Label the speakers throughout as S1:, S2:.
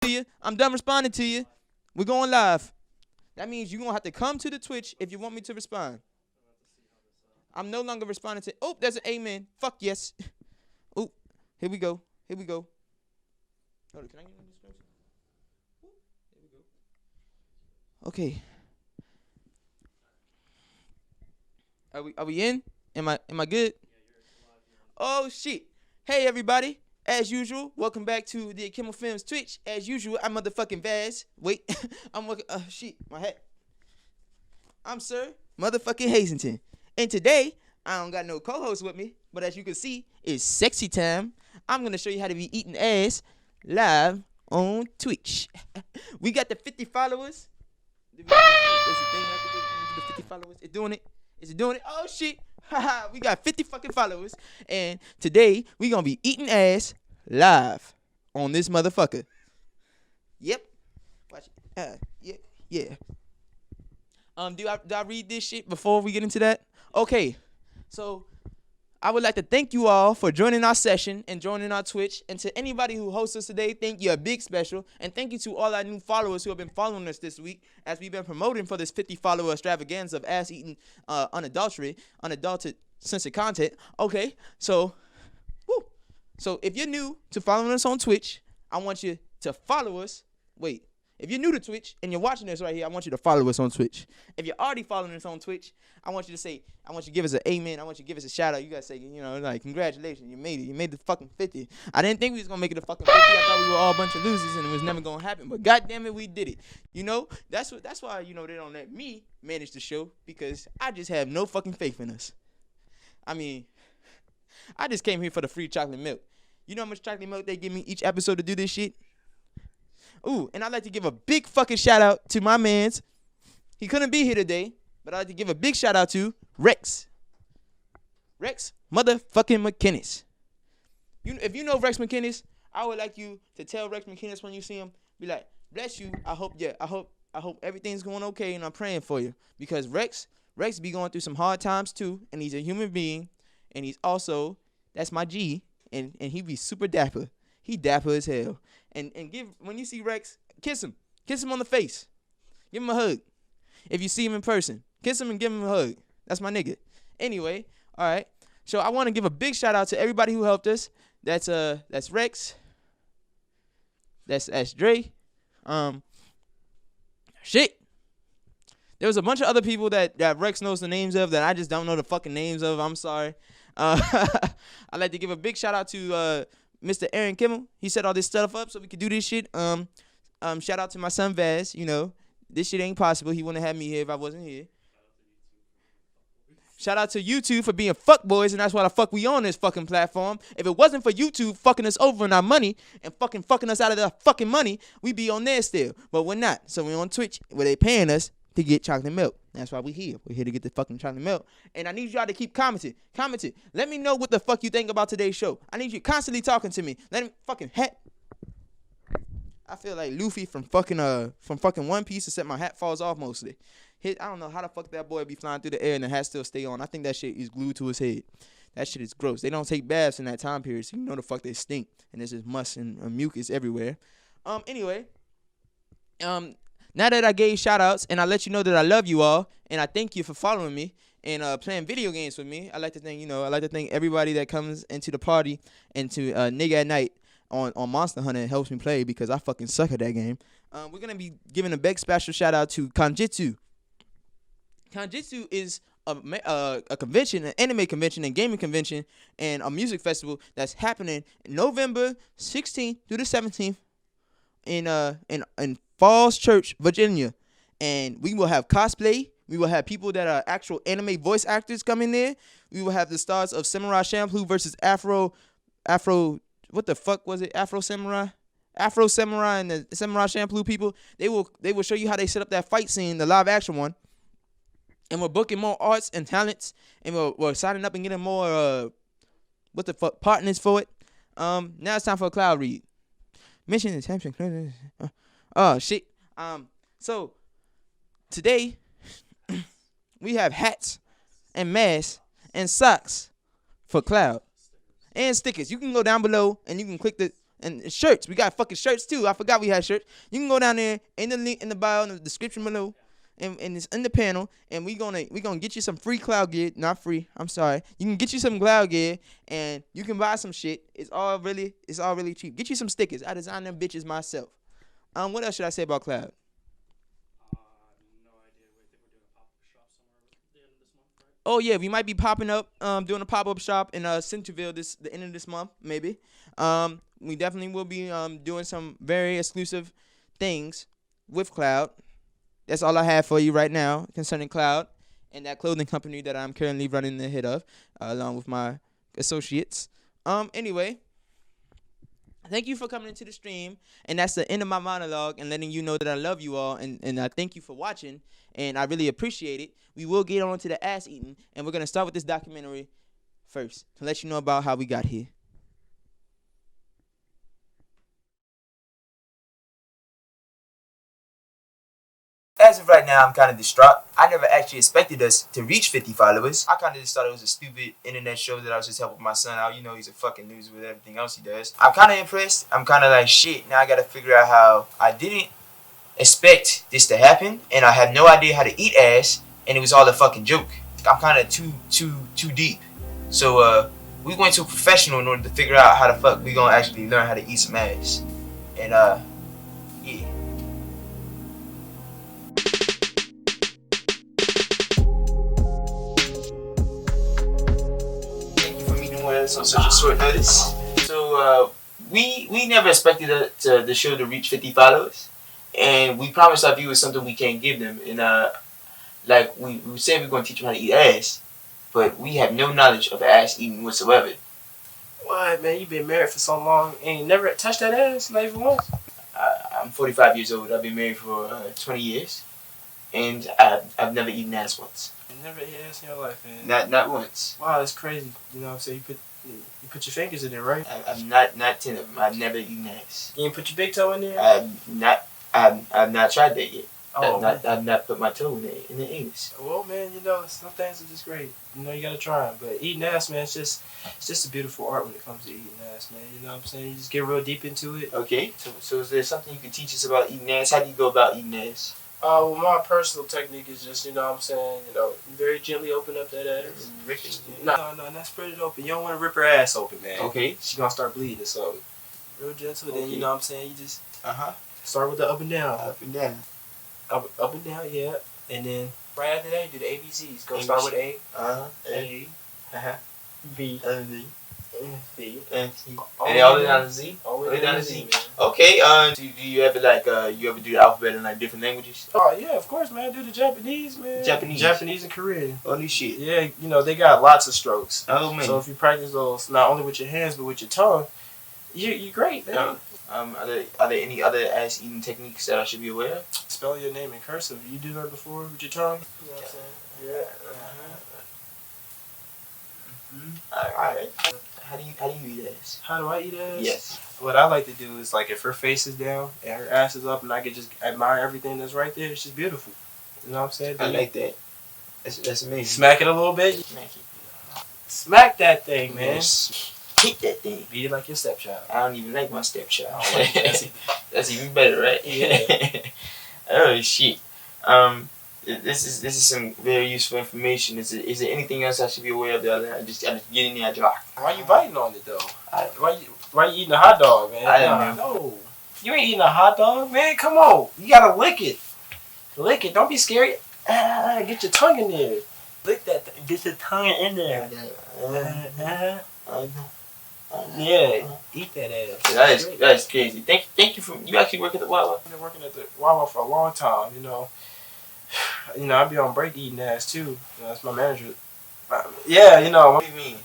S1: to you. I'm done responding to you. We're going live. That means you're going to have to come to the Twitch if you want me to respond. I'm no longer responding to. Oh, there's an amen. Fuck yes. Oh, here we go. Here we go. Hold on, can I get this person? Here we go. Okay. Are we in? Am I good? Oh shit. Hey everybody. As usual, welcome back to the Kimmel Films Twitch. As usual, I'm motherfucking Vaz. Wait, I'm working. Shit, my hat. I'm Sir Motherfucking Hazington. And today, I don't got no co-host with me, but as you can see, it's sexy time. I'm gonna show you how to be eating ass live on Twitch. We got the 50 followers. There's a thing I can do, the 50 followers. It's doing it. Is it doing it? Oh shit. We got 50 fucking followers. And today we gonna be eating ass live on this motherfucker. Yep. Watch it. Yeah. Do I read this shit before we get into that? Okay. So I would like to thank you all for joining our session and joining our Twitch. And to anybody who hosts us today, thank you, a big special. And thank you to all our new followers who have been following us this week as we've been promoting for this 50 follower extravaganza of ass eating unadulterated censored content. Okay, so if you're new to following us on Twitch, I want you to follow us. Wait. If you're new to Twitch and you're watching this right here, I want you to follow us on Twitch. If you're already following us on Twitch, I want you to give us an amen. I want you to give us a shout out. You gotta say, like, congratulations, you made it. You made the fucking 50. I didn't think we was gonna make it a fucking 50. I thought we were all a bunch of losers and it was never gonna happen. But goddamn it, we did it. That's why they don't let me manage the show, because I just have no fucking faith in us. I mean, I just came here for the free chocolate milk. You know how much chocolate milk they give me each episode to do this shit? Ooh, and I'd like to give a big fucking shout out to my mans. He couldn't be here today, but I'd like to give a big shout out to Rex. Rex motherfucking McKinnis. If you know Rex McKinnis, I would like you to tell Rex McKinnis when you see him, be like, bless you. I hope everything's going okay, and I'm praying for you. Because Rex be going through some hard times too, and he's a human being, and he's also, that's my G, and he be super dapper. He dapper as hell. And when you see Rex, kiss him on the face, give him a hug. If you see him in person, kiss him and give him a hug. That's my nigga. Anyway, all right. So I want to give a big shout out to everybody who helped us. That's Rex. That's Dre. Shit. There was a bunch of other people that Rex knows the names of that I just don't know the fucking names of. I'm sorry. I'd like to give a big shout out to Mr. Aaron Kimmel. He set all this stuff up so we could do this shit. Shout out to my son Vaz. This shit ain't possible. He wouldn't have me here if I wasn't here. Shout out to YouTube for being fuckboys, and that's why the fuck we on this fucking platform. If it wasn't for YouTube fucking us over in our money and fucking us out of the fucking money, we'd be on there still. But we're not. So we're on Twitch where they paying us to get chocolate milk. That's why we here. We're here to get the fucking chocolate milk. And I need y'all to keep commenting. Let me know what the fuck you think about today's show. I need you constantly talking to me. Let me fucking hat. I feel like Luffy from fucking One Piece, except my hat falls off mostly. I don't know how the fuck that boy be flying through the air and the hat still stay on. I think that shit is glued to his head. That shit is gross. They don't take baths in that time period, so you know the fuck they stink. And there's just musk and mucus everywhere. Anyway. Now that I gave shout outs and I let you know that I love you all and I thank you for following me and playing video games with me, I'd like to thank everybody that comes into the party and to Nigga at Night on Monster Hunter and helps me play, because I fucking suck at that game. We're gonna be giving a big special shout out to Kanjitsu. Kanjitsu is a convention, an anime convention and gaming convention and a music festival that's happening November 16th through the 17th in Falls Church, Virginia. And we will have cosplay. We will have people that are actual anime voice actors coming there. We will have the stars of Samurai Champloo versus Afro, what the fuck was it? Afro Samurai and the Samurai Champloo people. They will show you how they set up that fight scene, the live action one. And we're booking more arts and talents. And we're signing up and getting more partners for it. Now it's time for a cloud read. Mission attention. Oh shit. So today we have hats and masks and socks for Cloud and stickers. You can go down below and you can click And shirts. We got fucking shirts too. I forgot we had shirts. You can go down there in the link in the bio in the description below. And it's in the panel, and we gonna get you some free cloud gear. Not free, I'm sorry. You can get you some cloud gear, and you can buy some shit. It's all really cheap. Get you some stickers. I designed them bitches myself. What else should I say about cloud?
S2: No idea. I think we're doing a pop-up shop somewhere at the end of this month, right?
S1: Oh yeah, we might be popping up, doing a pop-up shop in Centerville the end of this month, maybe. We definitely will be doing some very exclusive things with cloud. That's all I have for you right now concerning Cloud and that clothing company that I'm currently running the head of, along with my associates. Anyway, thank you for coming into the stream, and that's the end of my monologue and letting you know that I love you all, and I thank you for watching, and I really appreciate it. We will get on to the ass eating, and we're gonna start with this documentary first to let you know about how we got here. As of right now, I'm kind of distraught. I never actually expected us to reach 50 followers. I kind of just thought it was a stupid internet show that I was just helping my son out. You know, he's a fucking loser with everything else he does. I'm kind of impressed. I'm kind of like, shit, now I got to figure out how I didn't expect this to happen, and I had no idea how to eat ass, and it was all a fucking joke. I'm kind of too deep. So, we went to a professional in order to figure out how the fuck we gonna actually learn how to eat some ass. And, yeah. On such a short notice. So we never expected the show to reach 50 followers, and we promised our viewers something we can't give them. And like we said we're going to teach them how to eat ass, but we have no knowledge of ass eating whatsoever.
S3: What, man? You been married for so long and you never touched that ass, not even once?
S1: I'm 45 years old. I've been married for 20 years, and I've never eaten ass once.
S3: You never ate ass in your life, man.
S1: Not once.
S3: Wow, that's crazy. You know what I'm saying? You put your fingers in there, right?
S1: I'm not 10 of them. I've never eaten ass.
S3: You didn't put your big toe in there?
S1: I've not tried that yet.
S3: Oh,
S1: I've not put my toe in the anus.
S3: Well, man, you know, some things are just great. You know, you gotta try them. But eating ass, man, it's just a beautiful art when it comes to eating ass, man. You know what I'm saying? You just get real deep into it.
S1: Okay. So is there something you can teach us about eating ass? How do you go about eating ass?
S3: Well, my personal technique is just, you know what I'm saying, you know, very gently open up that ass.
S1: Rip it?
S3: No, not spread it open. You don't want to rip her ass open, man.
S1: Okay.
S3: She's gonna start bleeding, so real gentle.
S1: Okay.
S3: Then, you know what I'm saying, you just
S1: Uh-huh.
S3: start with the up and down.
S1: Up and down.
S3: Up and down, yeah. And then right after that, you do the ABCs. Go
S1: ABC.
S3: start with A.
S1: A.
S3: Uh-huh. B.
S1: V.
S3: C.
S1: And C.
S3: All
S1: And
S3: the
S1: all the
S3: way
S1: way
S3: down-
S1: down to Z?
S3: all the
S1: All
S3: way
S1: the way
S3: down
S1: down
S3: to
S1: to
S3: Z,
S1: Z.
S3: man.
S1: Okay. Do you ever you ever do the alphabet in like different languages?
S3: Oh, yeah, of course, man. I do the Japanese, man. Japanese and Korean.
S1: Holy shit.
S3: Yeah, you know, they got lots of strokes.
S1: Oh man.
S3: So if you practice those not only with your hands but with your tongue, you're great, man.
S1: Are there any other ass eating techniques that I should be aware of?
S3: Spell your name in cursive. You do that before with your tongue? You know what I'm saying? Yeah.
S1: Alright. How do you eat ass?
S3: How do I eat ass?
S1: Yes.
S3: What I like to do is, like, if her face is down and her ass is up and I can just admire everything that's right there, it's just beautiful. You know what I'm saying?
S1: I like that. That's amazing.
S3: Smack it a little bit.
S1: Smack it.
S3: Smack that thing, man.
S1: Yes. Hit that thing.
S3: Beat it like your stepchild.
S1: I don't even like my stepchild.
S3: I don't like that.
S1: That's even better, right?
S3: Yeah.
S1: Oh shit. This is some very useful information. Is there anything else I should be aware of that I just get in there?
S3: Why you biting on it though? Why you eating a hot dog, man?
S1: I don't know.
S3: No. You ain't eating a hot dog, man. Come on. You gotta lick it. Lick it. Don't be scared. Get your tongue in there. Lick that thing. Get your tongue in there. Yeah, eat that ass.
S1: That is crazy. Thank you for you actually work at the Wawa.
S3: I've been working at the Wawa for a long time, you know. You know, I be on break eating ass too. You know, that's my manager. Yeah, you know.
S1: What do you mean?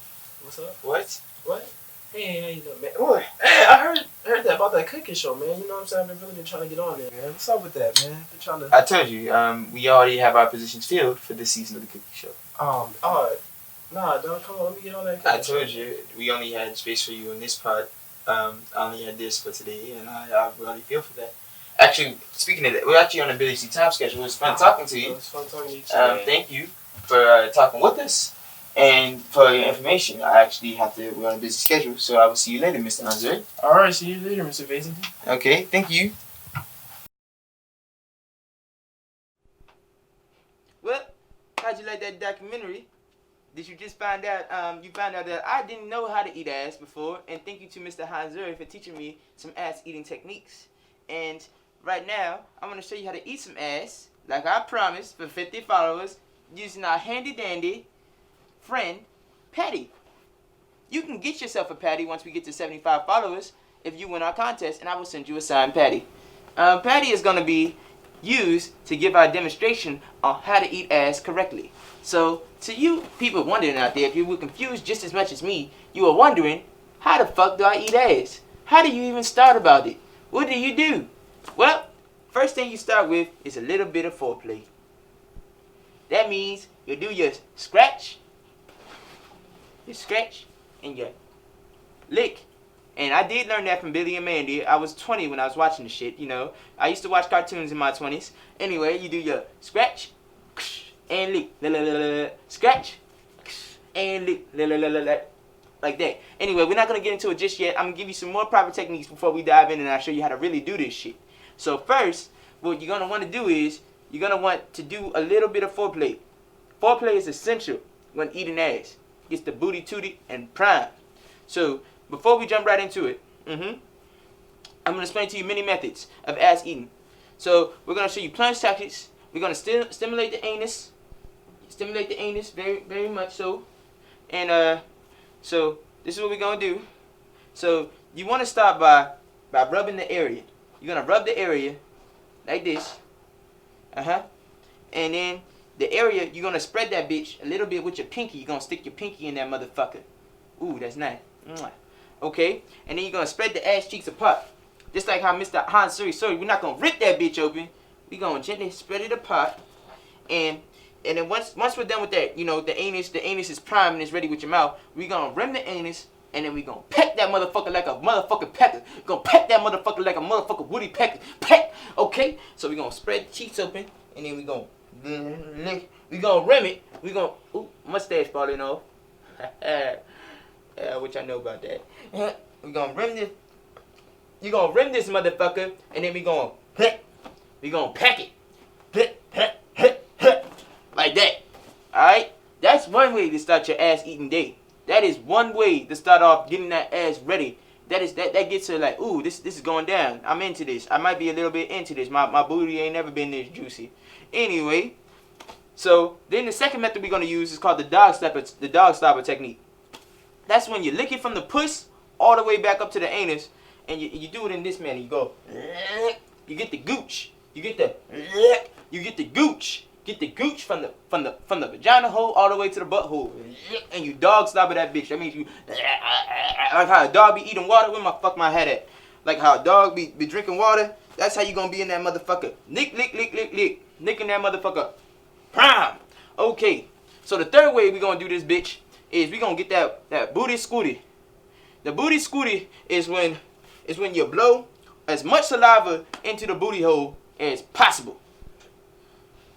S3: What's up?
S1: What?
S3: What? Hey, how you doing, man? Boy, hey, I heard that about that cooking show, man. You know what I'm saying? I've really been trying to get on there, man. What's up with that, man? Been trying to.
S1: I told you, we already have our positions filled for this season of the cooking show.
S3: Nah, dog, come on, let me get on that.
S1: I told you, we only had space for you in this part. I only had this for today, and I really feel for that. Actually, speaking of that, we're actually on a Billy C. time schedule. It was fun talking to you.
S3: It was fun talking to you too, man.
S1: Thank you for talking with us. And for your information, I actually have to. We're on a busy schedule, so I will see you later, Mr. Hanser.
S3: All right, see you later, Mr. Vasington.
S1: Okay, thank you. Well, how'd you like that documentary? Did you just find out? You found out that I didn't know how to eat ass before, and thank you to Mr. Hanser for teaching me some ass eating techniques. And right now, I'm gonna show you how to eat some ass, like I promised, for 50 followers, using our handy dandy friend, Patty. You can get yourself a Patty once we get to 75 followers if you win our contest, and I will send you a signed Patty. Patty is gonna be used to give our demonstration on how to eat ass correctly. So, to you people wondering out there, if you were confused just as much as me, you were wondering, how the fuck do I eat ass? How do you even start about it? What do you do? Well, first thing you start with is a little bit of foreplay. That means you do your scratch, and your lick. And I did learn that from Billy and Mandy. I was 20 when I was watching the shit, you know. I used to watch cartoons in my 20s. Anyway, you do your scratch and lick. Scratch and lick. Like that. Anyway, we're not going to get into it just yet. I'm going to give you some more proper techniques before we dive in, and I'll show you how to really do this shit. So first, what you're going to want to do is, you're going to want to do a little bit of foreplay. Foreplay is essential when eating ass. Gets the booty tooty and prime. So, before we jump right into it, I'm going to explain to you many methods of ass eating. So, we're going to show you plunge tactics. We're going to stimulate the anus. Stimulate the anus very, very much so. And, so, this is what we're going to do. So, you want to start by rubbing the area. You're going to rub the area like this. And then, the area, you're going to spread that bitch a little bit with your pinky. You're going to stick your pinky in that motherfucker. Ooh, that's nice. Okay? And then you're going to spread the ass cheeks apart. Just like how Mr. Hanser, sorry, we're not going to rip that bitch open. We're going to gently spread it apart. And then once we're done with that, you know, the anus is primed and it's ready with your mouth. We're going to rim the anus. And then we're going to peck that motherfucker like a motherfucking pecker. We're going to peck that motherfucker like a motherfucking Woody Pecker. Peck! Okay? So we're going to spread the cheeks open. And then we're going to we gonna rim it. We gonna mustache falling off. Which I know about that. We gonna rim this. You gonna rim this motherfucker, and then we gonna pack it. Like that. Alright? That's one way to start your ass eating day. That is one way to start off getting that ass ready. That gets her like, ooh, this is going down. I'm into this. I might be a little bit into this. My booty ain't never been this juicy. Anyway, so then the second method we're gonna use is called the dog stopper technique. That's when you lick it from the puss all the way back up to the anus, and you do it in this manner. You go, you get the gooch, you get the gooch. Get the gooch from the vagina hole all the way to the butthole, and you dog stopper that bitch. That means you like how a dog be eating water. Where my head at? Like how a dog be drinking water. That's how you gonna be in that motherfucker. Lick, licking that motherfucker. Prime. Okay. So the third way we gonna do this bitch is we gonna get that booty scooty. The booty scooty is when you blow as much saliva into the booty hole as possible.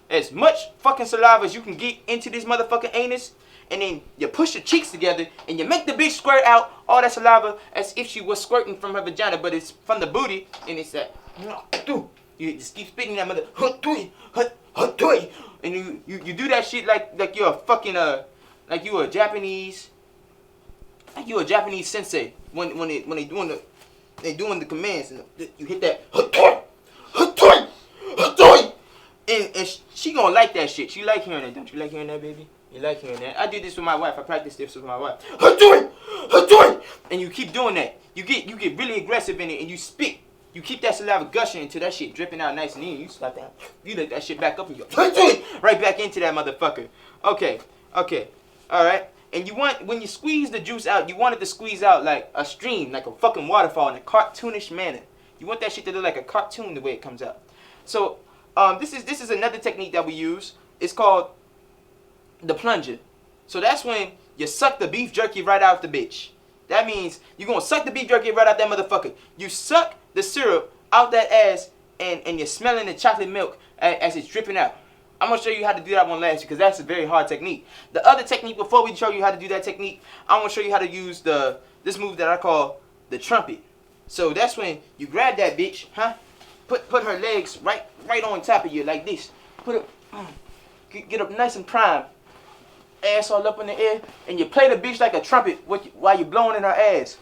S1: As much fucking saliva as you can get into this motherfucking anus, and then you push your cheeks together and you make the bitch squirt out all that saliva as if she was squirting from her vagina, but it's from the booty, and it's that. You just keep spitting that mother, and you do that shit like you're a fucking like you a Japanese sensei when they doing the commands, and you hit that. And she gonna like that shit. She like hearing that. Don't you like hearing that, baby? You like hearing that? I did this with my wife. I practiced this with my wife. And you keep doing that. You get really aggressive in it, and you spit. You keep that saliva gushing until that shit dripping out nice and easy. You slap that. You let that shit back up and you go right back into that motherfucker. Okay. All right. And when you squeeze the juice out, you want it to squeeze out like a stream, like a fucking waterfall in a cartoonish manner. You want that shit to look like a cartoon the way it comes out. So. This is another technique that we use. It's called the plunger. So that's when you suck the beef jerky right out the bitch. That means you're going to suck the beef jerky right out that motherfucker. You suck the syrup out that ass, and you're smelling the chocolate milk as it's dripping out. I'm gonna show you how to do that one last because that's a very hard technique. The other technique, before we show you how to do that technique, I'm gonna show you how to use this move that I call the trumpet. So that's when you grab that bitch, huh? Put her legs right on top of you like this. Put it, get up nice and prime, ass all up in the air, and you play the bitch like a trumpet while you're blowing in her ass.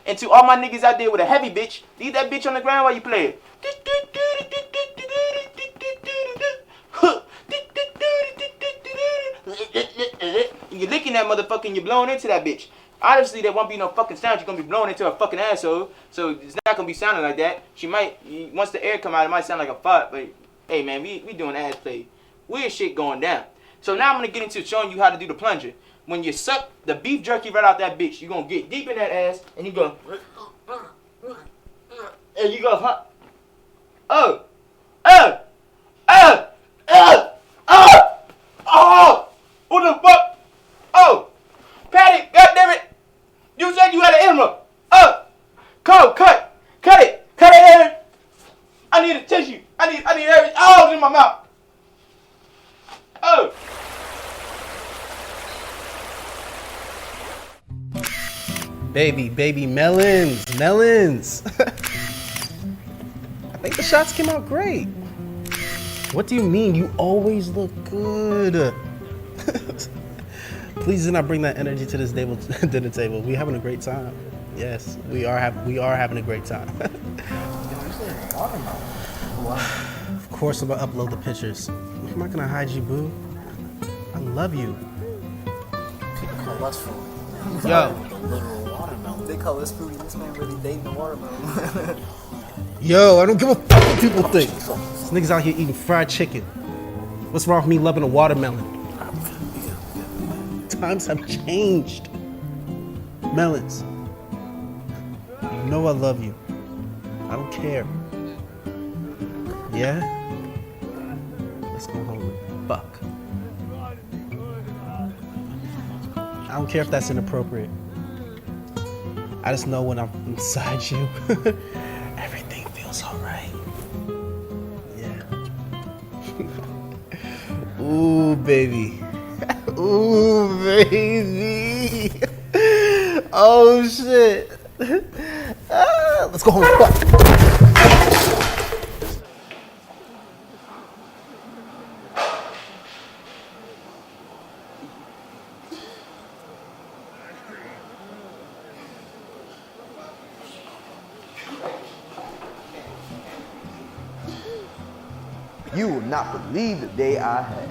S1: And to all my niggas out there with a heavy bitch, leave that bitch on the ground while you play it. You're licking that motherfucker and you're blowing into that bitch. Obviously, there won't be no fucking sound. You're gonna be blowing into her fucking asshole, so it's not gonna be sounding like that. She might, once the air come out, it might sound like a fart. But hey, man, we doing ass play. Weird shit going down. So now I'm gonna get into showing you how to do the plunger. When you suck the beef jerky right out that bitch, you're gonna get deep in that ass and you go, and you go, huh? Oh, oh, oh, oh, oh, oh, what the fuck? Oh, Patty, goddammit, you said you had an enema. Oh, cut it, Aaron. I need a tissue. I need everything. Oh, it's in my mouth. Oh.
S4: Baby, melons. I think the shots came out great. What do you mean? You always look good. Please do not bring that energy to this dinner table. We're having a great time. Yes, we are having a great time. Of course, I'm gonna upload the pictures. I'm not gonna hide you, boo. I love you.
S5: People call us food.
S4: Yo.
S5: The literal watermelon. They call us foodie. This man really dating the watermelon.
S4: Yo, I don't give a fuck what people think. This nigga's out here eating fried chicken. What's wrong with me loving a watermelon? Times have changed. Melons. You know I love you. I don't care. Yeah? Let's go home and fuck. I don't care if that's inappropriate. I just know when I'm inside you, everything feels alright. Yeah. Ooh, baby. Ooh, baby. Oh, shit. Let's go home and fuck.
S6: You will not believe the day I had.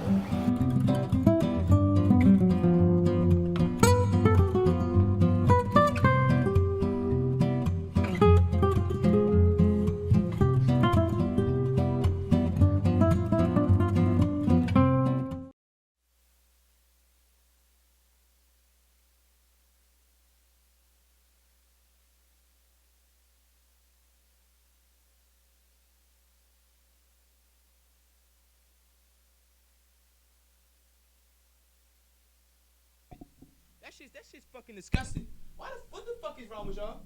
S1: That shit's fucking disgusting. What the fuck is wrong with y'all?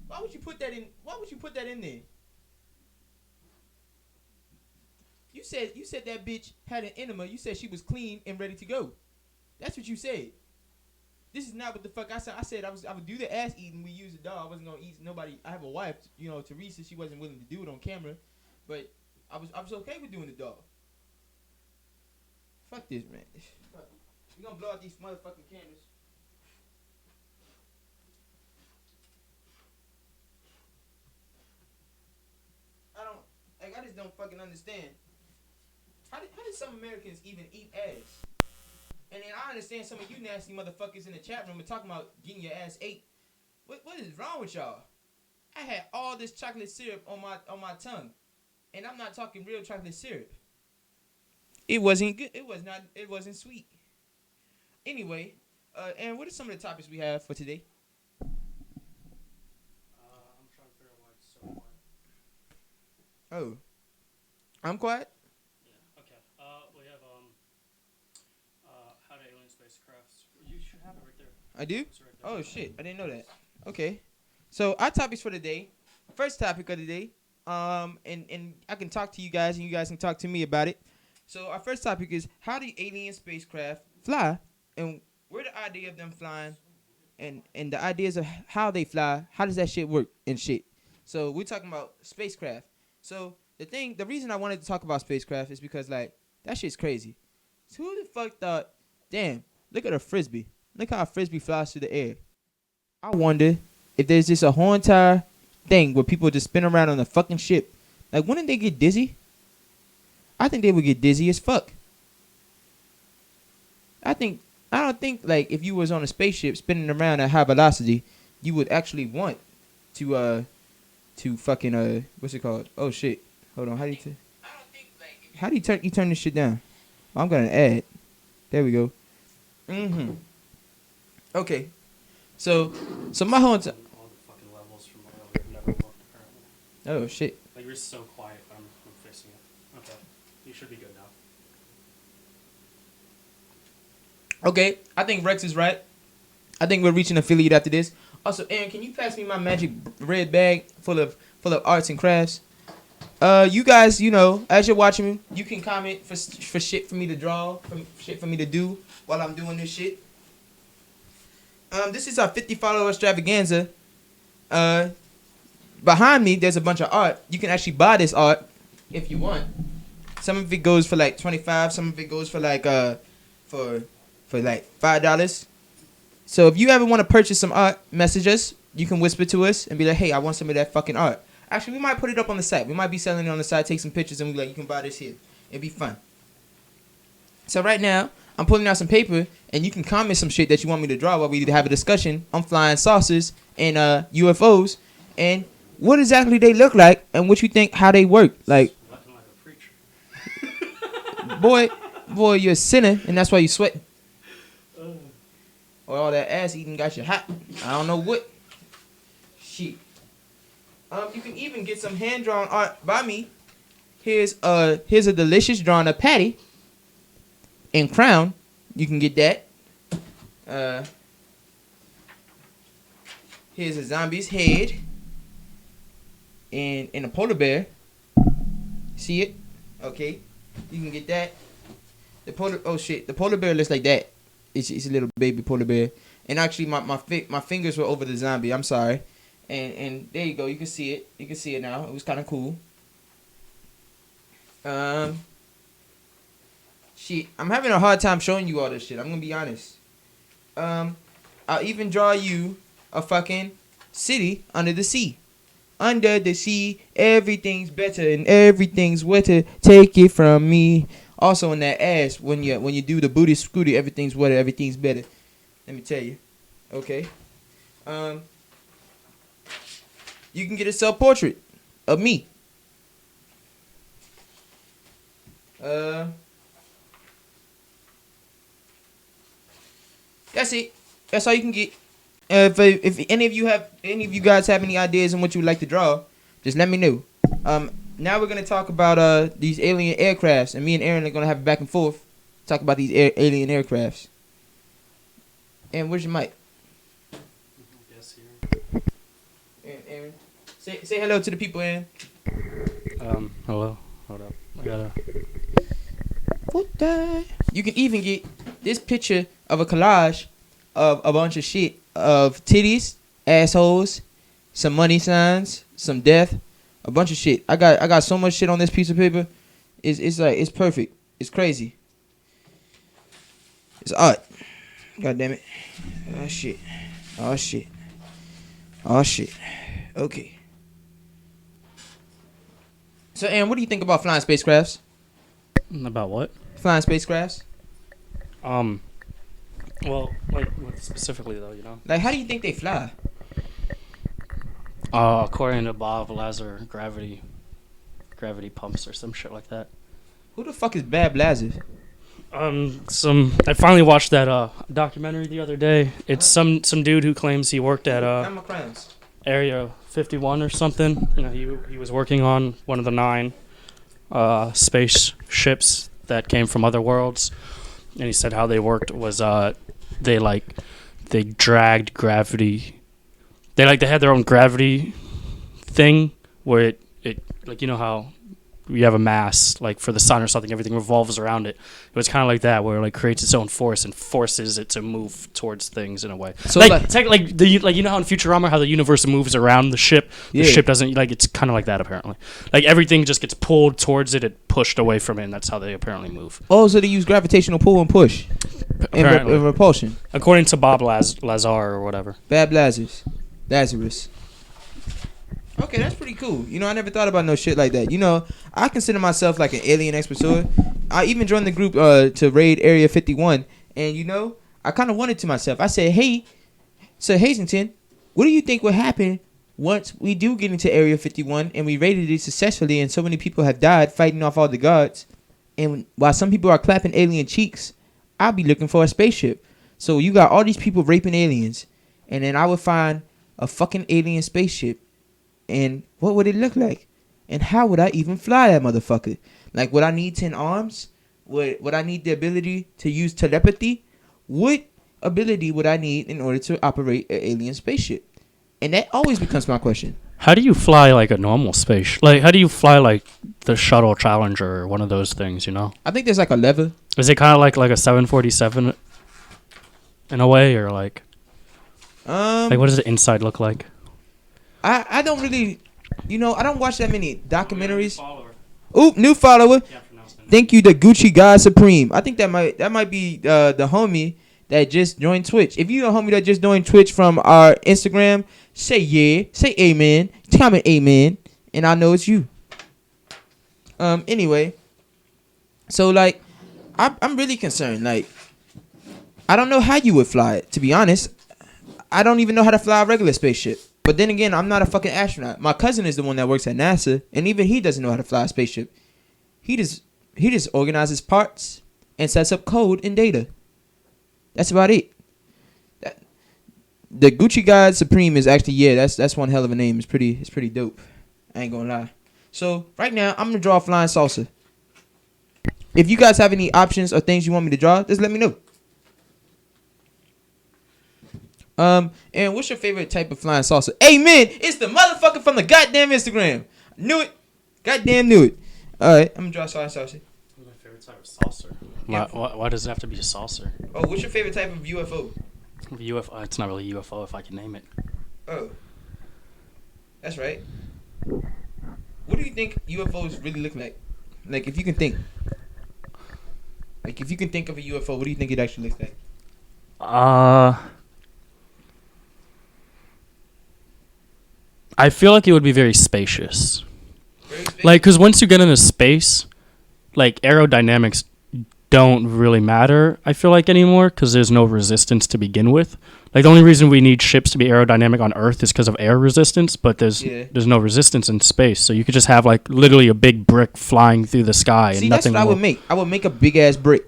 S1: Why would you put that in there? You said that bitch had an enema. You said she was clean and ready to go. That's what you said. This is not what the fuck I said. I said I would do the ass eating. We use a dog. I wasn't gonna eat nobody. I have a wife, Teresa. She wasn't willing to do it on camera, but I was okay with doing the dog. Fuck this, man. We gonna blow out these motherfucking cameras. I just don't fucking understand. How did some Americans even eat ass? And then I understand some of you nasty motherfuckers in the chat room are talking about getting your ass ate. What is wrong with y'all? I had all this chocolate syrup on my tongue, and I'm not talking real chocolate syrup. It wasn't good. It wasn't sweet. Anyway, and what are some of the topics we have for today?
S2: I'm trying to figure out why it's so quiet.
S1: Oh, I'm quiet.
S2: Yeah. Okay. We have how do aliens spacecrafts. You should have it right there.
S1: I do?
S2: It's right there.
S1: Oh shit, I didn't know that. Okay. So our topics for the day. First topic of the day. And I can talk to you guys and you guys can talk to me about it. So our first topic is how do alien spacecraft fly and where the idea of them flying and the ideas of how they fly, how does that shit work and shit. So we're talking about spacecraft. So the reason I wanted to talk about spacecraft is because like that shit's crazy. So who the fuck thought, damn, look at a frisbee. Look how a frisbee flies through the air. I wonder if there's just a whole entire thing where people just spin around on a fucking ship. Like, wouldn't they get dizzy? I think they would get dizzy as fuck. I don't think like if you was on a spaceship spinning around at high velocity, you would actually want to fucking what's it called? Oh shit. Hold on. How do you turn this shit down? Oh, I'm gonna add. There we go. Okay. So my whole
S2: All the fucking levels from earlier have never worked apparently.
S1: oh shit.
S2: Like you're so quiet. I'm fixing it. Okay, you should be good now.
S1: Okay, I think Rex is right. I think we're reaching affiliate after this. Also, Aaron, can you pass me my magic red bag full of arts and crafts? You guys, you know, as you're watching me, you can comment for shit for me to draw, for shit for me to do while I'm doing this shit. This is our 50 follower extravaganza. Behind me, there's a bunch of art. You can actually buy this art if you want. Some of it goes for like $25. Some of it goes for like for like $5. So if you ever want to purchase some art, message us. You can whisper to us and be like, hey, I want some of that fucking art. Actually, we might put it up on the site. We might be selling it on the site, take some pictures, and we like, you can buy this here. It'd be fun. So right now, I'm pulling out some paper, and you can comment some shit that you want me to draw while we have a discussion on flying saucers and UFOs, and what exactly they look like, and what you think, how they work. Like,
S2: Sweating like a preacher.
S1: boy, you're a sinner, and that's why you sweat. Or all that ass eating got you hot. I don't know what. Shit. You can even get some hand drawn art by me. Here's a delicious drawing of Patty in Crown. You can get that. Here's a zombie's head and a polar bear. See it? Okay. You can get that. The polar bear looks like that. It's a little baby polar bear. And actually my fingers were over the zombie. I'm sorry. And there you go. You can see it. You can see it now. It was kind of cool. Shit. I'm having a hard time showing you all this shit. I'm going to be honest. I'll even draw you a fucking city under the sea. Under the sea, everything's better and everything's wetter. Take it from me. Also in that ass, when you do the booty scooty, everything's wetter, everything's better. Let me tell you. Okay. You can get a self-portrait of me. That's it. That's all you can get. If any of you guys have any ideas on what you would like to draw, just let me know. Now we're gonna talk about these alien aircrafts, and me and Aaron are gonna have a back and forth, talk about these alien aircrafts. And where's your mic?
S2: Yes, here.
S1: Aaron, say hello to the people, Aaron.
S2: Hello. Hold up. I gotta.
S1: What the? You can even get this picture of a collage of a bunch of shit of titties, assholes, some money signs, some death. A bunch of shit. I got so much shit on this piece of paper. It's like it's perfect. It's crazy. It's art. God damn it. Oh shit. Oh shit. Oh shit. Okay. So Aaron, what do you think about flying spacecrafts?
S2: About what?
S1: Flying spacecrafts?
S2: Well, like what specifically though, you know?
S1: Like how do you think they fly?
S2: According to Bob Lazar, gravity pumps or some shit like that.
S1: Who the fuck is Bab Lazar?
S2: I finally watched that documentary the other day. It's some dude who claims he worked at
S1: I'm a crowns.
S2: Area 51 or something. You know, he was working on one of the 9 spaceships that came from other worlds. and he said how they worked was they dragged gravity. They had their own gravity thing where it like, you know how you have a mass like for the sun or something, everything revolves around it. It was kind of like that, where it like creates its own force and forces it to move towards things in a way.
S1: So
S2: like you know how in Futurama how the universe moves around the ship, the ship doesn't, like, it's kind of like that apparently. Like everything just gets pulled towards it and pushed away from it, and that's how they apparently move.
S1: Oh, so they use gravitational pull and push and repulsion.
S2: According to Bob Lazar or whatever.
S1: Bab Lazarus. Okay, that's pretty cool. You know, I never thought about no shit like that. You know, I consider myself like an alien explorer. I even joined the group to raid Area 51. And, you know, I kind of wanted to myself. I said, hey, Sir Hazington, what do you think will happen once we do get into Area 51 and we raided it successfully and so many people have died fighting off all the guards? And while some people are clapping alien cheeks, I'll be looking for a spaceship. So you got all these people raping aliens. And then I would find a fucking alien spaceship. And what would it look like? And how would I even fly that motherfucker? Like, would I need 10 arms? Would I need the ability to use telepathy? What ability would I need in order to operate an alien spaceship? And that always becomes my question.
S2: How do you fly like a normal space? Like, how do you fly like the Shuttle Challenger or one of those things, you know?
S1: I think there's like a lever.
S2: Is it kind of like a 747 in a way, or like what does the inside look like?
S1: I don't really, you know, I don't watch that many documentaries. Oop, new follower. Thank you, the Gucci God Supreme. I think that might be the homie that just joined Twitch. If you're a homie that just joined Twitch from our Instagram, say yeah, say amen, comment amen, and I know it's you. Anyway, so like, I'm really concerned. Like, I don't know how you would fly it. To be honest, I don't even know how to fly a regular spaceship. But then again, I'm not a fucking astronaut. My cousin is the one that works at NASA, and even he doesn't know how to fly a spaceship. He just organizes parts and sets up code and data. That's about it. The Gucci God Supreme is actually, that's one hell of a name. It's pretty dope. I ain't gonna lie. So right now, I'm gonna draw a flying saucer. If you guys have any options or things you want me to draw, just let me know. And what's your favorite type of flying saucer? Amen. It's the motherfucker from the goddamn Instagram. Knew it. Goddamn knew it. All right, I'm gonna draw a flying saucer.
S2: My favorite type of saucer. Why does it have to be a saucer?
S1: Oh, what's your favorite type of UFO?
S2: UFO. It's not really UFO if I can name it.
S1: Oh, that's right. What do you think UFOs really look like? Like, if you can think. Like, if you can think of a UFO, what do you think it actually looks like?
S2: I feel like it would be very spacious. Like, because once you get into space, like, aerodynamics don't really matter, I feel like, anymore, because there's no resistance to begin with. Like, the only reason we need ships to be aerodynamic on Earth is because of air resistance, but there's no resistance in space. So you could just have, like, literally a big brick flying through the sky.
S1: See,
S2: and
S1: that's
S2: nothing
S1: what I would make. I would make a big-ass brick.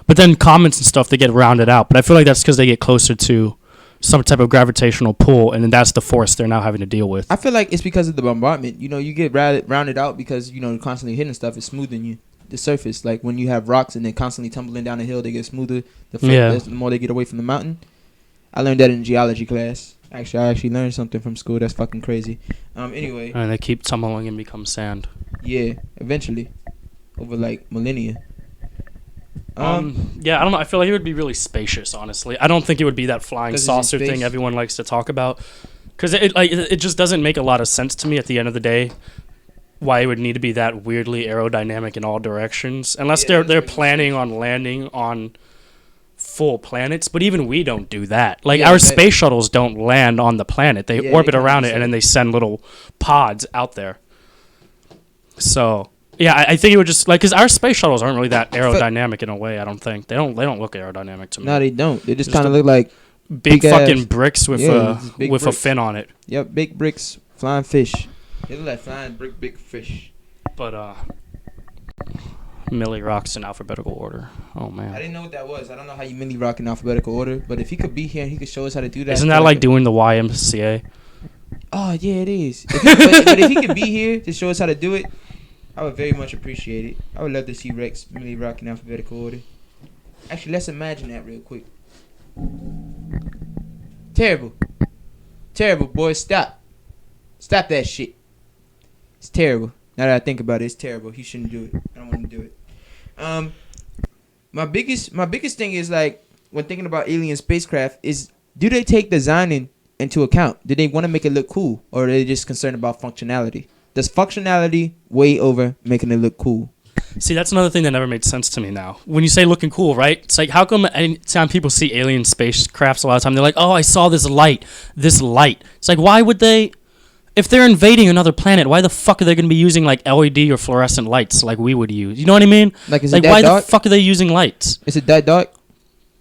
S2: But then comets and stuff, they get rounded out. But I feel like that's because they get closer to some type of gravitational pull, and then that's the force they're now having to deal with.
S1: I feel like it's because of the bombardment. You know, you get rounded out because, you know, constantly hitting stuff is smoothing the surface. Like when you have rocks and then constantly tumbling down a hill, they get smoother. The more they get away from the mountain. I learned that in geology class. Actually, I actually learned something from school that's fucking crazy. Anyway.
S2: And they keep tumbling and become sand.
S1: Yeah, eventually. Over like millennia.
S2: Yeah, I don't know. I feel like it would be really spacious, honestly. I don't think it would be that flying saucer thing everyone likes to talk about. Because it just doesn't make a lot of sense to me at the end of the day why it would need to be that weirdly aerodynamic in all directions. Unless they're planning on landing on full planets. But even we don't do that. Like, our space shuttles don't land on the planet. They orbit around it, and then they send little pods out there. So... yeah, I think it would just, like, because our space shuttles aren't really that aerodynamic in a way, I don't think. They don't look aerodynamic to me.
S1: No, they don't. They just kind of look like
S2: big fucking bricks with a fin on it.
S1: Yep, big bricks, flying fish. They look like flying big fish.
S2: But, Millie rocks in alphabetical order. Oh, man.
S1: I didn't know what that was. I don't know how you Millie rock in alphabetical order, but if he could be here and he could show us how to do that.
S2: Isn't that like doing the YMCA?
S1: Oh, yeah, it is. But if he could be here to show us how to do it, I would very much appreciate it. I would love to see Rex Millie rock in alphabetical order. Actually, let's imagine that real quick. Terrible. Terrible, boys. Stop that shit. It's terrible. Now that I think about it, it's terrible. He shouldn't do it. I don't want to do it. My biggest thing is like when thinking about alien spacecraft is, do they take designing into account? Do they want to make it look cool, or are they just concerned about functionality? Does functionality weigh over making it look cool?
S2: See, that's another thing that never made sense to me now. When you say looking cool, right? It's like, how come anytime people see alien spacecrafts, a lot of time they're like, oh, I saw this light. It's like, why would they, if they're invading another planet, why the fuck are they going to be using like LED or fluorescent lights like we would use? You know what I mean?
S1: Like, is
S2: like
S1: it that
S2: why
S1: dark?
S2: the fuck are they using lights?
S1: Is it that dark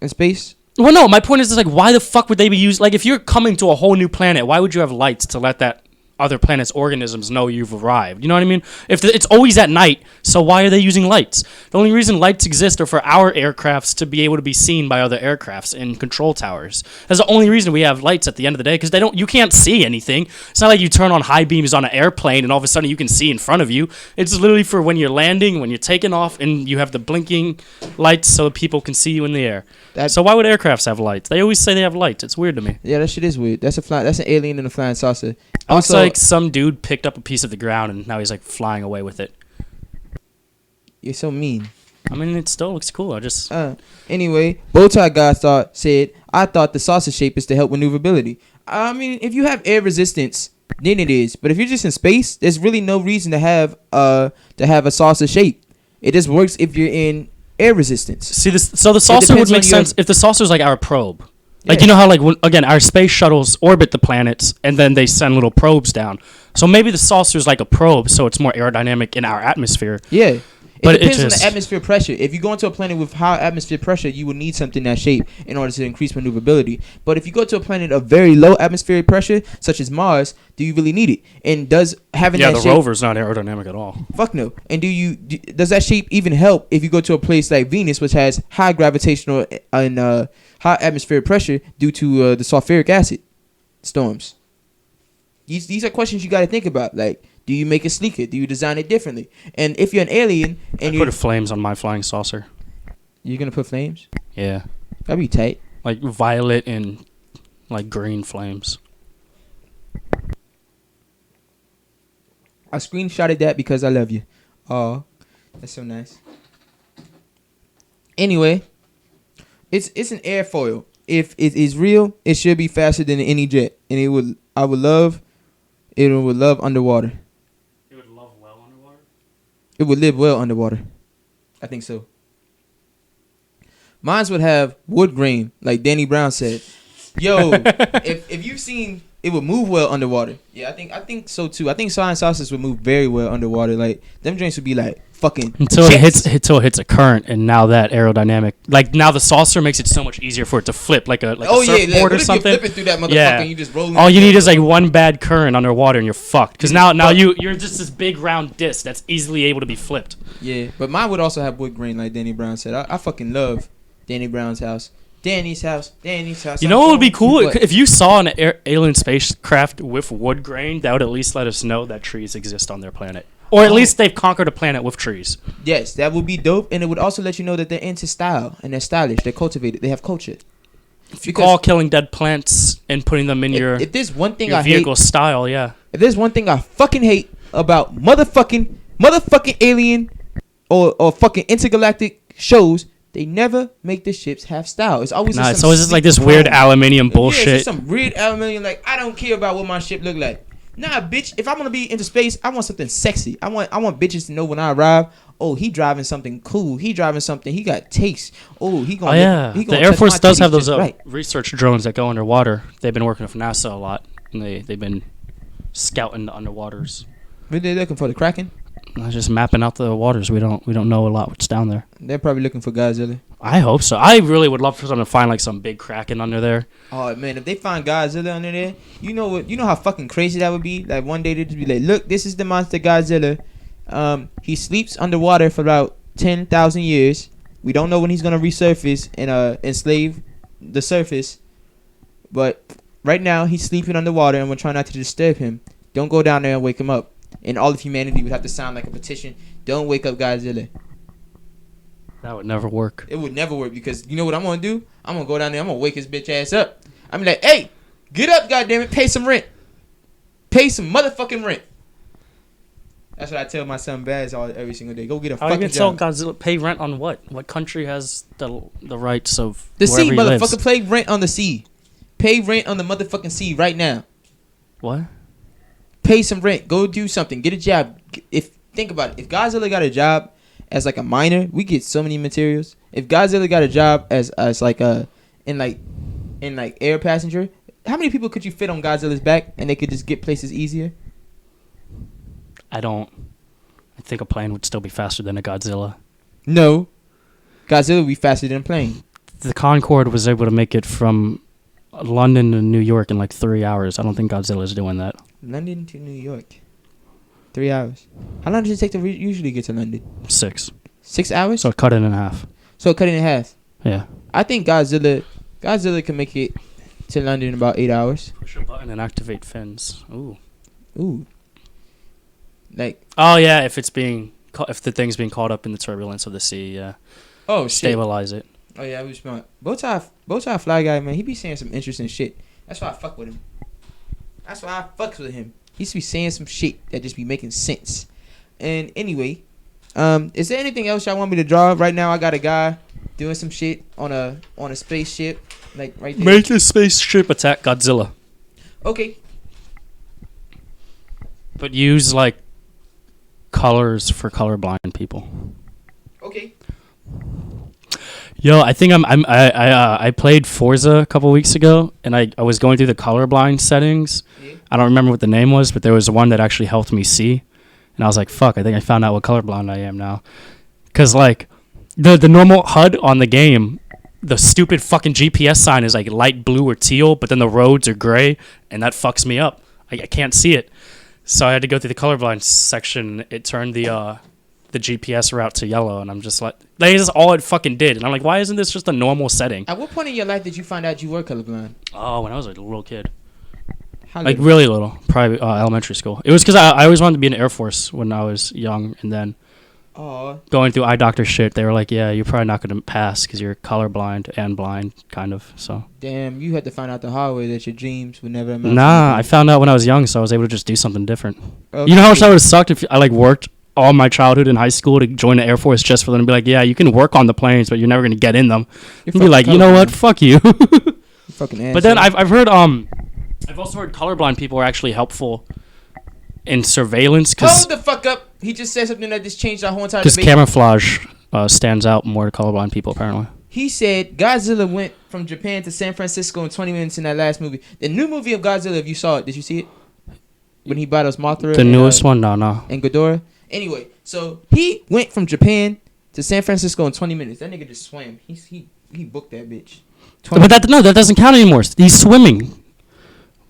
S1: in space?
S2: Well, no, my point is like, why the fuck would they be using, like if you're coming to a whole new planet, why would you have lights to let that other planet's organisms know you've arrived? You know what I mean? It's always at night, so why are they using lights? The only reason lights exist are for our aircrafts to be able to be seen by other aircrafts in control towers. That's the only reason we have lights at the end of the day, because you can't see anything. It's not like you turn on high beams on an airplane and all of a sudden you can see in front of you. It's literally for when you're landing, when you're taking off, and you have the blinking lights so that people can see you in the air. So why would aircrafts have lights? They always say they have lights. It's weird to me.
S1: Yeah, that shit is weird. That's an alien in a flying saucer.
S2: Also, like some dude picked up a piece of the ground and now he's like flying away with it.
S1: You're so mean.
S2: I mean, it still looks cool.
S1: Anyway, Bowtie God said, I thought the saucer shape is to help maneuverability. I mean, if you have air resistance, then it is. But if you're just in space, there's really no reason to have a saucer shape. It just works if you're in air resistance.
S2: See, so the saucer would make sense if the saucer is like our probe. Like, you know how, like, again, our space shuttles orbit the planets, and then they send little probes down. So maybe the saucer is like a probe, so it's more aerodynamic in our atmosphere.
S1: Yeah.
S2: But
S1: it depends on the atmosphere pressure. If you go into a planet with high atmosphere pressure, you will need something that shape in order to increase maneuverability. But if you go to a planet of very low atmospheric pressure, such as Mars, do you really need it? And does having that shape...
S2: Yeah, the rover's not aerodynamic at all.
S1: Fuck no. And does that shape even help if you go to a place like Venus, which has high gravitational and high atmospheric pressure due to the sulfuric acid storms? These are questions you got to think about. Like, do you make it sleeker? Do you design it differently? And if you're an alien and
S2: I put flames on my flying saucer.
S1: You're gonna put flames?
S2: Yeah.
S1: That'd be tight.
S2: Like violet and like green flames.
S1: I screenshotted that because I love you. Oh, that's so nice. Anyway, it's an airfoil. If it is real, it should be faster than any jet, and it would love underwater.
S2: It would love well underwater?
S1: It would live well underwater. I think so. Mines would have wood grain, like Danny Brown said. Yo, if you've seen, it would move well underwater. Yeah, I think so too. I think flying saucers would move very well underwater. Like them joints would be like fucking
S2: until it hits a current, and now that aerodynamic, like now the saucer makes it so much easier for it to flip like a surfboard or something.
S1: Flipping through that motherfucker, and you just rolling.
S2: All you need is like one bad current underwater, and you're fucked. Because now you're just this big round disc that's easily able to be flipped.
S1: Yeah, but mine would also have wood grain, like Danny Brown said. I fucking love Danny Brown's house. Danny's house.
S2: You know what would be cool? If you saw an alien spacecraft with wood grain, that would at least let us know that trees exist on their planet. Or at least they've conquered a planet with trees.
S1: Yes, that would be dope. And it would also let you know that they're into style and they're stylish. They're cultivated. They have culture.
S2: If you call killing dead plants and putting them in your vehicle style, yeah.
S1: If there's one thing I fucking hate about motherfucking alien or fucking intergalactic shows, they never make the ships have style. It's always
S2: it's always just like this weird aluminium bullshit.
S1: Yeah, it's just some weird aluminium. Like, I don't care about what my ship look like. Nah, bitch. If I'm gonna be into space, I want something sexy. I want bitches to know when I arrive. Oh, he driving something cool. He driving something. He got taste. Oh, he gonna.
S2: Oh yeah. The Air Force does have those research drones that go underwater. They've been working with NASA a lot, and they've been scouting the underwaters.
S1: What they looking for? The Kraken?
S2: Just mapping out the waters. We don't know a lot what's down there.
S1: They're probably looking for Godzilla.
S2: I hope so. I really would love for them to find like some big Kraken under there.
S1: Oh man, if they find Godzilla under there, you know what? You know how fucking crazy that would be. Like one day they'd just be like, "Look, this is the monster Godzilla. He sleeps underwater for about 10,000 years. We don't know when he's gonna resurface and enslave the surface. But right now he's sleeping underwater, and we're trying not to disturb him. Don't go down there and wake him up." And all of humanity would have to sound like a petition. Don't wake up Godzilla.
S2: That would never work.
S1: It would never work because you know what I'm gonna do? I'm gonna go down there. I'm gonna wake his bitch ass up. I'm like, hey, get up, goddammit, pay some rent. Pay some motherfucking rent. That's what I tell my son Baz every single day. Go get a
S2: How are you
S1: fucking
S2: gonna tell
S1: job.
S2: Godzilla pay rent on what? What country has the rights of
S1: The
S2: wherever
S1: sea,
S2: he
S1: motherfucker.
S2: lives?
S1: Pay rent on the sea. Pay rent on the motherfucking sea right now.
S2: What?
S1: Pay some rent. Go do something. Get a job. Think about it. If Godzilla got a job as like a miner, we get so many materials. If Godzilla got a job as like a in like air passenger, how many people could you fit on Godzilla's back and they could just get places easier?
S2: I think a plane would still be faster than a Godzilla.
S1: No. Godzilla would be faster than a plane.
S2: The Concorde was able to make it from London to New York in like 3 hours. I don't think Godzilla's doing that.
S1: London to New York. 3 hours. How long does it take to usually get to London?
S2: 6.
S1: 6 hours?
S2: So cut it in half.
S1: So cut it in half.
S2: Yeah.
S1: I think Godzilla can make it to London in about 8 hours.
S2: Push a button and activate fins. Ooh.
S1: Ooh. Like,
S2: Oh yeah, if the thing's being caught up in the turbulence of the sea, yeah.
S1: oh shit.
S2: Stabilize it.
S1: Oh yeah, we smart. Bowtie Fly Guy, man, he be saying some interesting shit. That's why I fuck with him. That's why I fucks with him. He used to be saying some shit that just be making sense. And anyway, is there anything else y'all want me to draw? Right now I got a guy doing some shit on a spaceship. Like right there.
S2: Make a spaceship attack Godzilla.
S1: Okay.
S2: But use like colors for colorblind people.
S1: Okay.
S2: Yo, I think I played Forza a couple weeks ago, and I was going through the colorblind settings.
S1: Yeah.
S2: I don't remember what the name was, but there was one that actually helped me see, and I was like, "Fuck!" I think I found out what colorblind I am now, because like the normal HUD on the game, the stupid fucking GPS sign is like light blue or teal, but then the roads are gray, and that fucks me up. I can't see it, so I had to go through the colorblind section. It turned the GPS route to yellow, and I'm just like, that is all it fucking did. And I'm like, why isn't this just a normal setting?
S1: At what point in your life did you find out you were colorblind?
S2: Oh, when I was a little kid.
S1: How
S2: Like
S1: little?
S2: really little, probably elementary school. It was because I always wanted to be in the Air Force when I was young, and then
S1: Aw.
S2: going through eye doctor shit, they were like, yeah, you're probably not going to pass because you're colorblind and blind, kind of, so.
S1: Damn, you had to find out the hard way that your dreams would never amount to
S2: Nah, I
S1: anything.
S2: found out when I was young, so I was able to just do something different.
S1: Okay.
S2: You know how much that would have sucked if I like worked all my childhood in high school to join the Air Force just for them to be like, yeah, you can work on the planes, but you're never going to get in them.
S1: You're
S2: And be like, you know what, fuck you.
S1: Fucking
S2: But then
S1: asshole.
S2: I've heard I've also heard colorblind people are actually helpful in surveillance
S1: Hold the fuck up. He just said something that just changed our whole entire
S2: because
S1: debate.
S2: camouflage stands out more to colorblind people apparently.
S1: He said Godzilla went from Japan to San Francisco in 20 minutes in that last movie. The new movie of Godzilla, if you saw it, did you see it? When he battles Mothra.
S2: The newest one, no.
S1: And Ghidorah. Anyway, so he went from Japan to San Francisco in 20 minutes. That nigga just swam. He booked that bitch. 20
S2: But that doesn't count anymore. He's swimming.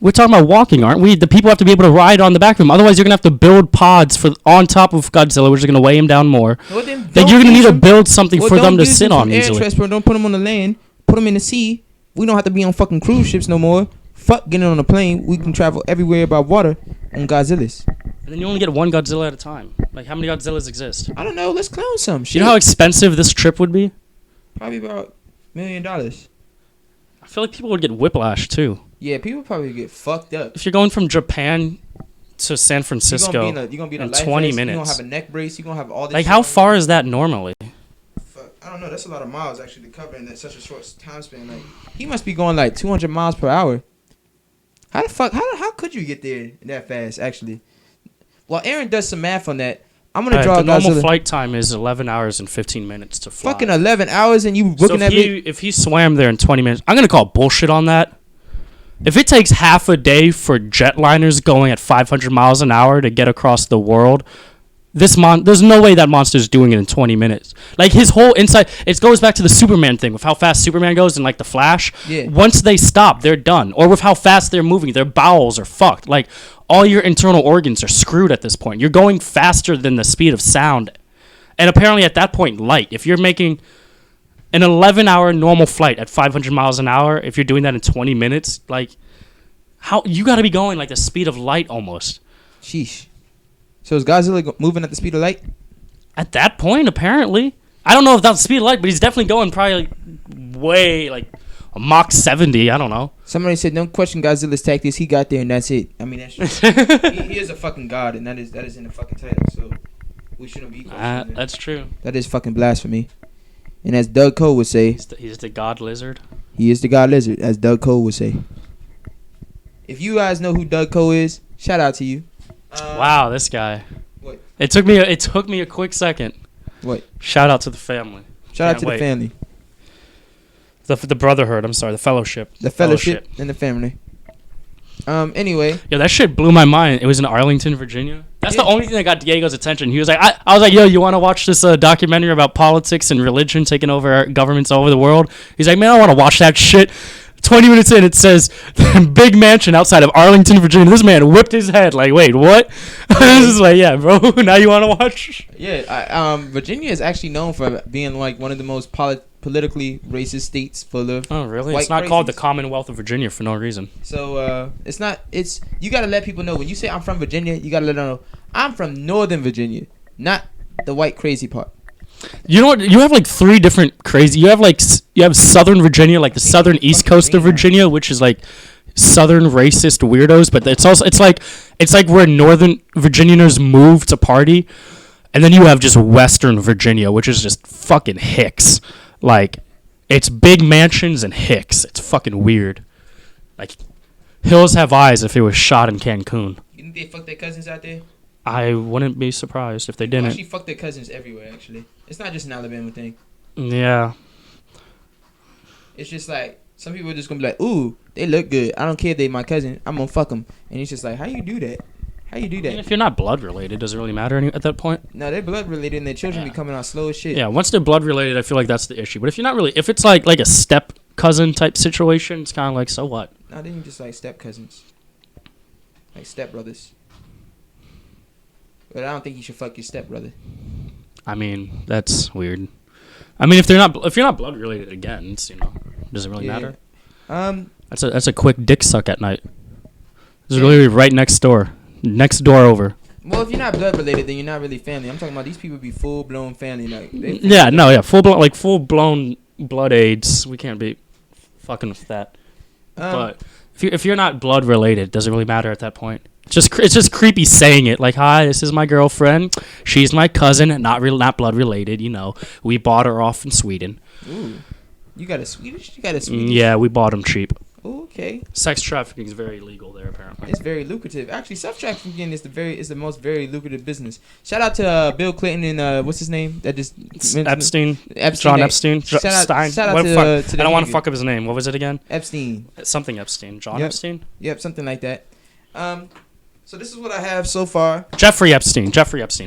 S2: We're talking about walking, aren't we? The people have to be able to ride on the back of him. Otherwise, you're gonna have to build pods on top of Godzilla, which is gonna weigh him down more.
S1: Well, then
S2: Like
S1: don't
S2: you're gonna
S1: use
S2: need to
S1: him-
S2: build something
S1: well,
S2: for them
S1: don't
S2: to
S1: use
S2: sit
S1: him
S2: on
S1: from air
S2: easily.
S1: transport. Don't put him on the land. Put him in the sea. We don't have to be on fucking cruise ships no more. Fuck getting on a plane. We can travel everywhere by water on Godzillas.
S2: And then you only get one Godzilla at a time. Like how many Godzillas exist?
S1: I don't know. Let's clone some shit.
S2: You know how expensive this trip would be?
S1: Probably about $1 million.
S2: I feel like people would get whiplash too.
S1: Yeah, people probably get fucked up.
S2: If you're going from Japan to San Francisco
S1: You're gonna be in a
S2: in
S1: life
S2: 20
S1: vest,
S2: minutes.
S1: You're gonna have a neck brace. You're gonna have all this.
S2: Like
S1: shit
S2: how
S1: on.
S2: far is that normally?
S1: Fuck, I don't know. That's a lot of miles actually to cover in such a short time span. Like he must be going like 200 miles per hour. How the fuck? How could you get there that fast? Actually, well, Aaron does some math on that. I'm gonna draw
S2: the normal
S1: Godzilla.
S2: flight time is 11 hours and 15 minutes to fly.
S1: Fucking 11 hours and you
S2: So
S1: looking at me.
S2: if he swam there in 20 minutes, I'm gonna call bullshit on that. If it takes half a day for jetliners going at 500 miles an hour to get across the world, there's no way that monster's doing it in 20 minutes. Like his whole inside, it goes back to the Superman thing with how fast Superman goes and like the Flash.
S1: Yeah.
S2: Once they stop, they're done. Or with how fast they're moving, their bowels are fucked. Like all your internal organs are screwed at this point. You're going faster than the speed of sound, and apparently at that point, light. If you're making an 11-hour normal flight at 500 miles an hour, if you're doing that in 20 minutes, like, how you got to be going like the speed of light almost.
S1: Sheesh. So is Godzilla moving at the speed of light?
S2: At that point, apparently. I don't know if that's speed of light, but he's definitely going probably way like a Mach 70. I don't know.
S1: Somebody said, "Don't question Godzilla's tactics. He got there, and that's it." I mean, that's just, he is a fucking god, and that is in the fucking title. So we shouldn't be questioning it.
S2: That's true.
S1: That is fucking blasphemy. And as Doug Cole would say,
S2: He's the god lizard.
S1: he is the god lizard, as Doug Cole would say. If you guys know who Doug Cole is, shout out to you.
S2: Wow, this guy.
S1: What?
S2: It took me a quick second.
S1: What?
S2: Shout out to the family.
S1: Shout out
S2: Can't
S1: to
S2: wait.
S1: the family,
S2: The brotherhood. I'm sorry, the fellowship.
S1: the fellowship, and the family. Anyway,
S2: Yeah, that shit blew my mind. It was in Arlington, Virginia. That's the
S1: Yeah.
S2: only thing that got Diego's attention. He was like, I was like, yo, you want to watch this documentary about politics and religion taking over our governments all over the world? He's like, man, I want to watch that shit. 20 minutes in, it says, big mansion outside of Arlington, Virginia. This man whipped his head. Like, wait, what? This is like, yeah, bro, now you want to watch?
S1: yeah, Virginia is actually known for being like one of the most politically racist states full of.
S2: Oh, really?
S1: white
S2: It's not called the
S1: crazies.
S2: Commonwealth of Virginia for no reason.
S1: So it's you gotta let people know when you say I'm from Virginia, you gotta let them know I'm from Northern Virginia, not the white crazy part.
S2: You know what? You have like three different crazy. You have like you have Southern Virginia, like the southern east coast of Virginia, which is like Southern racist weirdos. But it's like where Northern Virginians move to party, and then you have just Western Virginia, which is just fucking hicks. Like it's big mansions and hicks. It's fucking weird. Like Hills Have Eyes if it was shot in Cancun.
S1: You think they fuck their cousins out there?
S2: I wouldn't be surprised if they
S1: People
S2: didn't.
S1: actually fuck their cousins everywhere. Actually, it's not just an Alabama thing.
S2: Yeah.
S1: It's just like some people are just gonna be like, "Ooh, they look good. I don't care if they my cousin. I'm gonna fuck them." And it's just like, how you do that? How you do
S2: I mean,
S1: that?
S2: if you're not blood related, does it really matter at that point?
S1: No, they're blood related, and their children be coming out slow as shit.
S2: Yeah, once they're blood related, I feel like that's the issue. But if you're not really, if it's like a step cousin type situation, it's kind of like, so what?
S1: No, then you just like step cousins, like step brothers. But I don't think you should fuck your step brother.
S2: I mean, that's weird. I mean, if you're not blood related, again, it's, does it really matter? That's a quick dick suck at night. It's literally right next door over.
S1: Well, if you're not blood related, then you're not really family. I'm talking about these people be full blown family. Like
S2: Full blown blood AIDS. We can't be fucking with that. But if you're not blood related, does it really matter at that point? It's just creepy saying it. Like, hi, this is my girlfriend. She's my cousin, not blood related. We bought her off in Sweden.
S1: Ooh, you got a Swedish? You got a Swedish?
S2: Yeah, we bought them cheap.
S1: Ooh, okay.
S2: Sex trafficking is very legal there, apparently.
S1: It's very lucrative. Actually, sex trafficking is the most very lucrative business. Shout out to Bill Clinton and what's his name? That just
S2: Epstein.
S1: Epstein.
S2: John Epstein.
S1: Shout out
S2: What
S1: to,
S2: fuck?
S1: to the
S2: I don't want to
S1: nigga.
S2: fuck up his name. What was it again?
S1: Epstein.
S2: Something Epstein. John
S1: Yep.
S2: Epstein?
S1: Yep, something like that. So this is what I have so far.
S2: Jeffrey Epstein,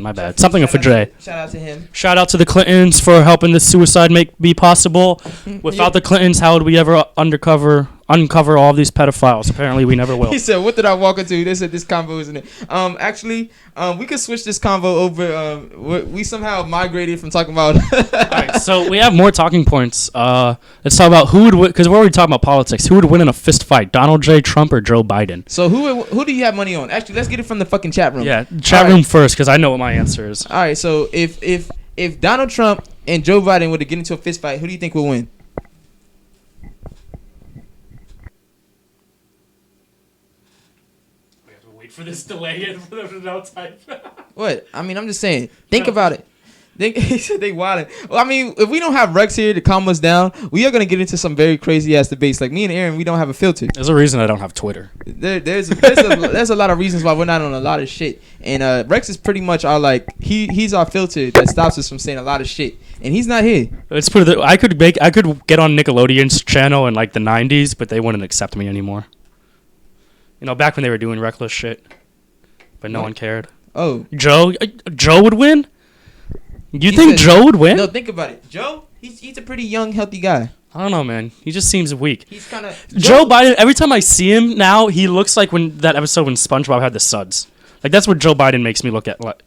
S2: my bad. Something for J.
S1: Shout out to him.
S2: Shout out to the Clintons for helping this suicide be possible. Without the Clintons, how would we ever uncover all of these pedophiles? Apparently, we never will.
S1: He said, "What did I walk into?" They said this convo isn't it. Actually, we could switch this convo over. We somehow migrated from talking about.
S2: Alright, so we have more talking points. Let's talk about who would win, because we're already talking about politics. Who would win in a fist fight, Donald J. Trump or Joe Biden?
S1: So who do you have money on? Actually, let's get it from the fucking chat room.
S2: Yeah, chat room first, because I know what my answer is.
S1: All right. So if Donald Trump and Joe Biden were to get into a fist fight, who do you think will win?
S2: We have to wait for this delay and for them to no type.
S1: What? I mean, I'm just saying. Think about it. He said they wildin'. Well, I mean, if we don't have Rex here to calm us down, we are gonna get into some very crazy ass debates. Like me and Aaron, we don't have a filter.
S2: There's a reason I don't have Twitter.
S1: There's a lot of reasons why we're not on a lot of shit. And Rex is pretty much our he's our filter that stops us from saying a lot of shit. And he's not here.
S2: Let's put it. I could get on Nickelodeon's channel in like the '90s, but they wouldn't accept me anymore. Back when they were doing reckless shit, but no one cared.
S1: Oh,
S2: Joe would win. You
S1: He
S2: think
S1: said-
S2: Joe would win?
S1: no, think about it. Joe, he's a pretty young, healthy guy.
S2: I don't know, man. He just seems weak.
S1: He's kind of
S2: Joe Biden. Every time I see him now, he looks like when that episode when SpongeBob had the suds. Like that's what Joe Biden makes me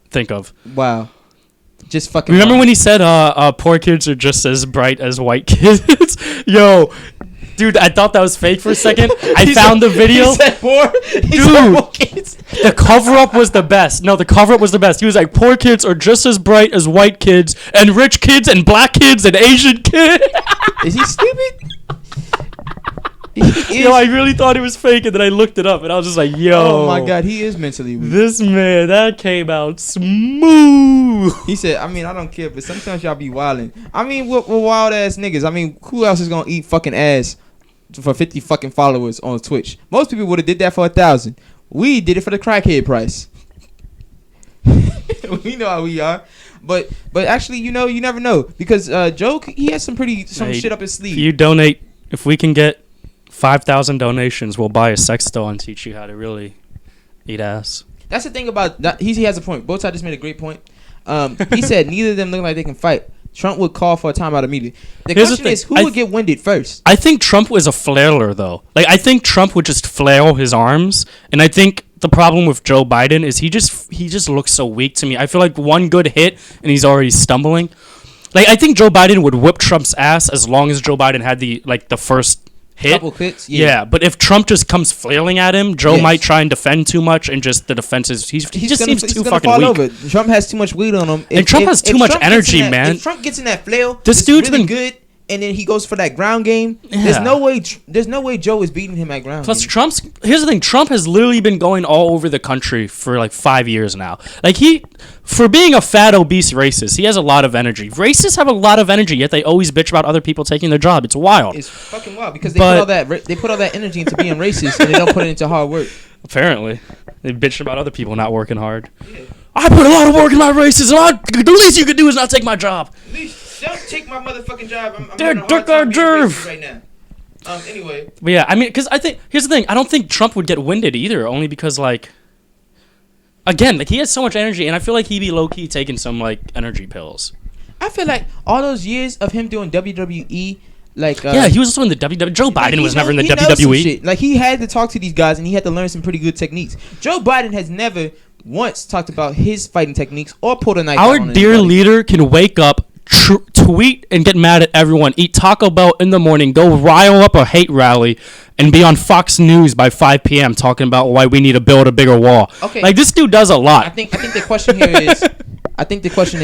S2: think of.
S1: Wow, just fucking.
S2: Remember when he said, "Poor kids are just as bright as white kids"? Yo, Dude, I thought that was fake for a second. I found the video.
S1: He said poor. He
S2: Dude.
S1: said poor kids.
S2: The cover-up was the best. No, the cover-up was the best. He was like, poor kids are just as bright as white kids, and rich kids, and black kids, and Asian kids.
S1: Is he stupid?
S2: Yo, I really thought it was fake, and then I looked it up, and I was just like, yo.
S1: Oh my god, he is mentally weak.
S2: This man, that came out smooth.
S1: He said, I mean, I don't care, but sometimes y'all be wildin'. I mean, we're wild ass niggas. I mean, who else is gonna eat fucking ass for 50 fucking followers on Twitch? Most people would have did that for 1,000. We did it for the crackhead price. We know how we are. But actually, you never know. Because Joe, he has some shit up his sleeve.
S2: If you donate, if we can get 5,000 donations, we'll buy a sex doll and teach you how to really eat ass.
S1: That's the thing about that. He has a point. Both sides just made a great point. He said neither of them look like they can fight. Trump would call for a timeout immediately. The question is, who would get winded first?
S2: I think Trump was a flailer, though. Like, I think Trump would just flail his arms, and I think the problem with Joe Biden is he just looks so weak to me. I feel like one good hit and he's already stumbling. Like, I think Joe Biden would whip Trump's ass as long as Joe Biden had the first hit.
S1: Couple hits, yeah.
S2: But if Trump just comes flailing at him, Joe might try and defend too much, and just the defense is he just seems too fucking weak.
S1: Over. Trump has too much weight on him,
S2: and Trump has too much energy, man.
S1: If Trump gets in that flail,
S2: this dude's
S1: really
S2: been
S1: good, and then he goes for that ground game.
S2: Yeah.
S1: There's no way Joe is beating him at ground.
S2: Plus,
S1: game.
S2: here's the thing: Trump has literally been going all over the country for like 5 years now. Like for being a fat, obese racist, he has a lot of energy. Racists have a lot of energy, yet they always bitch about other people taking their job. It's wild.
S1: It's fucking wild because they put all that energy into being racist and they don't put it into hard work.
S2: Apparently, they bitch about other people not working hard. Yeah. I put a lot of work in my races, and the least you could do is not take my job.
S1: Don't take my motherfucking job. I'm
S2: They're
S1: having a hard time being racist right now. Anyway.
S2: But yeah, I mean, because I think here's the thing: I don't think Trump would get winded either, only because again, he has so much energy, and I feel like he'd be low key taking some energy pills.
S1: I feel like all those years of him doing WWE,
S2: he was also in the WWE. Joe Biden was never in the WWE.
S1: Like, he had to talk to these guys, and he had to learn some pretty good techniques. Joe Biden has never once talked about his fighting techniques or pulled a knife out on anybody.
S2: Our dear leader can wake up, tweet and get mad at everyone, eat Taco Bell in the morning, go rile up a hate rally, and be on Fox News by 5 p.m. talking about why we need to build a bigger wall. Okay, like, this dude does a lot.
S1: I think the question here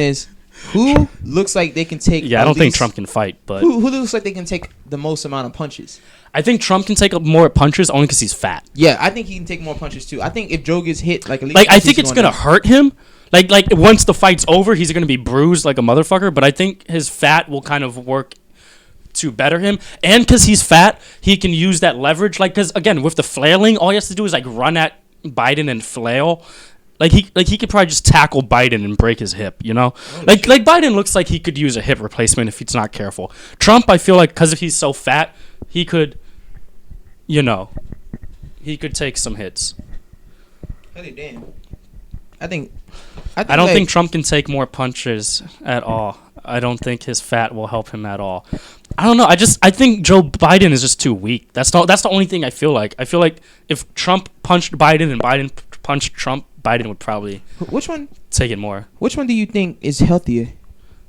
S1: is, who looks like they can take?
S2: Yeah, I don't think Trump can fight, but
S1: who looks like they can take the most amount of punches?
S2: I think Trump can take more punches only because he's fat.
S1: Yeah, I think he can take more punches too. I think if Joe gets hit, I
S2: think it's gonna hurt him. Like once the fight's over, he's gonna be bruised like a motherfucker. But I think his fat will kind of work to better him, and because he's fat, he can use that leverage. Like, because again, with the flailing, all he has to do is run at Biden and flail. He could probably just tackle Biden and break his hip, you know? Like Biden looks like he could use a hip replacement if he's not careful. Trump, I feel like, because he's so fat, he could, he could take some hits.
S1: Holy damn. I
S2: don't think Trump can take more punches at all. I don't think his fat will help him at all. I don't know. I think Joe Biden is just too weak. That's the only thing I feel like. I feel like if Trump punched Biden and Biden punched Trump, Biden would probably take it more.
S1: Which one do you think is healthier?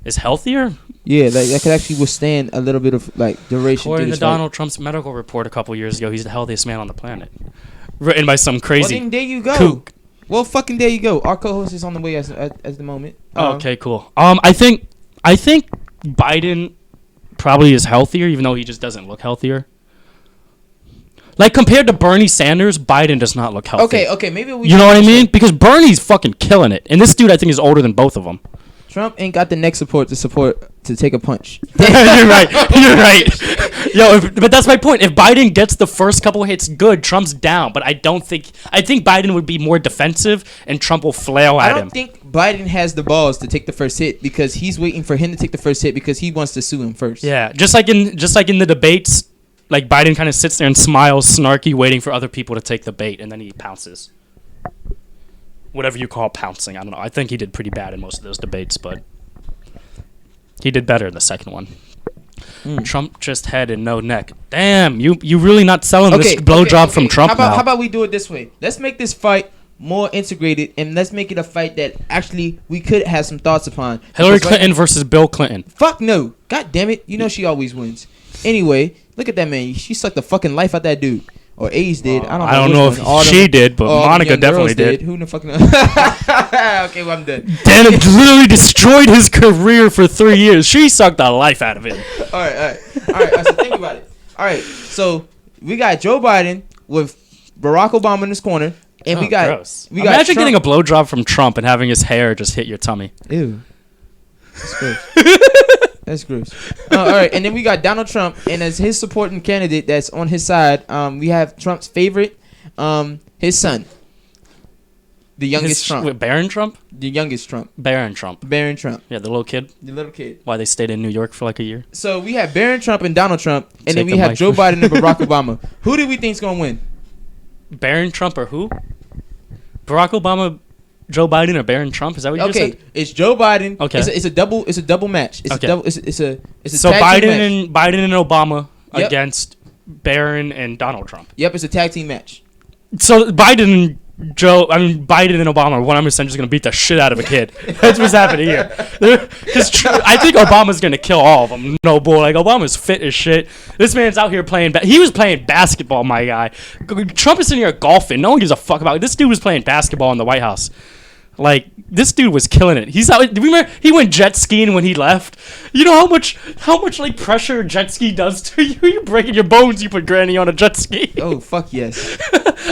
S2: Is healthier?
S1: Yeah, that could actually withstand a little bit of duration.
S2: According to Donald Trump's medical report a couple years ago, he's the healthiest man on the planet. Written by some crazy.
S1: Well, then there you go.
S2: Kook.
S1: Well, fucking there you go. Our co-host is on the way as the moment.
S2: Okay, cool. I think Biden probably is healthier, even though he just doesn't look healthier. Like, compared to Bernie Sanders, Biden does not look healthy.
S1: Okay, maybe we.
S2: You know what I mean? Because Bernie's fucking killing it, and this dude I think is older than both of them.
S1: Trump ain't got the neck support to take a punch.
S2: You're right. Yo, but that's my point. If Biden gets the first couple hits good, Trump's down. But I think Biden would be more defensive, and Trump will flail at him.
S1: I don't think Biden has the balls to take the first hit because he's waiting for him to take the first hit because he wants to sue him first.
S2: Yeah, just like in the debates, like Biden kind of sits there and smiles, snarky, waiting for other people to take the bait, and then he pounces. Whatever you call pouncing, I don't know. I think he did pretty bad in most of those debates, but he did better in the second one. Trump just head and no neck. Damn, you really not selling this blowjob from Trump now.
S1: How about we do it this way? Let's make this fight more integrated, and let's make it a fight that actually we could have some thoughts upon.
S2: Hillary Clinton versus Bill Clinton.
S1: Fuck no. God damn it. You know she always wins. Anyway, Look at that man. She sucked the fucking life out that dude. Or Ace did. I
S2: don't know
S1: which
S2: if
S1: one. All
S2: she
S1: them-
S2: did, but
S1: all them
S2: Monica
S1: young
S2: definitely
S1: girls
S2: did.
S1: Who the fuck knows? Okay, well, I'm done.
S2: Dan literally destroyed his career for 3 years. She sucked the life out of him.
S1: All right. So think about it. All right, so we got Joe Biden with Barack Obama in his corner, and we got
S2: gross.
S1: we got
S2: Imagine
S1: Trump.
S2: getting a blowjob from Trump and having his hair just hit your tummy.
S1: Ew. That's gross. That's gross. All right, and then we got Donald Trump, and as his supporting candidate that's on his side, we have Trump's favorite, his son, the youngest Trump,
S2: Wait, Barron Trump?
S1: the youngest Trump,
S2: Barron Trump.
S1: Barron Trump,
S2: Yeah, the little kid.
S1: the little kid.
S2: Why they stayed in New York for like a year.
S1: So we have Barron Trump and Donald Trump, and then
S2: Take
S1: we
S2: the
S1: have
S2: mic.
S1: Joe Biden and Barack Obama. Who do we think's gonna win?
S2: Barron Trump or who? Barack Obama, Joe Biden, or Barron Trump? Is that what you just
S1: Okay,
S2: said?
S1: it's Joe Biden.
S2: Okay.
S1: It's a double match. It's
S2: Okay.
S1: a double. It's a
S2: So
S1: tag team
S2: Biden
S1: match.
S2: and Obama
S1: Yep.
S2: against Barron and Donald Trump.
S1: Yep, it's a tag team match.
S2: So Biden and Obama are 100% just gonna beat the shit out of a kid. That's what's happening here. Because I think Obama's gonna kill all of them. No bull. Like Obama's fit as shit. This man's out here playing. He was playing basketball, my guy. Trump is sitting here golfing. No one gives a fuck about it. This dude was playing basketball in the White House. Like this dude was killing it. He's out. Do you remember he went jet skiing when he left? You know how much like pressure jet ski does to you? You're breaking your bones. You put Granny on a jet ski.
S1: Oh fuck yes,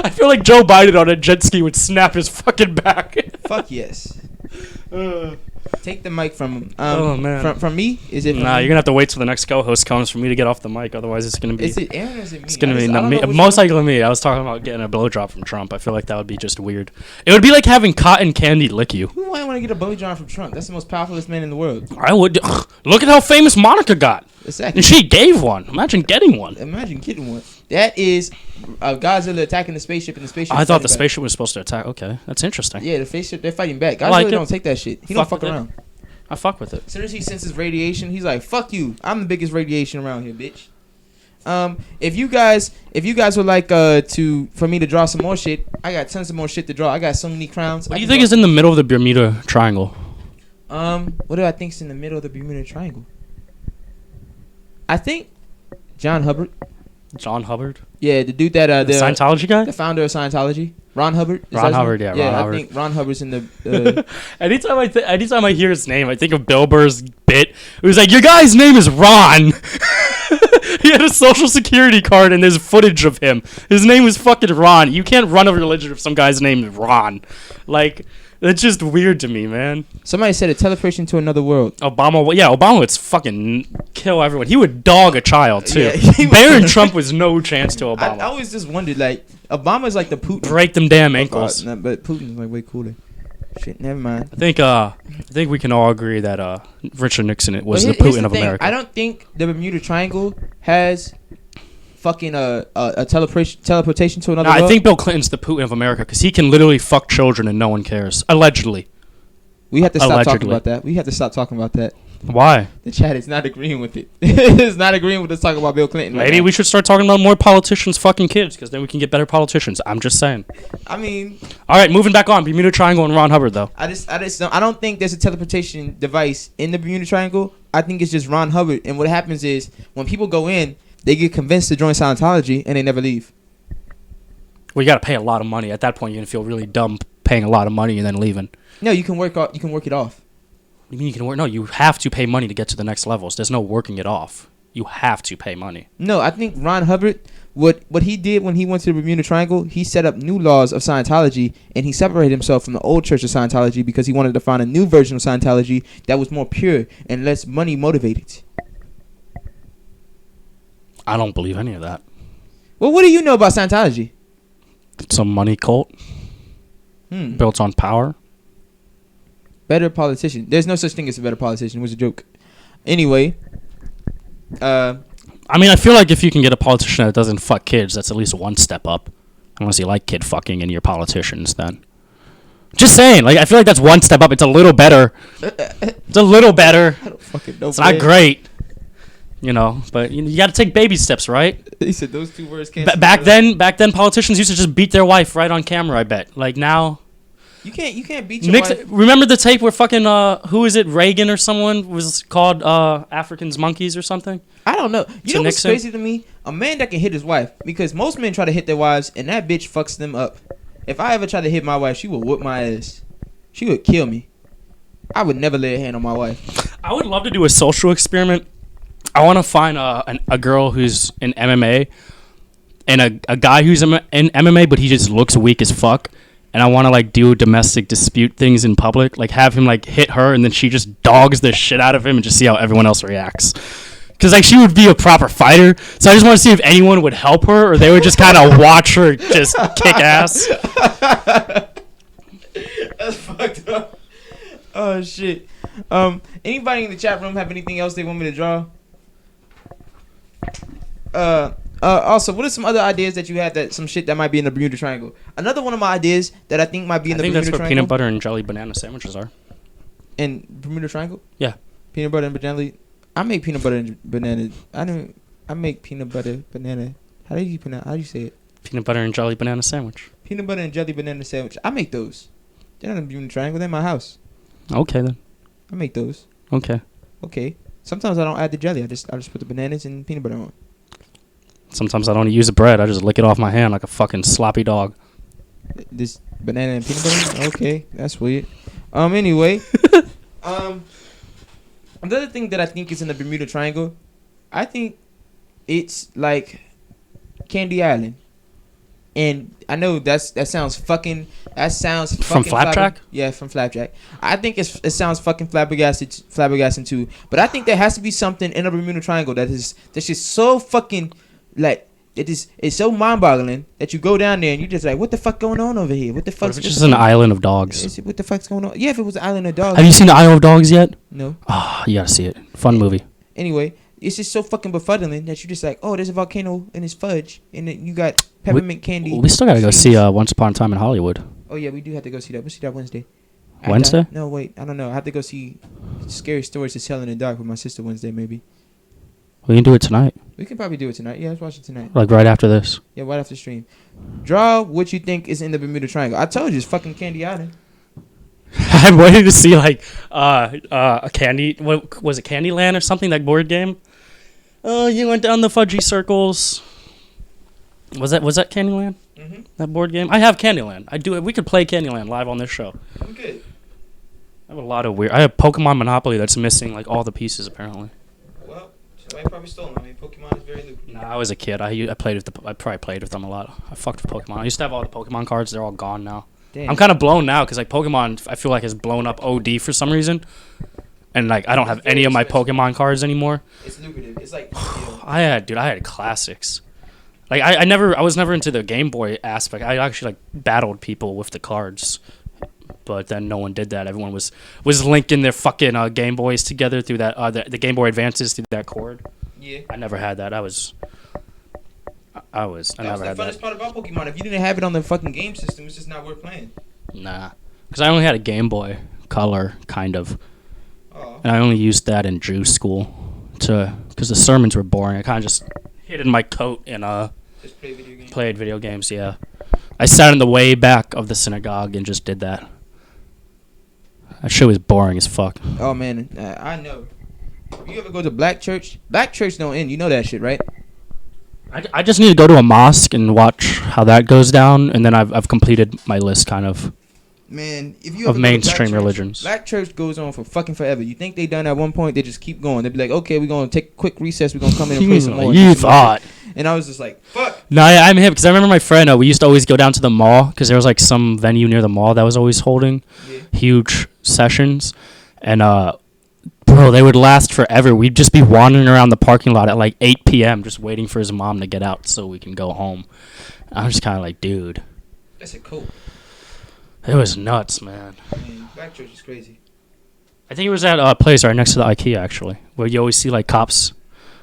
S2: I feel like Joe Biden on a jet ski would snap his fucking back.
S1: fuck yes. Take the mic from him.
S2: Oh, man.
S1: From me? Is it? From
S2: Nah,
S1: me?
S2: you're gonna have to wait till the next co-host comes for me to get off the mic. Otherwise, it's gonna be.
S1: Is it Aaron or is it me?
S2: It's gonna
S1: I
S2: be
S1: just- I don't know which
S2: most
S1: one.
S2: likely me. I was talking about getting a blowjob from Trump. I feel like that would be just weird. It would be like having cotton candy lick you.
S1: Who wouldn't want to get a blowjob from Trump? That's the most powerfulest man in the world.
S2: I would. Look at how famous Monica got,
S1: Exactly.
S2: and she gave one. Imagine getting one.
S1: Imagine getting one. That is Godzilla attacking the spaceship, and the spaceship.
S2: I
S1: is
S2: thought the
S1: fighting back.
S2: spaceship was supposed to attack. Okay, that's interesting.
S1: Yeah, the spaceship. They're fighting back.
S2: I
S1: Godzilla
S2: like it.
S1: don't take that shit. He don't
S2: Fuck
S1: fuck
S2: with it.
S1: around.
S2: I fuck with it.
S1: As soon as he senses radiation, he's like, "Fuck you! I'm the biggest radiation around here, bitch." If you guys would like for me to draw some more shit, I got tons of more shit to draw. I got so many crowns.
S2: What do you think is in the middle of the Bermuda Triangle?
S1: What do I think is in the middle of the Bermuda Triangle? I think John Hubbard.
S2: John Hubbard,
S1: Yeah, the dude that
S2: the Scientology guy.
S1: the founder of Scientology, Ron Hubbard. Is
S2: Ron
S1: that his
S2: Hubbard,
S1: name?
S2: yeah, Ron
S1: I
S2: Hubbard.
S1: think Ron Hubbard's in the.
S2: Anytime I hear his name, I think of Bill Burr's bit. It was like, your guy's name is Ron. He had a social security card and there's footage of him. His name was fucking Ron. You can't run a religion if some guy's name is Ron. Like, that's just weird to me, man.
S1: Somebody said a teleportation to another world.
S2: Obama would fucking kill everyone. He would dog a child, too.
S1: Yeah, he would.
S2: Barron Trump was no chance to
S1: I
S2: Obama.
S1: always just wondered, like, Obama's like the Putin.
S2: Break them damn ankles.
S1: Nah, but Putin's like way cooler. Shit, never mind.
S2: I think we can all agree that Richard Nixon was
S1: But
S2: the
S1: here's
S2: Putin of
S1: thing.
S2: America.
S1: I don't think the Bermuda Triangle has fucking a teleportation to another
S2: No,
S1: world.
S2: I think Bill Clinton's the Putin of America because he can literally fuck children and no one cares. Allegedly.
S1: we have to stop talking
S2: allegedly.
S1: about that. We have to stop talking about that.
S2: Why?
S1: The chat is not agreeing with it. It's not agreeing with us talking about Bill Clinton. right
S2: Maybe
S1: now.
S2: we should start talking about more politicians fucking kids because then we can get better politicians. I'm just saying.
S1: I mean,
S2: All right, moving back on. Bermuda Triangle and Ron Hubbard, though.
S1: I don't think there's a teleportation device in the Bermuda Triangle. I think it's just Ron Hubbard. And what happens is when people go in, they get convinced to join Scientology and they never leave.
S2: Well, you got to pay a lot of money. At that point, you're going to feel really dumb paying a lot of money and then leaving.
S1: No, you can work it off.
S2: You mean you can work? No, you have to pay money to get to the next levels. There's no working it off. You have to pay money.
S1: No, I think Ron Hubbard, what he did when he went to the Bermuda Triangle, he set up new laws of Scientology, and he separated himself from the old church of Scientology because he wanted to find a new version of Scientology that was more pure and less money motivated.
S2: I don't believe any of that.
S1: Well, what do you know about Scientology?
S2: It's a money cult built on power.
S1: Better politician. There's no such thing as a better politician. It was a joke. Anyway,
S2: I mean, I feel like if you can get a politician that doesn't fuck kids, that's at least one step up. Unless you like kid fucking and you're politicians, then. Just saying, like I feel like that's one step up. It's a little better. It's a little better.
S1: I don't fucking know.
S2: It's not great, you know. But you got to take baby steps, right?
S1: He said those two words can't.
S2: Back then, politicians used to just beat their wife right on camera. I bet. Like now,
S1: You can't beat your
S2: Nixon,
S1: wife.
S2: remember the tape where fucking who is it? Reagan or someone was called Africans monkeys or something?
S1: I don't know. You
S2: To
S1: know what's
S2: Nixon?
S1: crazy to me? A man that can hit his wife, because most men try to hit their wives and that bitch fucks them up. If I ever tried to hit my wife, she would whoop my ass. She would kill me. I would never lay a hand on my wife.
S2: I would love to do a social experiment. I want to find a girl who's in MMA and a guy who's in MMA, but he just looks weak as fuck. And I want to like do domestic dispute things in public, like have him like hit her, and then she just dogs the shit out of him, and just see how everyone else reacts. Because like she would be a proper fighter, so I just want to see if anyone would help her, or they would just kind of watch her just kick ass.
S1: That's fucked up. Oh shit. Anybody in the chat room have anything else they want me to draw? Also, what are some other ideas that you had that some shit that might be in the Bermuda Triangle? Another one of my ideas that I think might be in
S2: I
S1: the
S2: think
S1: Bermuda
S2: that's where
S1: Triangle.
S2: peanut butter and jelly banana sandwiches are.
S1: In Bermuda Triangle?
S2: Yeah.
S1: Peanut butter and banana. I make peanut butter and banana. I make peanut butter banana. How do you say it?
S2: Peanut butter and jelly banana sandwich.
S1: Peanut butter and jelly banana sandwich. I make those. They're not in the Bermuda Triangle. They're in my house.
S2: Okay then.
S1: I make those.
S2: Okay.
S1: Okay. Sometimes I don't add the jelly. I just put the bananas and peanut butter on.
S2: Sometimes I don't use the bread. I just lick it off my hand like a fucking sloppy dog.
S1: This banana and peanut butter. Okay, that's weird. Anyway, another thing that I think is in the Bermuda Triangle, I think it's like Candy Island. And I know that sounds fucking
S2: From Flapjack?
S1: Yeah, from Flapjack. I think it sounds fucking flabbergasting too. But I think there has to be something in the Bermuda Triangle that's just so fucking like it's so mind-boggling that you go down there and you're just like, what the fuck going on over here? What the fuck?
S2: It's just an island of dogs.
S1: What the fuck's going on? Yeah, if it was an island of dogs.
S2: Have you seen the Isle of Dogs yet?
S1: No.
S2: Ah, you gotta see it. Fun movie.
S1: Anyway, it's just so fucking befuddling that you're just like, oh, there's a volcano and it's fudge, and then you got peppermint candy.
S2: We still gotta go see Once Upon a Time in Hollywood.
S1: Oh yeah, we do have to go see that. We'll see that Wednesday.
S2: Wednesday?
S1: No, wait. I don't know. I have to go see Scary Stories to Tell in the Dark with my sister Wednesday, maybe.
S2: We can do it tonight.
S1: We can probably do it tonight. Yeah, let's watch it tonight.
S2: Like right after this.
S1: Yeah, right after stream. Draw what you think is in the Bermuda Triangle. I told you it's fucking Candy Island.
S2: I'm waiting to see like a candy. What was it? Candyland or something? That board game. Oh, you went down the fudgy circles. Was that Candyland?
S1: Mm-hmm.
S2: That board game. I have Candyland. I do it. We could play Candyland live on this show.
S1: We good.
S2: I have a lot of weird. I have Pokemon Monopoly that's missing like all the pieces apparently.
S1: Well, somebody probably stole them. I mean, Pokemon is very lucrative.
S2: Nah, I was a kid. I played with I probably played with them a lot. I fucked with Pokemon. I used to have all the Pokemon cards. They're all gone now.
S1: Damn.
S2: I'm kind of blown now because like Pokemon, I feel like has blown up OD for some reason, and like I don't have any of my Pokemon cards anymore.
S1: It's lucrative. It's like
S2: I had classics. Like I was never into the Game Boy aspect. I actually like battled people with the cards, but then no one did that. Everyone was linking their fucking Game Boys together through that the Game Boy Advances through that cord.
S1: Yeah.
S2: I never had that. I never
S1: That was the
S2: had
S1: funnest
S2: that.
S1: part about Pokemon. If you didn't have it on the fucking game system, it's just not worth playing.
S2: Nah, because I only had a Game Boy Color kind of,
S1: Oh.
S2: and I only used that in Jew school because the sermons were boring. I kind of just hid in my coat and
S1: Just play video games.
S2: played video games. Yeah, I sat in the way back of the synagogue and just did that. That shit was boring as fuck.
S1: Oh man, I know. You ever go to black church? Black church don't end. You know that shit, right?
S2: I just need to go to a mosque and watch how that goes down, and then I've completed my list kind of.
S1: Man, if you
S2: Of
S1: ever go to
S2: mainstream
S1: black church,
S2: religions.
S1: black church goes on for fucking forever. You think they done at one point? They just keep going. They be like, okay, we're gonna take a quick recess. We're gonna come in and play some more.
S2: You thought.
S1: And I was just like, fuck.
S2: No, I'm hip because I remember my friend. We used to always go down to the mall because there was like some venue near the mall that was always holding
S1: Yeah.
S2: huge sessions, and bro, they would last forever. We'd just be wandering around the parking lot at like 8 p.m. just waiting for his mom to get out so we can go home. I'm just kind of like, dude,
S1: That's a cool.
S2: it was nuts, man.
S1: Man, black church is crazy.
S2: I think it was at a place right next to the IKEA actually, where you always see like cops.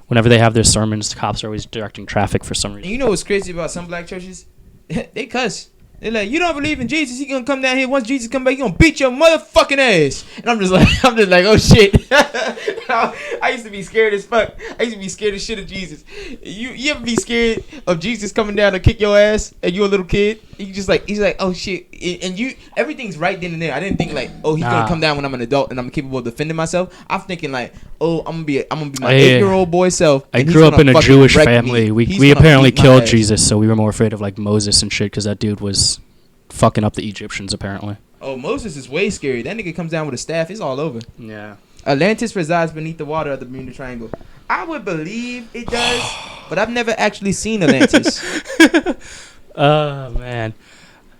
S2: Whenever they have their sermons, the cops are always directing traffic for some
S1: And
S2: reason.
S1: you know what's crazy about some black churches? They cuss. They're like, you don't believe in Jesus? He gonna come down here once Jesus come back. He gonna beat your motherfucking ass. And I'm just like, oh shit. I used to be scared as fuck. I used to be scared as shit of Jesus. You ever be scared of Jesus coming down to kick your ass and you a little kid? he's like, oh shit, and you, everything's right then and there. I didn't think like, oh, he's gonna come down when I'm an adult and I'm capable of defending myself. I'm thinking like, oh, I'm gonna be my 8-year-old boy self.
S2: I grew up in a Jewish family. We apparently killed Jesus, so we were more afraid of like Moses and shit because that dude was fucking up the Egyptians apparently.
S1: Oh, Moses is way scary. That nigga comes down with a staff. It's all over.
S2: Yeah.
S1: Atlantis resides beneath the water of the Bermuda Triangle. I would believe it does, but I've never actually seen Atlantis.
S2: Oh man.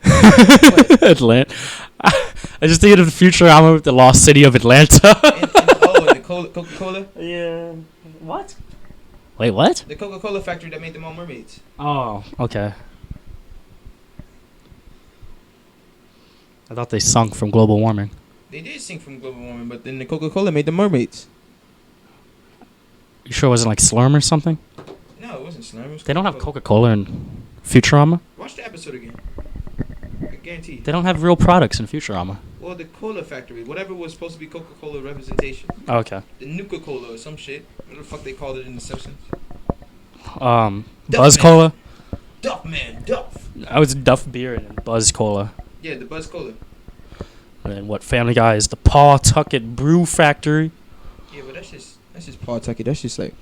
S2: Atlanta. I just think of the future. I'm with the lost city of Atlanta.
S1: and the Coca-Cola.
S2: Yeah. What? Wait, what?
S1: The Coca-Cola factory that made them all mermaids.
S2: Oh, okay. I thought they sunk from global warming.
S1: They did sink from global warming, but then the Coca-Cola made them mermaids.
S2: You sure it wasn't like Slurm or something?
S1: No, it wasn't Slurm. It was
S2: They don't have Coca-Cola in Futurama?
S1: Watch the episode again. I guarantee you.
S2: They don't have real products in Futurama.
S1: Well, the cola factory, whatever was supposed to be Coca-Cola representation.
S2: Oh, okay.
S1: The Nuka-Cola or some shit. What the fuck they called it in The Simpsons?
S2: Buzz Cola?
S1: Duff, man. Duff.
S2: I was Duff Beer and Buzz Cola.
S1: Yeah, the Buzz Cola.
S2: And then what Family Guy is the Pawtucket Brew Factory.
S1: Yeah, but that's just Pawtucket. That's just like,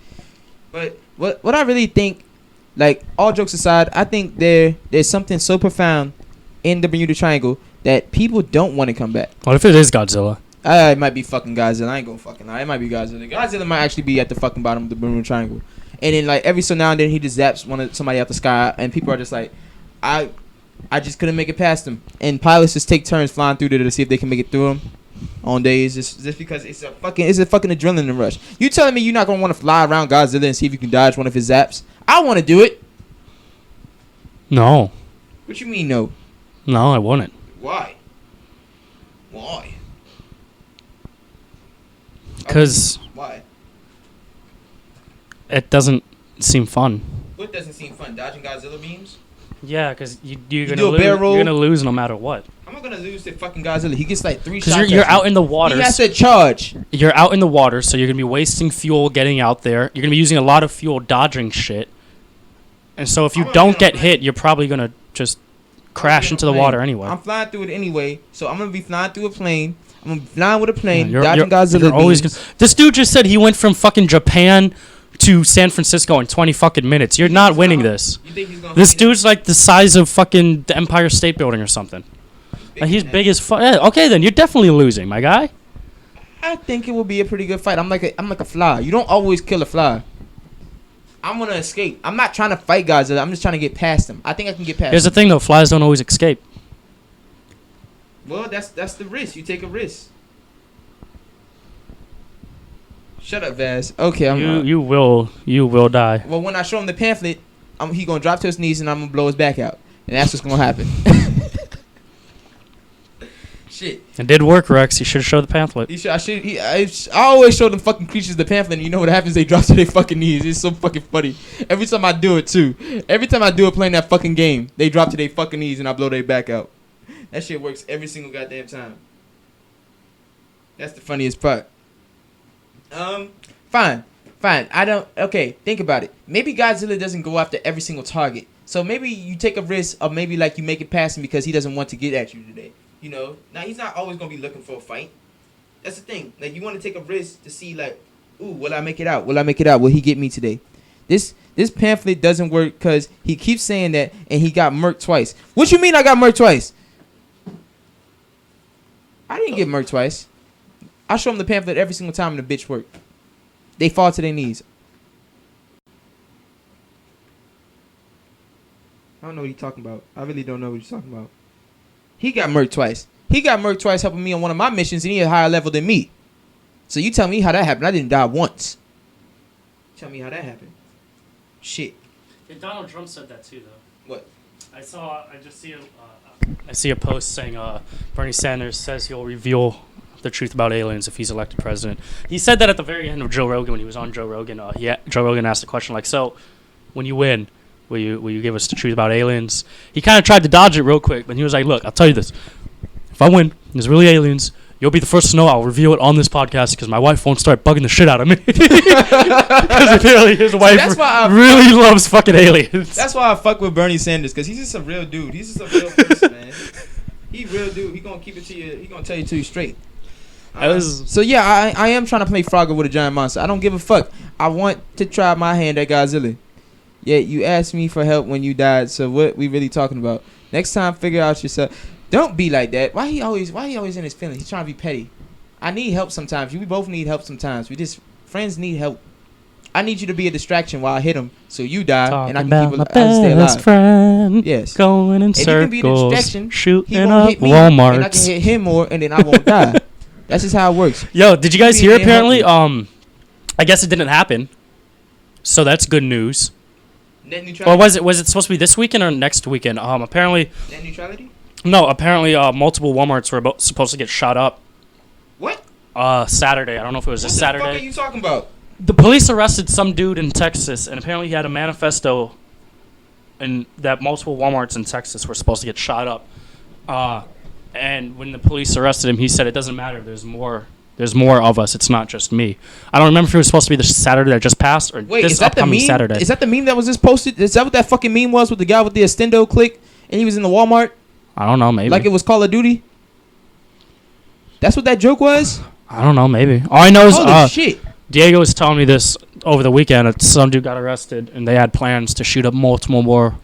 S1: but what I really think, like all jokes aside, I think there's something so profound in the Bermuda Triangle that people don't want to come back.
S2: What if it is Godzilla?
S1: It might be fucking Godzilla. I ain't gonna fucking lie. It might be Godzilla. Godzilla might actually be at the fucking bottom of the Bermuda Triangle, and then like every so now and then he just zaps somebody out the sky, and people are just like, I just couldn't make it past him. And pilots just take turns flying through there to see if they can make it through him on days just because it's a fucking adrenaline rush. You telling me you're not gonna want to fly around Godzilla and see if you can dodge one of his zaps? I want to do it.
S2: No.
S1: What you mean no?
S2: No, I wouldn't.
S1: Why?
S2: Because
S1: Why?
S2: it doesn't seem fun.
S1: What doesn't seem fun? Dodging Godzilla beams?
S2: Yeah, because you're
S1: do
S2: gonna
S1: a barrel roll?
S2: You're gonna lose no matter what.
S1: How am I gonna lose to fucking Godzilla? He gets like 3 shots.
S2: Because you're out in the water.
S1: He has to charge.
S2: You're out in the water, so you're gonna be wasting fuel getting out there. You're gonna be using a lot of fuel dodging shit. And so if you don't get hit, you're probably gonna just crash into the water anyway.
S1: I'm flying through it anyway, so I'm gonna be flying through a plane. I'm gonna be flying with a plane,
S2: Yeah,
S1: dodging Godzilla
S2: you're always
S1: beams.
S2: this dude just said he went from fucking Japan to San Francisco in 20 fucking minutes. You're not winning this.
S1: You think he's gonna
S2: This
S1: hang it
S2: dude's like the size of fucking the Empire State Building or something.
S1: big
S2: Like he's
S1: than
S2: big
S1: that?
S2: as fuck. Yeah, okay, then you're definitely losing, my guy.
S1: I think it will be a pretty good fight. I'm like a fly. You don't always kill a fly. I'm gonna escape. I'm not trying to fight Godzilla. I'm just trying to get past him. I think I can get past
S2: Here's the
S1: him.
S2: thing though, flies don't always escape.
S1: Well, that's the risk. You take a risk. Shut up, Vaz. Okay,
S2: You will die.
S1: Well, when I show him the pamphlet, he gonna drop to his knees and I'm gonna blow his back out, and that's what's gonna happen. Shit.
S2: It did work, Rex. You should have showed the pamphlet.
S1: I always show them fucking creatures the pamphlet, and you know what happens? They drop to their fucking knees. It's so fucking funny. Every time I do it too. Every time I do it playing that fucking game, they drop to their fucking knees and I blow their back out. That shit works every single goddamn time. That's the funniest part. Fine. Okay, think about it. Maybe Godzilla doesn't go after every single target. So maybe you take a risk of maybe like you make it past him because he doesn't want to get at you today. You know? Now he's not always gonna be looking for a fight. That's the thing. Like you want to take a risk to see like, ooh, will I make it out? Will he get me today? This pamphlet doesn't work because he keeps saying that and he got murked twice. What you mean I got murked twice? I didn't get murked twice. I show them the pamphlet every single time and the bitch worked. They fall to their knees. I don't know what you're talking about. I really don't know what you're talking about. He got murked twice. He got murked twice helping me on one of my missions and he a higher level than me. So you tell me how that happened. I didn't die once. Tell me how that happened. Shit.
S2: Yeah, Donald Trump said that too, though.
S1: What?
S2: I see a post saying Bernie Sanders says he'll reveal the truth about aliens if he's elected president. He said that at the very end of Joe Rogan when he was on Joe Rogan. Joe Rogan asked the question like, "So, when you win, will you give us the truth about aliens?" He kind of tried to dodge it real quick, but he was like, "Look, I'll tell you this: if I win, there's really aliens. You'll be the first to know. I'll reveal it on this podcast because my wife won't start bugging the shit out of me. Because apparently his wife
S1: that's why
S2: really loves fucking aliens.
S1: That's why I fuck with Bernie Sanders, because he's just a real dude. He's just a real person, man. He real dude. He gonna keep it to you. He gonna tell you to you straight. So yeah, I am trying to play Frogger with a giant monster. I don't give a fuck. I want to try my hand at Godzilla. Yeah, you asked me for help when you died. So what we really talking about? Next time, figure out yourself. Don't be like that. Why he always in his feelings? He's trying to be petty. I need help sometimes. We both need help sometimes. Friends need help. I need you to be a distraction while I hit him, so you die
S2: Talking
S1: and I can
S2: about
S1: keep
S2: my
S1: stay alive.
S2: best friend.
S1: Yes.
S2: Going in
S1: If you can be the
S2: circles,
S1: distraction,
S2: shooting
S1: he won't
S2: up
S1: hit me, and I can
S2: Walmarts.
S1: hit him more, and then I won't die. That's just how it works.
S2: Yo, did you guys
S1: Be
S2: hear?
S1: there, help
S2: Apparently,
S1: me.
S2: I guess it didn't happen. So that's good news.
S1: Net neutrality.
S2: Or was it supposed to be this weekend or next weekend? Apparently,
S1: Net neutrality.
S2: no. Apparently, multiple WalMarts were supposed to get shot up.
S1: What?
S2: Saturday. I don't know if it was this
S1: What the fuck are
S2: Saturday.
S1: you talking about?
S2: The police arrested some dude in Texas, and apparently he had a manifesto, and that multiple WalMarts in Texas were supposed to get shot up. And when the police arrested him, he said it doesn't matter. There's more of us. It's not just me. I don't remember if it was supposed to be the Saturday that just passed or
S1: Wait,
S2: this
S1: is that the
S2: upcoming
S1: meme?
S2: Saturday.
S1: Is that the meme that was just posted? Is that what that fucking meme was with the guy with the Extendo click and he was in the Walmart
S2: I don't know. Maybe.
S1: like it was Call of Duty? That's what that joke was?
S2: I don't know. Maybe. All I know is
S1: Holy shit.
S2: Diego was telling me this over the weekend. That some dude got arrested, and they had plans to shoot up multiple more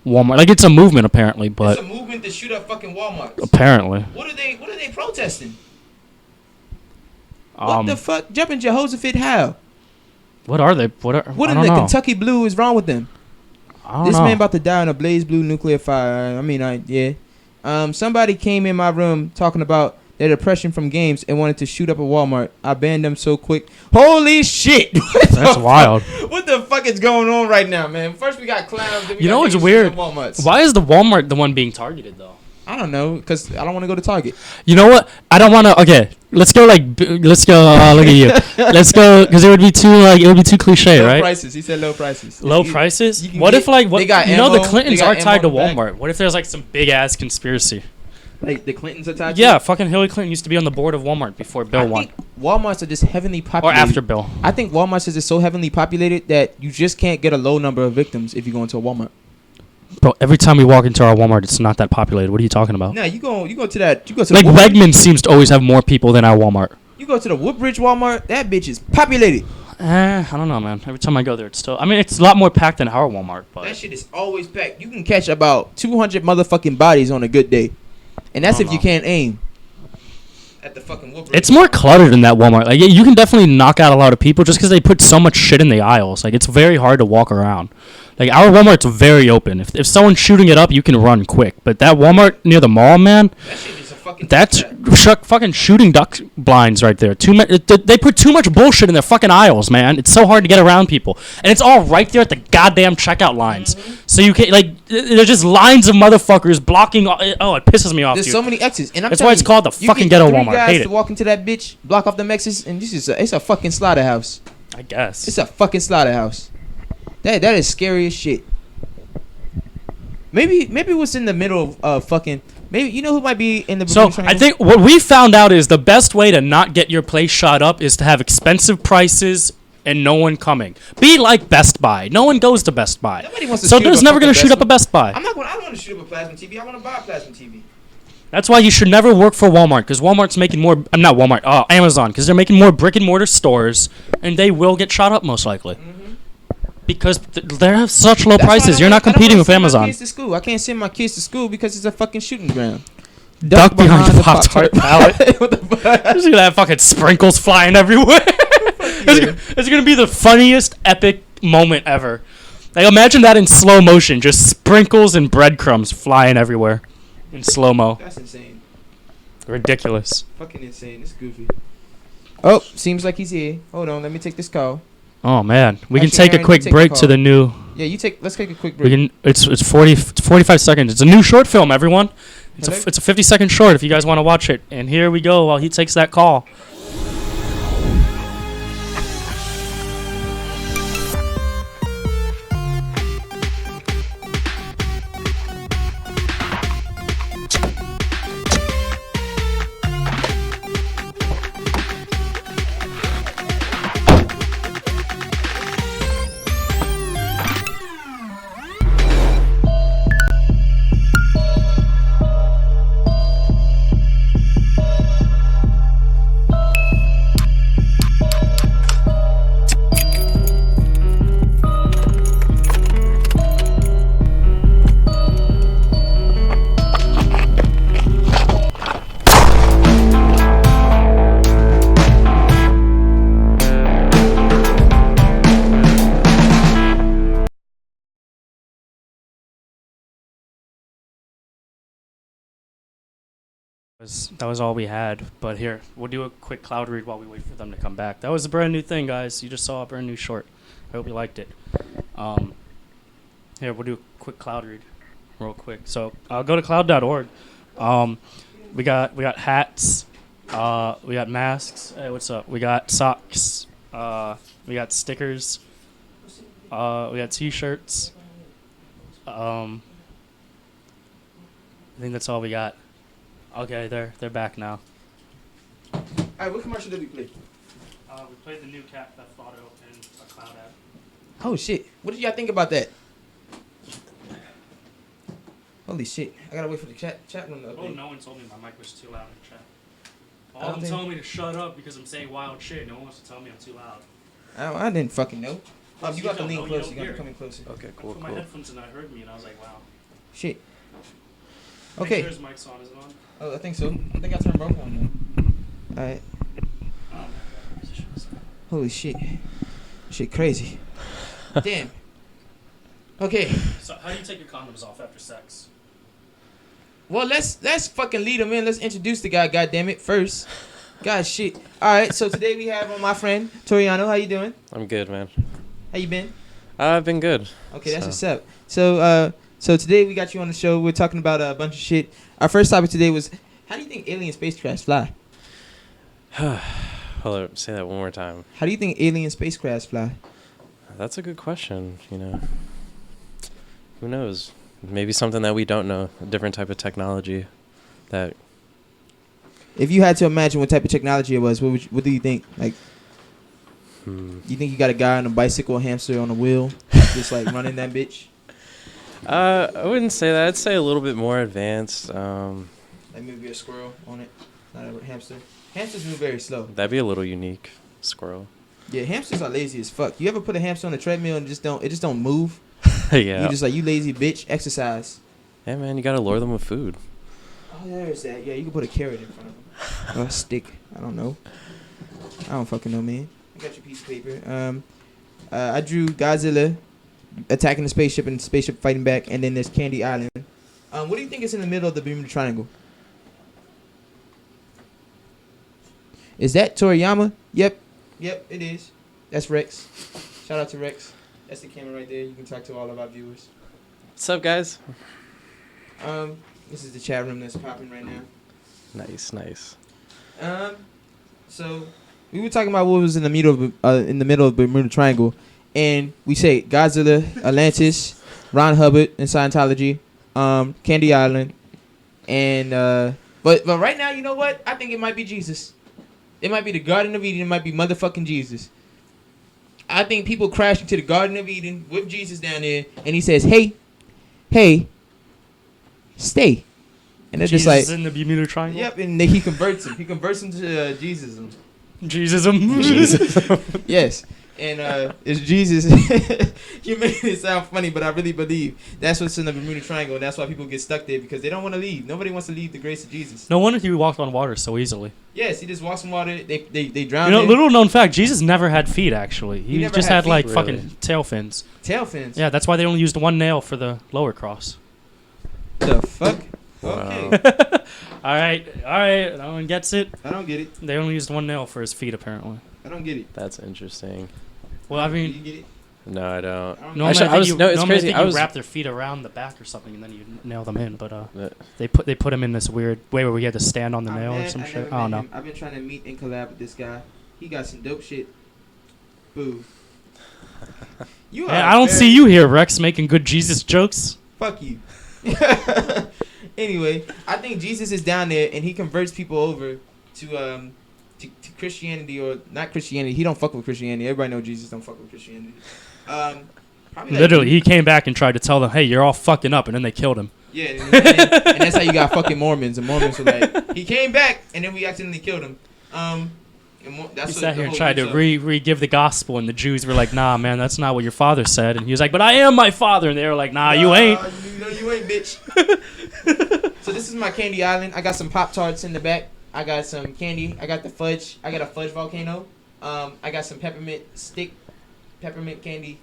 S2: Walmart. Like it's a movement apparently,
S1: It's
S2: but
S1: a movement to shoot up fucking Walmart.
S2: apparently.
S1: What are they protesting? What the fuck? Jumping Jehoshaphat how?
S2: What are they? What
S1: What
S2: I
S1: in
S2: don't
S1: the
S2: know.
S1: Kentucky Blue is wrong with them?
S2: I don't
S1: This
S2: know.
S1: man about to die in a blaze blue nuclear fire. Yeah. Somebody came in my room talking about their depression from games and wanted to shoot up a Walmart. I banned them so quick. Holy shit!
S2: That's wild.
S1: What the fuck is going on right now, man? First we got clowns. Then we
S2: You
S1: got
S2: know what's
S1: niggas
S2: weird?
S1: shooting up Walmarts.
S2: Why is the Walmart the one being targeted though?
S1: I don't know, because I don't want to go to Target.
S2: You know what? I don't want to. Okay, let's go. Let's go. Look at you. Let's go because it would be too cliche,
S1: Low
S2: right?
S1: prices. He said low prices.
S2: Low
S1: You-
S2: prices.
S1: you can
S2: What
S1: get-
S2: if like what?
S1: they got
S2: You know
S1: ammo,
S2: the Clintons
S1: they got
S2: are tied to
S1: ammo in the back.
S2: Walmart. What if there's like some big ass conspiracy?
S1: Like the Clintons are tied.
S2: Yeah, fucking Hillary Clinton used to be on the board of Walmart before Bill
S1: I
S2: won,
S1: think Walmarts are just heavily
S2: or
S1: populated.
S2: after Bill.
S1: I think Walmarts is just so heavily populated that you just can't get a low number of victims if you go into a Walmart.
S2: Bro, every time we walk into our Walmart, it's not that populated. What are you talking about?
S1: Nah, you go to that. You go to
S2: Like
S1: the Woodbridge,
S2: Wegmans seems to always have more people than our Walmart.
S1: You go to the Woodbridge Walmart. That bitch is populated.
S2: I don't know, man. Every time I go there, it's still. I mean, it's a lot more packed than our Walmart,
S1: That
S2: but
S1: shit is always packed. You can catch about 200 motherfucking bodies on a good day, and that's
S2: I
S1: if
S2: don't
S1: you
S2: know.
S1: can't aim. At the fucking Woodbridge.
S2: it's more cluttered in that Walmart. Like you can definitely knock out a lot of people just because they put so much shit in the aisles. Like it's very hard to walk around. Like our Walmart's very open. If someone's shooting it up, you can run quick. But that Walmart near the mall, man,
S1: That shit is a fucking.
S2: that's
S1: trap.
S2: fucking shooting duck blinds right there. They put too much bullshit in their fucking aisles, man. It's so hard to get around people, and it's all right there at the goddamn checkout lines. So you can there's just lines of motherfuckers blocking. Oh, it pisses me off,
S1: There's
S2: dude.
S1: so many exits, and I'm
S2: That's
S1: telling
S2: why it's
S1: you,
S2: called the
S1: you
S2: fucking
S1: get
S2: ghetto
S1: three
S2: Walmart.
S1: guys
S2: Hate
S1: to
S2: it.
S1: walk into that bitch, block off the exits, and it's a fucking slaughterhouse.
S2: I guess.
S1: It's a fucking slaughterhouse. That is scary as shit. Maybe what's in the middle of fucking. Maybe you know who might be in the.
S2: So
S1: Bermuda
S2: I
S1: Triangle?
S2: think what we found out is the best way to not get your place shot up is to have expensive prices and no one coming. Be like Best Buy. No one goes to Best Buy.
S1: Nobody wants to
S2: So
S1: shoot
S2: there's
S1: up a
S2: never gonna
S1: fucking
S2: shoot up a Best Buy.
S1: I don't want to shoot up a plasma TV. I want to buy a plasma TV.
S2: That's why you should never work for Walmart because Walmart's making more. I'm not Walmart. Amazon because they're making more brick and mortar stores and they will get shot up most likely. Because they have such low
S1: That's why I
S2: prices.
S1: don't
S2: You're not
S1: wanna- I don't
S2: competing
S1: wanna
S2: with
S1: send my
S2: Amazon.
S1: kids to school. I can't send my kids to school because it's a fucking shooting ground.
S2: Duck behind the Pop-Tart pallet.
S1: What the fuck?
S2: There's gonna have fucking sprinkles flying everywhere. It's gonna be the funniest epic moment ever. Like imagine that in slow motion, just sprinkles and breadcrumbs flying everywhere in slow mo.
S1: That's insane.
S2: Ridiculous.
S1: Fucking insane. It's goofy. Oh, seems like he's here. Hold on, let me take this call.
S2: Oh man, we can
S1: Actually,
S2: take a
S1: Aaron,
S2: quick
S1: take the
S2: break to
S1: call.
S2: the new.
S1: Yeah, let's take a quick
S2: We
S1: break.
S2: can. It's 45 seconds. It's a new short film, everyone.
S1: Hello?
S2: It's a 50-second short if you guys want to watch it. And here we go while he takes that call. That was all we had. But here, we'll do a quick cloud read while we wait for them to come back. That was a brand new thing, guys. You just saw a brand new short. I hope you liked it. Here, we'll do a quick cloud read real quick. So go to cloud.org. We got hats. We got masks. Hey, what's up? We got socks. We got stickers. We got T-shirts. I think that's all we got. Okay, they're back now.
S1: All right, what commercial did we play?
S2: We played the new Cat Theft Auto and a Cloud app.
S1: Oh shit! What did y'all think about that? Holy shit! I gotta wait for the chat room to update.
S2: Oh, no one told me my mic was too loud in chat.
S1: I
S2: All
S1: don't
S2: of them
S1: think-
S2: telling me to shut up because I'm saying wild shit. No one wants to tell me I'm too loud.
S1: I didn't fucking know.
S2: Yes,
S1: You
S2: you
S1: got to
S2: don't
S1: lean
S2: know, you
S1: closer.
S2: don't
S1: You got to
S2: hear
S1: come
S2: it.
S1: in closer.
S6: Okay,
S2: I
S6: cool,
S2: put my
S6: cool.
S2: headphones in and I heard me and I was like, wow.
S1: Shit.
S2: Make
S1: Okay.
S2: sure his mic's on. Is it on?
S1: Oh, I think so. I think I turned both on now. All right. Holy shit. Shit crazy. Damn. Okay.
S2: So how do you take your condoms off after sex?
S1: Well, let's fucking lead him in. Let's introduce the guy, goddammit, first. God shit. All right, so today we have on my friend Toriano. How you doing?
S7: I'm good, man.
S1: How you been?
S7: I've been good.
S1: Okay, that's
S7: So-
S1: what's up. So today we got you on the show. We're talking about a bunch of shit. Our first topic today was, how do you think alien spacecrafts fly?
S7: Hold up, say that one more time.
S1: How do you think alien spacecrafts fly?
S7: That's a good question, you know. Who knows? Maybe something that we don't know, a different type of technology that
S1: If you had to imagine what type of technology it was, what do you think? Like, you think you got a guy on a bicycle, a hamster on a wheel, just like running that bitch?
S7: I wouldn't say that. I'd say a little bit more advanced.
S1: Like maybe a squirrel on it, not a hamster. Hamsters move very slow.
S7: That'd be a little unique. Squirrel.
S1: Yeah, hamsters are lazy as fuck. You ever put a hamster on a treadmill and it just don't move?
S7: Yeah.
S1: You just like, you lazy bitch, exercise.
S7: Yeah, man, you gotta lure them with food.
S1: Oh, there's that. Yeah, you can put a carrot in front of them. Or a stick. I don't know. I don't fucking know, man. I got your piece of paper. I drew Godzilla attacking the spaceship and the spaceship fighting back, and then there's Candy Island. What do you think is in the middle of the Bermuda Triangle? Is that Toriyama? Yep, it is. That's Rex. Shout out to Rex. That's the camera right there. You can talk to all of our viewers.
S7: What's up, guys?
S1: This is the chat room that's popping right now.
S7: Nice, nice.
S1: So we were talking about what was in the middle of the Bermuda Triangle, and we say Godzilla, Atlantis, Ron Hubbard and Scientology, Candy Island, and but right now, you know what? I think it might be Jesus. It might be the Garden of Eden. It might be motherfucking Jesus. I think people crash into the Garden of Eden with Jesus down there, and he says, "Hey, stay." And it's
S2: Jesus
S1: just like,
S2: in the Bermuda Triangle.
S1: yep, and then he converts him. He converts him to Jesus.
S2: Jesus.
S1: Yes. And it's Jesus. You made it sound funny, but I really believe that's what's in the Bermuda Triangle, and that's why people get stuck there, because they don't want to leave. Nobody wants to leave the grace of Jesus.
S2: No wonder he walked on water so easily.
S1: Yes, he just walks in water. They drown.
S2: You know,
S1: him.
S2: little known fact: Jesus never had feet. Actually, he
S1: never
S2: just
S1: had
S2: had
S1: feet,
S2: like
S7: really.
S2: fucking tail fins.
S1: Tail fins.
S2: Yeah, that's why they only used one nail for the lower cross.
S1: The fuck?
S7: Wow.
S1: Okay.
S2: All right. No one gets it.
S1: I don't get it.
S2: They only used one nail for his feet, apparently.
S1: I don't get it.
S7: That's interesting.
S2: Well, I
S1: You
S2: mean,
S1: get it?
S7: No, I don't.
S1: I don't
S2: normally
S7: Actually,
S2: I think
S7: no, it's
S2: normally I
S7: crazy.
S2: think
S7: I
S2: you
S7: was-
S2: wrap their feet around the back or something, and then you nail them in. But
S7: But-
S2: they put him in this weird way where we had to stand on the
S1: I'm
S2: nail or
S1: mad
S2: some
S1: I
S2: shit.
S1: never
S2: I don't
S1: met
S2: know.
S1: him. I've been trying to meet and collab with this guy. He got some dope shit. Boo. You
S2: Hey, I don't see you here, Rex, making good Jesus jokes.
S1: Fuck you. Anyway, I think Jesus is down there and he converts people over to Christianity, or not Christianity. He don't fuck with Christianity. Everybody know Jesus don't fuck with Christianity. Probably like-
S2: Literally, he came back and tried to tell them, "Hey, you're all fucking up," and then they killed him.
S1: Yeah, and that's how you got fucking Mormons. And Mormons were like, he came back and then we accidentally killed him. That's
S2: He
S1: what
S2: sat
S1: the
S2: here and
S1: whole
S2: tried to
S1: mix-up.
S2: re-give the gospel, and the Jews were like, "Nah, man, that's not what your father said." And he was like, "But I am my father," and they were like, "Nah, you ain't."
S1: No, you ain't, bitch. So this is my Candy Island. I got some Pop-Tarts in the back. I got some candy. I got the fudge. I got a fudge volcano. I got some peppermint candy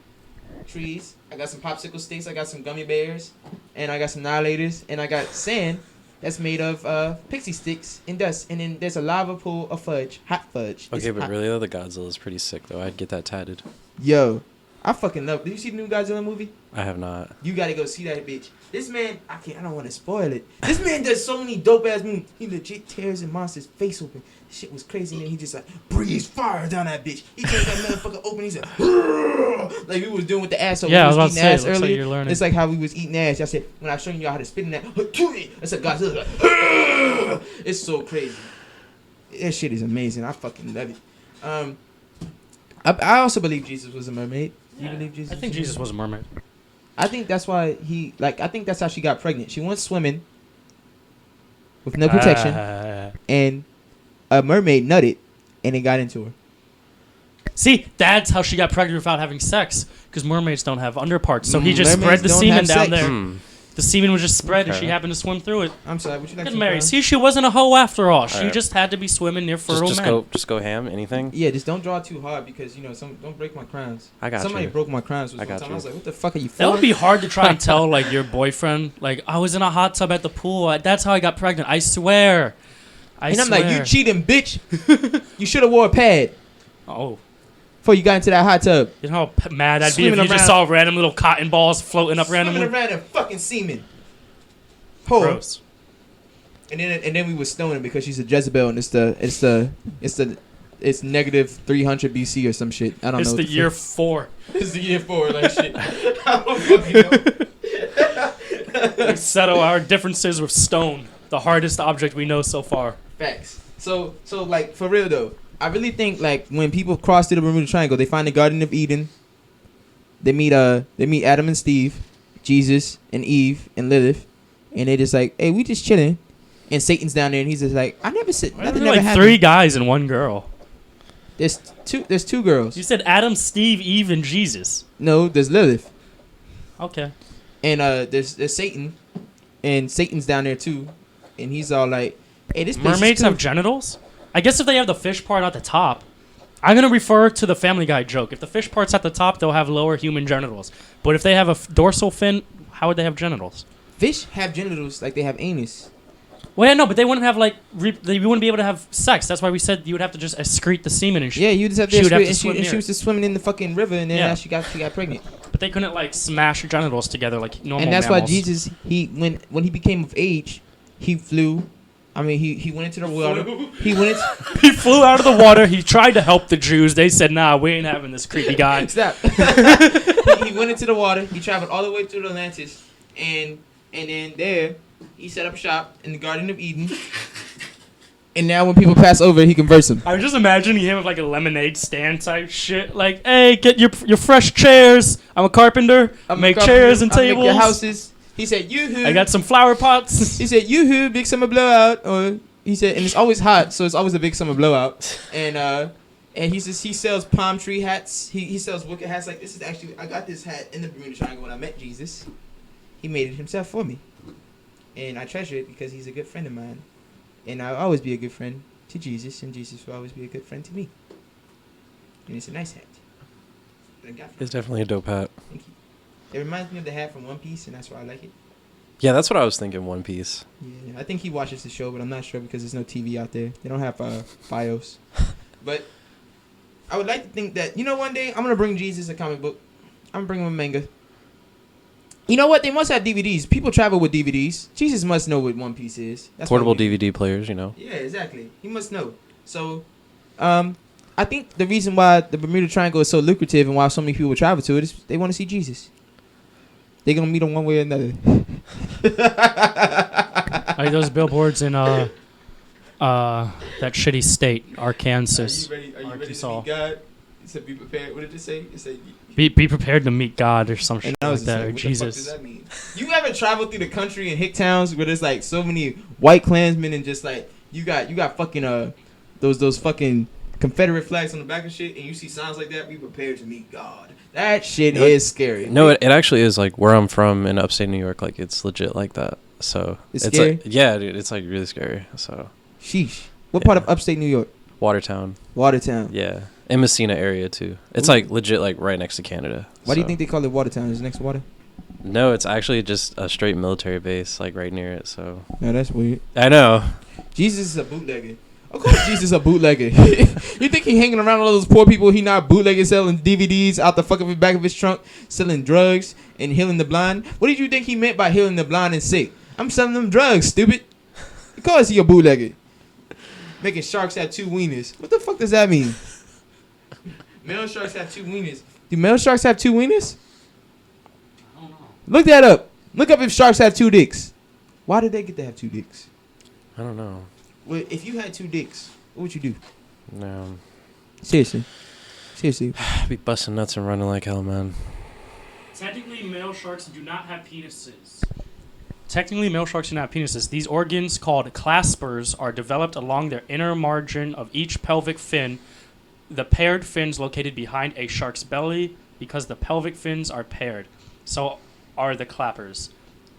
S1: trees. I got some popsicle sticks. I got some gummy bears. And I got some annihilators. And I got sand. that's made of pixie sticks and dust, and then there's a lava pool of fudge, hot fudge. It's
S7: Okay, but
S1: hot.
S7: really though, the Godzilla is pretty sick though. I'd get that tatted.
S1: Yo, I fucking love. Did you see the new Godzilla movie?
S7: I have not.
S1: You gotta go see that bitch. This man, I don't want to spoil it. This man does so many dope ass moves. He legit tears a monster's face open. This shit was crazy. And then he just like breathes fire down that bitch. He tears that motherfucker open. He's like we was doing with the ass. So
S2: Yeah, I was about
S1: eating
S2: to say,
S1: ass
S2: it looks like
S1: earlier.
S2: you're learning.
S1: It's like how we was eating ass. I said when I was showing y'all how to spit in that. It's like Godzilla. It's so crazy. That shit is amazing. I fucking love it. I also believe Jesus was a mermaid. You believe Jesus?
S2: I think Jesus was a mermaid.
S1: I think that's why I think that's how she got pregnant. She went swimming with no protection, and a mermaid nutted, and it got into her.
S2: See, that's how she got pregnant without having sex, because mermaids don't have underparts. So he just
S1: Mermaids
S2: spread the
S1: don't
S2: semen
S1: have
S2: down
S1: sex.
S2: there. The semen was just spread, and
S7: Okay.
S2: she happened to swim through it.
S1: I'm sorry, would you like
S2: Good
S1: some
S2: Mary.
S1: crowns?
S2: See, she wasn't a hoe after all. She
S7: Alright.
S2: just had to be swimming near fertile men.
S7: Just go ham. Anything?
S1: Yeah, just don't draw too hard because don't break my crowns.
S7: I got
S1: Somebody
S7: you.
S1: broke my crowns.
S7: I
S1: One
S7: got
S1: time.
S7: you.
S1: I was like, what the fuck are you?
S2: That would
S1: for?
S2: be hard to try and tell, like, your boyfriend. Like, I was in a hot tub at the pool. That's how I got pregnant. I swear.
S1: And I'm like, you cheating, bitch. You should have wore a pad
S2: Oh.
S1: before you got into that hot tub.
S2: You know how mad I'd be if
S1: Swimming
S2: you just
S1: around.
S2: saw random little cotton balls floating up
S1: Swimming
S2: randomly.
S1: around in fucking semen. Whore.
S2: Gross.
S1: And then we was stoning because she's a Jezebel and it's negative 300 BC or some shit. I don't
S2: It's
S1: know.
S2: the year 4.
S1: It's the year 4 like shit. I don't fucking know.
S2: We settle our differences with stone, the hardest object we know so far.
S1: Facts. So like for real though, I really think like when people cross through the Bermuda Triangle, they find the Garden of Eden. They meet Adam and Steve, Jesus and Eve and Lilith, and they just like, hey, we just chilling. And Satan's down there, and he's just like, I never said
S2: Why
S1: nothing.
S2: are there
S1: Never
S2: like
S1: happened.
S2: 3 guys and 1 girl?
S1: There's two girls.
S2: You said Adam, Steve, Eve, and Jesus.
S1: No, there's Lilith,
S2: Okay.
S1: and there's Satan, and Satan's down there too, and he's all like, hey, this place
S2: Mermaids
S1: is cool.
S2: have genitals? I guess if they have the fish part at the top. I'm going to refer to the Family Guy joke. If the fish part's at the top, they'll have lower human genitals. But if they have a dorsal fin, how would they have genitals?
S1: Fish have genitals like they have anus.
S2: Well, yeah, no, but they wouldn't have, like, they wouldn't be able to have sex. That's why we said you would have to just excrete the semen and shit.
S1: Yeah, you just have to
S2: She would have
S1: squid,
S2: to
S1: and,
S2: swim
S1: she
S2: near
S1: was just swimming in the fucking river, and then
S2: Yeah.
S1: she got pregnant.
S2: But they couldn't, like, smash genitals together like normal
S1: And that's
S2: mammals.
S1: why Jesus, when he became of age, he flew. I mean, he went into the water. He went into
S2: He flew out of the water. He tried to help the Jews. They said, nah, we ain't having this creepy guy.
S1: stop. he went into the water. He traveled all the way to Atlantis, and then there he set up shop in the Garden of Eden. And now when people pass over, he converts them.
S2: I was just imagining him with like a lemonade stand type shit. Like, hey, get your fresh chairs. I'm a carpenter. I make chairs and tables.
S1: Make your houses. He said, "Yoo-hoo."
S2: I got some flower pots.
S1: He said, "Yoo-hoo, big summer blowout." Or he said, and it's always hot, so it's always a big summer blowout. And he says he sells palm tree hats. He sells wicked hats. Like, this is actually, I got this hat in the Bermuda Triangle when I met Jesus. He made it himself for me, and I treasure it because he's a good friend of mine. And I'll always be a good friend to Jesus, and Jesus will always be a good friend to me. And it's a nice hat that I got from
S7: It's definitely a dope hat.
S1: Thank you. It reminds me of the hat from One Piece, and that's why I like it.
S7: Yeah, that's what I was thinking. One Piece.
S1: Yeah, I think he watches the show, but I'm not sure because there's no TV out there. They don't have FiOS. But I would like to think that, one day I'm going to bring Jesus a comic book. I'm going to bring him a manga. You know what? They must have DVDs. People travel with DVDs. Jesus must know what One Piece is. That's why
S7: Portable
S1: we-
S7: DVD players, you know.
S1: Yeah, exactly. He must know. So, I think the reason why the Bermuda Triangle is so lucrative and why so many people travel to it is they want to see Jesus. They're going to meet him one way or another.
S2: Like those billboards in that shitty state, Arkansas.
S1: Are you ready
S2: Arkansas.
S1: to meet God? It said be prepared. What did it say? It said
S2: Be prepared to meet God or some shit
S1: and I
S2: like
S1: was just
S2: that,
S1: like,
S2: or
S1: what the fuck does
S2: Jesus.
S1: that mean? You ever travel through the country in hick towns where there's like so many white Klansmen and just like you got fucking those fucking Confederate flags on the back of shit, and you see signs like that? Be prepared to meet God. That shit is scary.
S7: No, it actually is like where I'm from in upstate New York. Like it's legit like that. So
S1: It's scary?
S7: like yeah, dude, it's like really scary. So
S1: Sheesh. What
S7: Yeah.
S1: part of upstate New York?
S7: Watertown,
S1: Watertown.
S7: yeah, and Messina area too. It's
S1: Ooh.
S7: like legit like right next to Canada.
S1: Why do you
S7: so.
S1: think they call it Watertown? Is it next to water?
S7: No, it's actually just a straight military base, like right near it. So
S1: No, that's weird.
S7: I know.
S1: Jesus is a bootlegger. Of course, Jesus is a bootlegger. You think he hanging around all those poor people? He not bootlegging, selling DVDs out the fucking back of his trunk, selling drugs and healing the blind. What did you think he meant by healing the blind and sick? I'm selling them drugs, stupid. Of course, he a bootlegger. Making sharks have 2 wieners. What the fuck does that mean? Male sharks have 2 wieners. Do male sharks have 2 wieners?
S2: I don't know.
S1: Look that up. Look up if sharks have 2 dicks. Why did they get to have 2 dicks?
S7: I don't know.
S1: Well, if you had 2 dicks, what would you do?
S7: No.
S1: Seriously.
S7: I'd be busting nuts and running like hell, man.
S2: Technically, male sharks do not have penises. These organs, called claspers, are developed along their inner margin of each pelvic fin. The paired fins located behind a shark's belly, because the pelvic fins are paired. So are the clappers.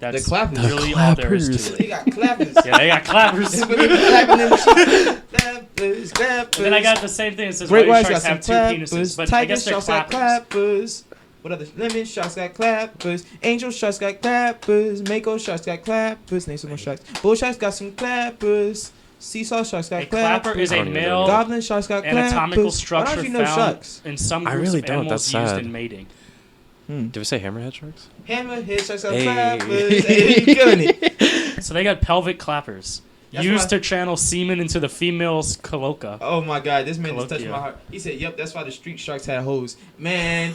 S2: That's
S1: The clappers.
S2: really all there is to
S1: They
S2: it.
S1: got clappers.
S2: Yeah, they got clappers.
S1: That's what they be clapping them shit. Clappers, clappers.
S2: And then I got the same thing. It says
S1: Great
S2: white
S1: whites
S2: sharks
S1: got some
S2: have 2 penises,
S1: clappers.
S2: but I
S1: Tiger
S2: guess they're
S1: sharks got
S2: clappers.
S1: clappers. What other? Lemon sharks got clappers. Angel sharks got clappers. Mako sharks got clappers. Name some more sharks. Bull sharks got some clappers. Seesaw sharks got
S2: A clapper
S1: clappers.
S2: is a
S7: I don't even know
S2: male
S7: that.
S1: Goblin sharks got clappers.
S2: anatomical
S1: Why
S2: structure
S1: don't you know
S2: found
S1: sharks?
S2: in some
S7: I
S2: groups
S7: really
S2: of
S7: don't.
S2: animals
S7: That's
S2: used
S7: sad.
S2: in mating.
S7: Did we say hammerhead sharks?
S1: Hammerhead sharks got
S7: Hey.
S1: clappers. Hey, you killing it.
S2: So they got pelvic clappers
S1: That's
S2: used
S1: why-
S2: to channel semen into the female's cloaca.
S1: Oh my god, this man just touched
S2: Colloquia.
S1: my heart. He said, "Yep, that's why the street sharks had hoes." Man,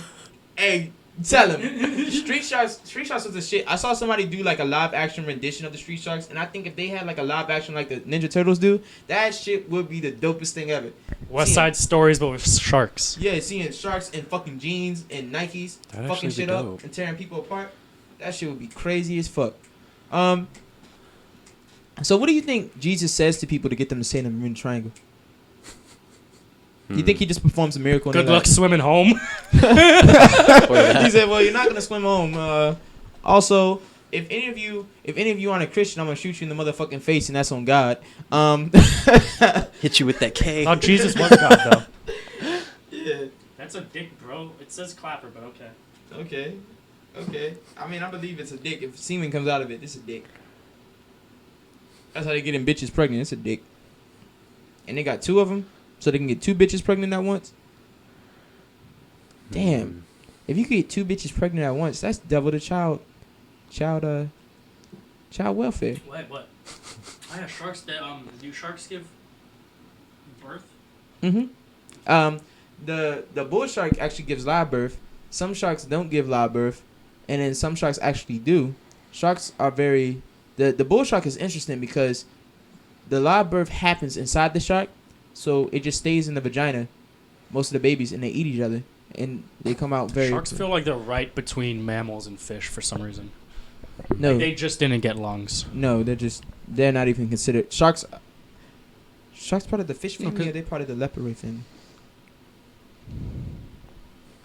S1: hey, tell him. Street sharks was the shit. I saw somebody do like a live action rendition of the Street Sharks, and I think if they had like a live action like the Ninja Turtles do, that shit would be the dopest thing ever.
S2: West Side Stories, but with sharks.
S1: Yeah, seeing sharks in fucking jeans and Nikes
S7: That'd
S1: fucking
S7: actually be
S1: shit
S7: dope.
S1: up and tearing people apart. That shit would be crazy as fuck. So what do you think Jesus says to people to get them to stay in the Bermuda Triangle? You think he just performs a miracle? and
S2: Good
S1: they're
S2: luck swimming home.
S1: He said, "Well, you're not gonna swim home. Also, if any of you aren't a Christian, I'm gonna shoot you in the motherfucking face, and that's on God."
S7: Hit you with that K.
S2: Oh, Jesus was God, though.
S1: Yeah.
S2: That's a dick, bro. It says clapper, but okay.
S1: Okay. I mean, I believe it's a dick. If semen comes out of it, it's a dick. That's how they get them bitches pregnant. It's a dick. And they got 2 of them, so they can get 2 bitches pregnant at once. Damn. If you could get 2 bitches pregnant at once, that's double the child welfare.
S2: Wait, what? I have sharks that, do sharks give birth?
S1: Mm-hmm. The bull shark actually gives live birth. Some sharks don't give live birth, and then some sharks actually do. Sharks are very... The bull shark is interesting because the live birth happens inside the shark, so it just stays in the vagina, most of the babies, and they eat each other, and they come out very...
S2: Sharks feel like they're right between mammals and fish for some reason.
S1: No,
S2: Like they just didn't get lungs.
S1: no, they're not even considered... Sharks part of the fish family,
S2: Okay.
S1: or they part of the leopard family?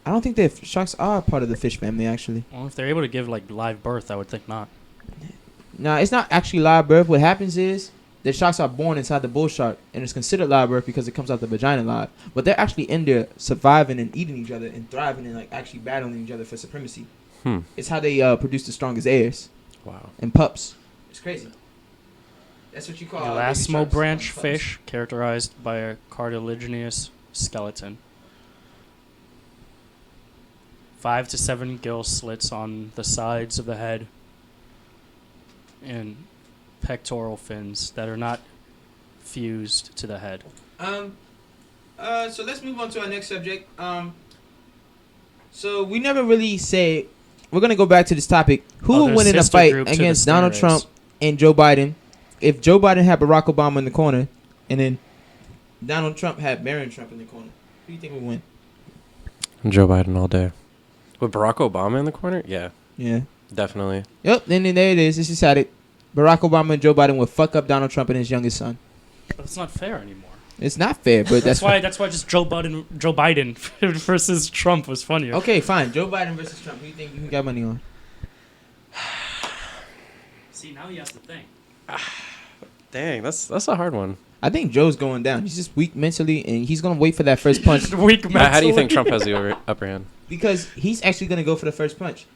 S1: I don't think sharks are part of the fish family, actually.
S2: Well, if they're able to give like live birth, I would think not.
S1: No, it's not actually live birth. What happens is the sharks are born inside the bull shark, and it's considered live birth because it comes out the vagina live. But they're actually in there surviving and eating each other and thriving and like actually battling each other for supremacy. It's how they produce the strongest heirs
S7: Wow.
S1: and pups. It's crazy. That's what you call
S2: Elasmo branch
S1: pups.
S2: fish, characterized by a cartilaginous skeleton. 5 to 7 gill slits on the sides of the head, and pectoral fins that are not fused to the head.
S1: So let's move on to our next subject. So we never really say. We're gonna go back to this topic. Who will
S2: there's
S1: win in a
S2: sister
S1: fight
S2: group to
S1: against
S2: the
S1: Donald
S2: Stingrays.
S1: Trump and Joe Biden? If Joe Biden had Barack Obama in the corner, and then Donald Trump had Barron Trump in the corner, who do you think would win?
S7: Joe Biden all day. With Barack Obama in the corner? Yeah,
S1: Yeah.
S7: definitely.
S1: Yep. Then there it is. It's decided. Barack Obama and Joe Biden would fuck up Donald Trump and his youngest son.
S2: But it's not fair anymore.
S1: It's not fair, but
S2: That's why just Joe Biden versus Trump was funnier.
S1: Okay, fine. Joe Biden versus Trump. Who do you think you can get money on?
S2: See, now he has to think.
S7: Dang, that's a hard one.
S1: I think Joe's going down. He's just weak mentally, and he's gonna wait for that first punch
S2: Weak
S7: How do you
S2: mentally.
S7: think Trump has the upper hand?
S1: because he's actually gonna go for the first punch.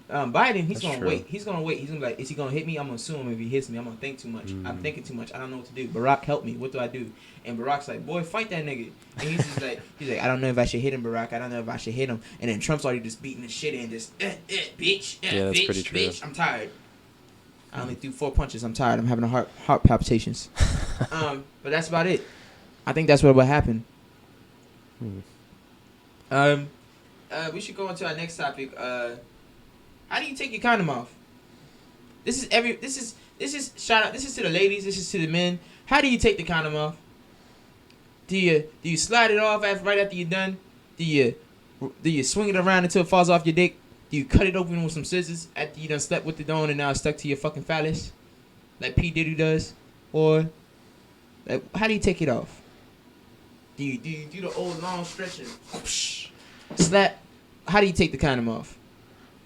S1: Biden, he's
S7: That's
S1: gonna
S7: true.
S1: wait. He's gonna wait. He's gonna be like, is he gonna hit me? I'm gonna sue him if he hits me. I'm gonna think too much. I'm thinking too much. I don't know what to do. Barack, help me. What do I do? And Barack's like, boy, fight that nigga. And he's just like, I don't know if I should hit him, Barack. I don't know if I should hit him. And then Trump's already just beating the shit in, just bitch,
S7: Yeah, that's
S1: bitch,
S7: pretty true.
S1: bitch. I'm tired. I only threw 4 punches. I'm tired. I'm having heart palpitations. But that's about it. I think that's what will happen. We should go into our next topic. How do you take your condom off? This is shout out. This is to the ladies. This is to the men. How do you take the condom off? Do you slide it off right after you're done? Do you swing it around until it falls off your dick? Do you cut it open with some scissors after you done slept with it on and now it's stuck to your fucking phallus, like P Diddy does? Or like, how do you take it off? Do you do the old long stretch and whoosh, slap? How do you take the condom off?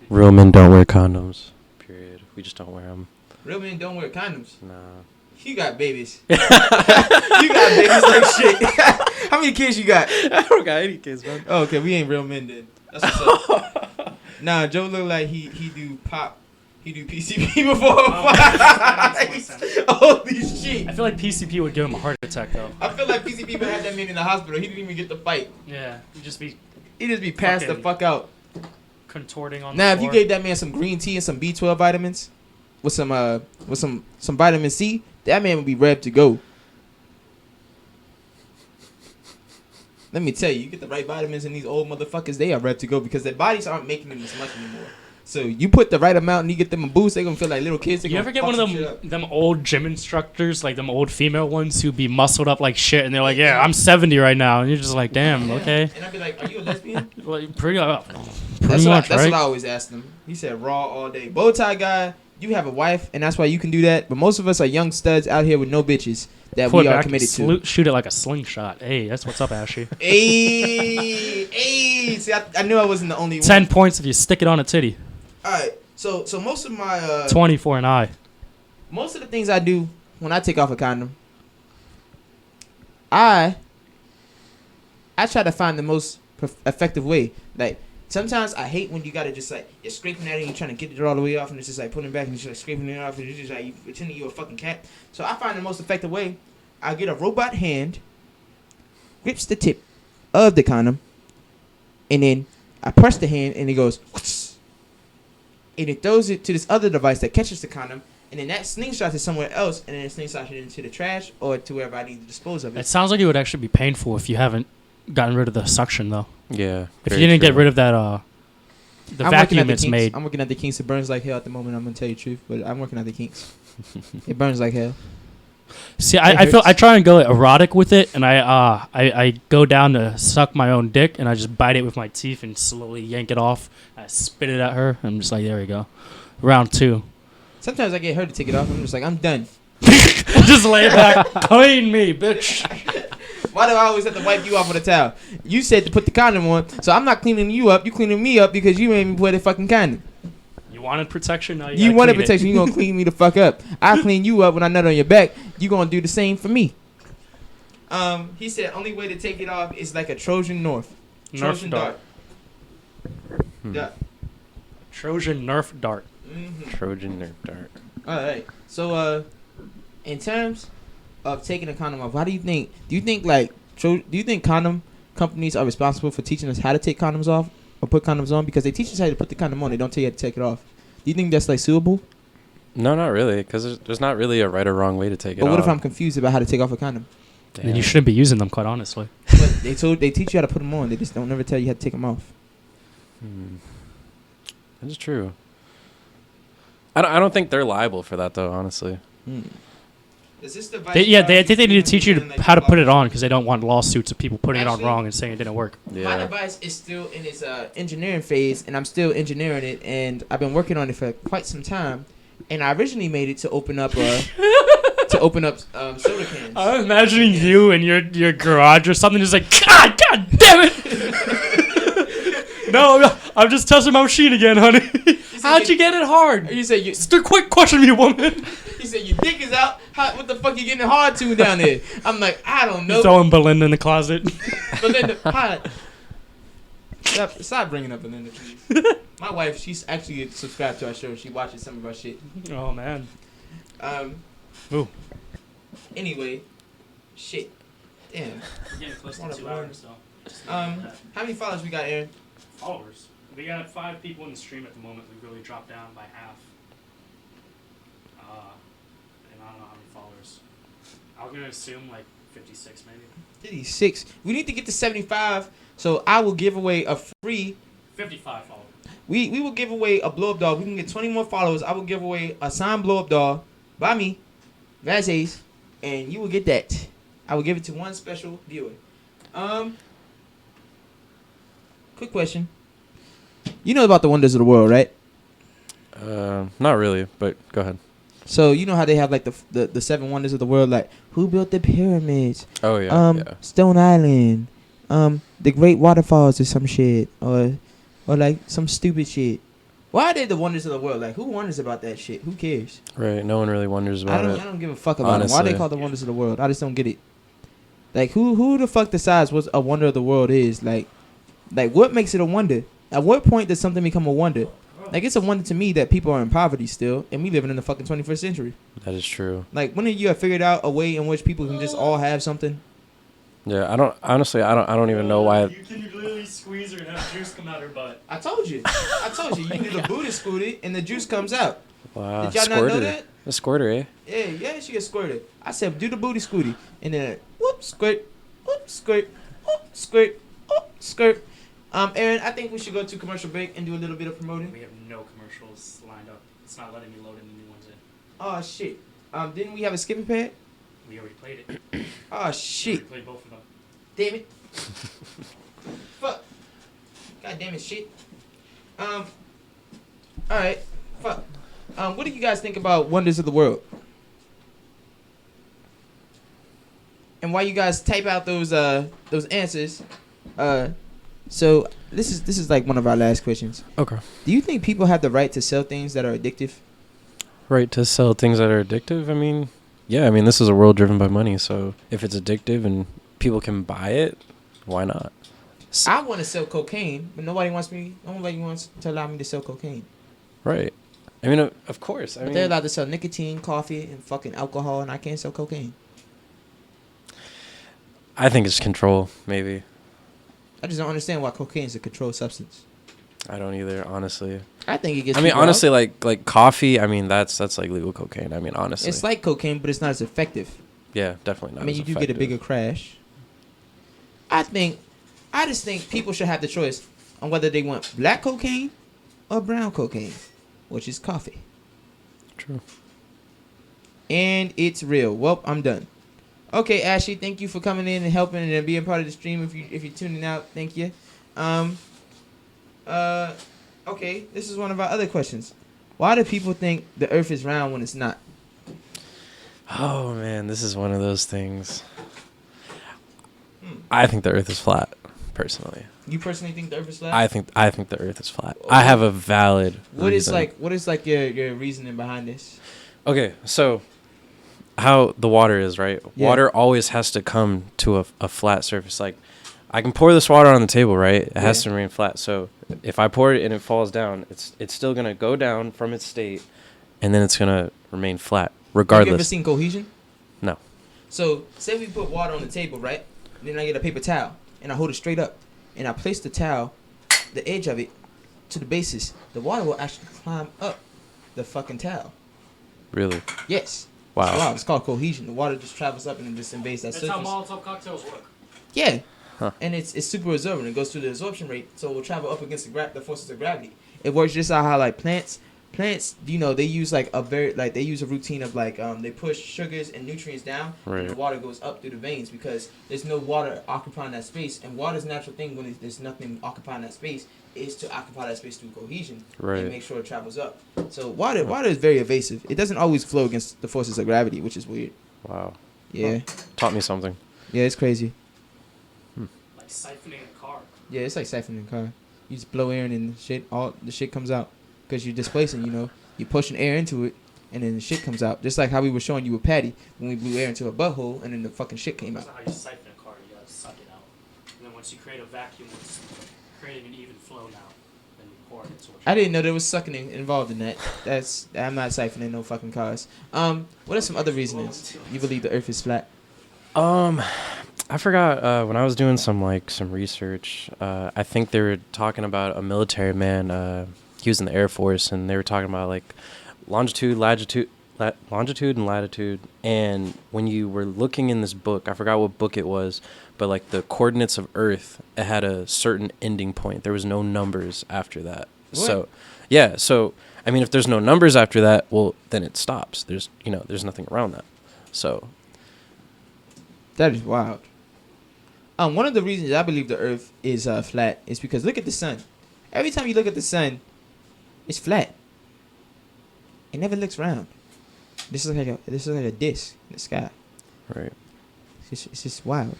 S7: Real men don't wear condoms. Period. We just don't wear them.
S1: Real men don't wear condoms.
S7: Nah.
S1: You got babies. You got babies like shit. How many kids you got?
S7: I don't got any kids, man.
S1: Oh, okay, we ain't real men then. That's what's up. Nah, Joe look like he do pop. He do PCP before fights. Holy shit.
S2: I feel like PCP would give him a heart attack though.
S1: I feel like PCP would have that man in the hospital. He didn't even get the fight.
S2: Yeah, he'd just be
S1: He just be passed the
S2: Okay.
S1: fuck out.
S2: contorting on
S1: Now,
S2: the
S1: if you
S2: floor.
S1: gave that man some green tea and some B12 vitamins with some vitamin C, that man would be ready to go. Let me tell you get the right vitamins in these old motherfuckers, they are ready to go because their bodies aren't making them as much anymore. So you put the right amount and you get them a boost, they're gonna feel like little kids.
S2: You ever get one of them old gym instructors, like them old female ones who be muscled up like shit, and they're like, "Yeah, I'm 70 right now," and you're just like, "Damn, okay."
S1: And I'd be like, "Are you a lesbian?"
S2: Like, pretty
S1: That's
S2: much,
S1: what
S2: right?
S1: I always asked him. He said raw all day. Bow tie guy, you have a wife, and that's why you can do that. But most of us are young studs out here with no bitches that
S2: Pull it
S1: we are
S2: back,
S1: committed
S2: shoot it like a slingshot. Hey, that's what's up, Ashy.
S1: to. Hey. See, I knew I wasn't the only
S2: 10
S1: one.
S2: points if you stick it on a titty.
S1: All right. So most of my
S2: 20 for an eye.
S1: most of the things I do when I take off a condom, I try to find the most effective way. Like sometimes I hate when you gotta just like you're scraping at it and you're trying to get it all the way off and it's just like putting it back and you're just like scraping it off and it's just like you pretending you're a fucking cat. So I find the most effective way. I get a robot hand, grips the tip of the condom, and then I press the hand and it goes, and it throws it to this other device that catches the condom, and then that slingshots it somewhere else, and then it slingshots it into the trash or to wherever I need to dispose of
S2: It
S1: it.
S2: sounds like it would actually be painful if you haven't gotten rid of the suction, though.
S7: Yeah.
S2: If you didn't get rid of that, the vacuum it's
S1: kinks.
S2: made.
S1: I'm working at the kinks. It burns like hell at the moment. I'm gonna tell you the truth, but I'm working at the kinks. It burns like hell.
S2: See,
S1: It
S2: I feel
S1: hurts.
S2: I try and go erotic with it, and I go down to suck my own dick, and I just bite it with my teeth and slowly yank it off. I spit it at her. I'm just like, there we go. Round 2.
S1: Sometimes I get her to take it off. I'm just like, I'm done.
S2: Just lay back, clean me, bitch.
S1: Why do I always have to wipe you off with a towel? You said to put the condom on, so I'm not cleaning you up. You cleaning me up because you made me put a fucking condom.
S2: You wanted protection, now
S1: You wanted protection. You gonna clean me the fuck up. I clean you up when I nut on your back. You gonna do the same for me. He said only way to take it off is like a Trojan North. Trojan
S2: Nerf dart.
S1: Yeah.
S2: Trojan Nerf dart.
S1: Mm-hmm.
S7: Trojan Nerf dart.
S1: All right. So, in terms of taking a condom off, how do you think? Do you think condom companies are responsible for teaching us how to take condoms off or put condoms on? Because they teach us how to put the condom on, they don't tell you how to take it off. Do you think that's like suable?
S7: No, not really, because there's not really a right or wrong way to take it
S1: But what
S7: off.
S1: if I'm confused about how to take off a condom?
S2: Then you shouldn't be using them, quite honestly.
S1: But they teach you how to put them on. They just don't never tell you how to take them off.
S7: That's true. I don't think they're liable for that though, honestly.
S1: Is this device
S2: I think they need to teach you how to put it on because they don't want lawsuits of people putting it on
S1: Actually-
S2: wrong and saying it didn't work.
S1: My
S7: Yeah.
S1: device is still in its engineering phase, and I'm still engineering it, and I've been working on it for quite some time. And I originally made it to open up soda cans.
S2: I'm imagining you in your garage or something, just like, God damn it! No, I'm just touching my machine again, honey. How'd you get it hard?
S1: You said you.
S2: Quick question me, woman.
S1: He said your dick is out. What the fuck you getting it hard to down there? I'm like, I don't know.
S2: Throwing Belinda in the closet.
S1: Belinda, hi. Stop bringing up Belinda, please. My wife, she's actually subscribed to our show. She watches some of our shit.
S2: Oh man.
S1: Ooh. Anyway, shit. Damn.
S2: We're getting close
S1: One
S2: to
S1: of
S2: 2
S1: them.
S2: hours though.
S1: How many followers we got, Aaron?
S2: Followers. We got 5 people in the stream at the moment. We've really dropped down by half. And I don't know how many followers. I'm gonna assume like 56 maybe.
S1: 56. We need to get to 75. So I will give away a free.
S2: 55 followers.
S1: We will give away a blow up doll. We can get 20 more followers. I will give away a signed blow up doll by me, Vaz Ace, and you will get that. I will give it to one special viewer. Quick question. You know about the wonders of the world, right?
S7: Not really, but go ahead.
S1: So you know how they have like the 7 wonders of the world, like who built the pyramids?
S7: Oh yeah.
S1: Stone Island, the Great Waterfalls or some shit, or like some stupid shit. Why are they the wonders of the world? Like who wonders about that shit? Who cares?
S7: Right. No one really wonders about it.
S1: I don't give a fuck about it. Why are they
S7: honestly.
S1: called the wonders of the world? I just don't get it. Like who the fuck decides what a wonder of the world is? Like what makes it a wonder? At what point does something become a wonder? Like it's a wonder to me that people are in poverty still, and we living in the fucking 21st century.
S7: That is true.
S1: Like when you have figured out a way in which people can just all have something?
S7: Yeah, I don't even know why.
S2: You can literally squeeze her and have juice come out her butt.
S1: I told you. You can do the Buddha scooty and the juice comes out.
S7: Wow.
S1: Did y'all not know that?
S7: A squirter, eh?
S1: Yeah, she gets squirted. I said do the booty scooty, and then whoop squirt, whoop squirt, whoop squirt, whoop skirt. Aaron, I think we should go to commercial break and do a little bit of promoting.
S2: We have no commercials lined up. It's not letting me load any new ones in.
S1: Oh shit. Didn't we have a skipping pad?
S2: We already played it.
S1: Oh
S2: We
S1: shit.
S2: already played both of them.
S1: Damn it. Fuck. God damn it, shit. Alright. Fuck. What do you guys think about Wonders of the World? And while you guys type out those answers, so this is like one of our last questions.
S7: Okay.
S1: Do you think people have the right to sell things that are addictive?
S7: Right, to sell things that are addictive? I mean, yeah, this is a world driven by money, so if it's addictive and people can buy it, why not?
S1: I want to sell cocaine, but nobody wants to allow me to sell cocaine.
S7: Right. Of course.
S1: But they're allowed to sell nicotine, coffee, and fucking alcohol, and I can't sell cocaine.
S7: I think it's control, maybe.
S1: I just don't understand why cocaine is a controlled substance.
S7: I don't either, honestly.
S1: I think it gets.
S7: Honestly, like coffee. That's like legal cocaine. Honestly,
S1: it's like cocaine, but it's not as effective.
S7: Yeah, definitely not.
S1: You do get a bigger crash. I just think people should have the choice on whether they want black cocaine or brown cocaine, which is coffee.
S7: True.
S1: And it's real. Well, I'm done. Okay, Ashley, thank you for coming in and helping and being part of the stream. If you're tuning out, thank you. Okay, this is one of our other questions. Why do people think the Earth is round when it's not?
S7: Oh man, this is one of those things. I think the Earth is flat, personally.
S1: You personally think the Earth is flat?
S7: I think the Earth is flat. I have a valid reason.
S1: What is your reasoning behind this?
S7: Okay, so how the water is, right?
S1: Yeah.
S7: Water always has to come to a flat surface. Like, I can pour this water on the table, right? It has to remain flat. So if I pour it and it falls down, it's still gonna go down from its state, and then it's gonna remain flat regardless.
S1: Have you ever seen cohesion?
S7: No.
S1: So say we put water on the table, right? And then I get a paper towel and I hold it straight up, and I place the towel, the edge of it, to the basis. The water will actually climb up the fucking towel.
S7: Really?
S1: Yes.
S7: Wow.
S1: It's called cohesion. The water just travels up and then just invades that
S2: That's
S1: surface.
S2: how Molotov cocktails work.
S1: Yeah.
S7: Huh.
S1: And it's super absorbent. It goes through the absorption rate, so it will travel up against the forces of gravity. It works just how like plants, they use they use a routine of they push sugars and nutrients down,
S7: Right.
S1: and the water goes up through the veins because there's no water occupying that space, and water's natural thing when there's nothing occupying that space is to occupy that space through cohesion
S7: Right.
S1: and make sure it travels up. So water is very evasive. It doesn't always flow against the forces of gravity, which is weird.
S7: Wow.
S1: Yeah.
S7: Taught me something.
S1: Yeah, it's crazy.
S2: Like siphoning a car.
S1: Yeah, it's like siphoning a car. You just blow air in and all the shit comes out because you're displacing. You're pushing air into it, and then the shit comes out. Just like how we were showing you with Patty when we blew air into a butthole, and then the fucking shit came
S2: That's
S1: out.
S2: not how you siphon a car. You gotta suck it out. And then once you create a vacuum, creating an even flow now than coordinates.
S1: I didn't know there was sucking involved in that. I'm not siphoning no fucking cars. What are some other reasons you believe the Earth is flat?
S7: I forgot when I was doing some research. I think they were talking about a military man. He was in the Air Force, and they were talking about like longitude, longitude and latitude. And when you were looking in this book, I forgot what book it was, but like the coordinates of Earth, it had a certain ending point. There was no numbers after that.
S1: What?
S7: So, yeah. So I mean, if there's no numbers after that, well, then it stops. There's nothing around that. So.
S1: That is wild. One of the reasons I believe the Earth is flat is because look at the sun. Every time you look at the sun, it's flat. It never looks round. This is like a disc in the sky.
S7: Right.
S1: It's just wild.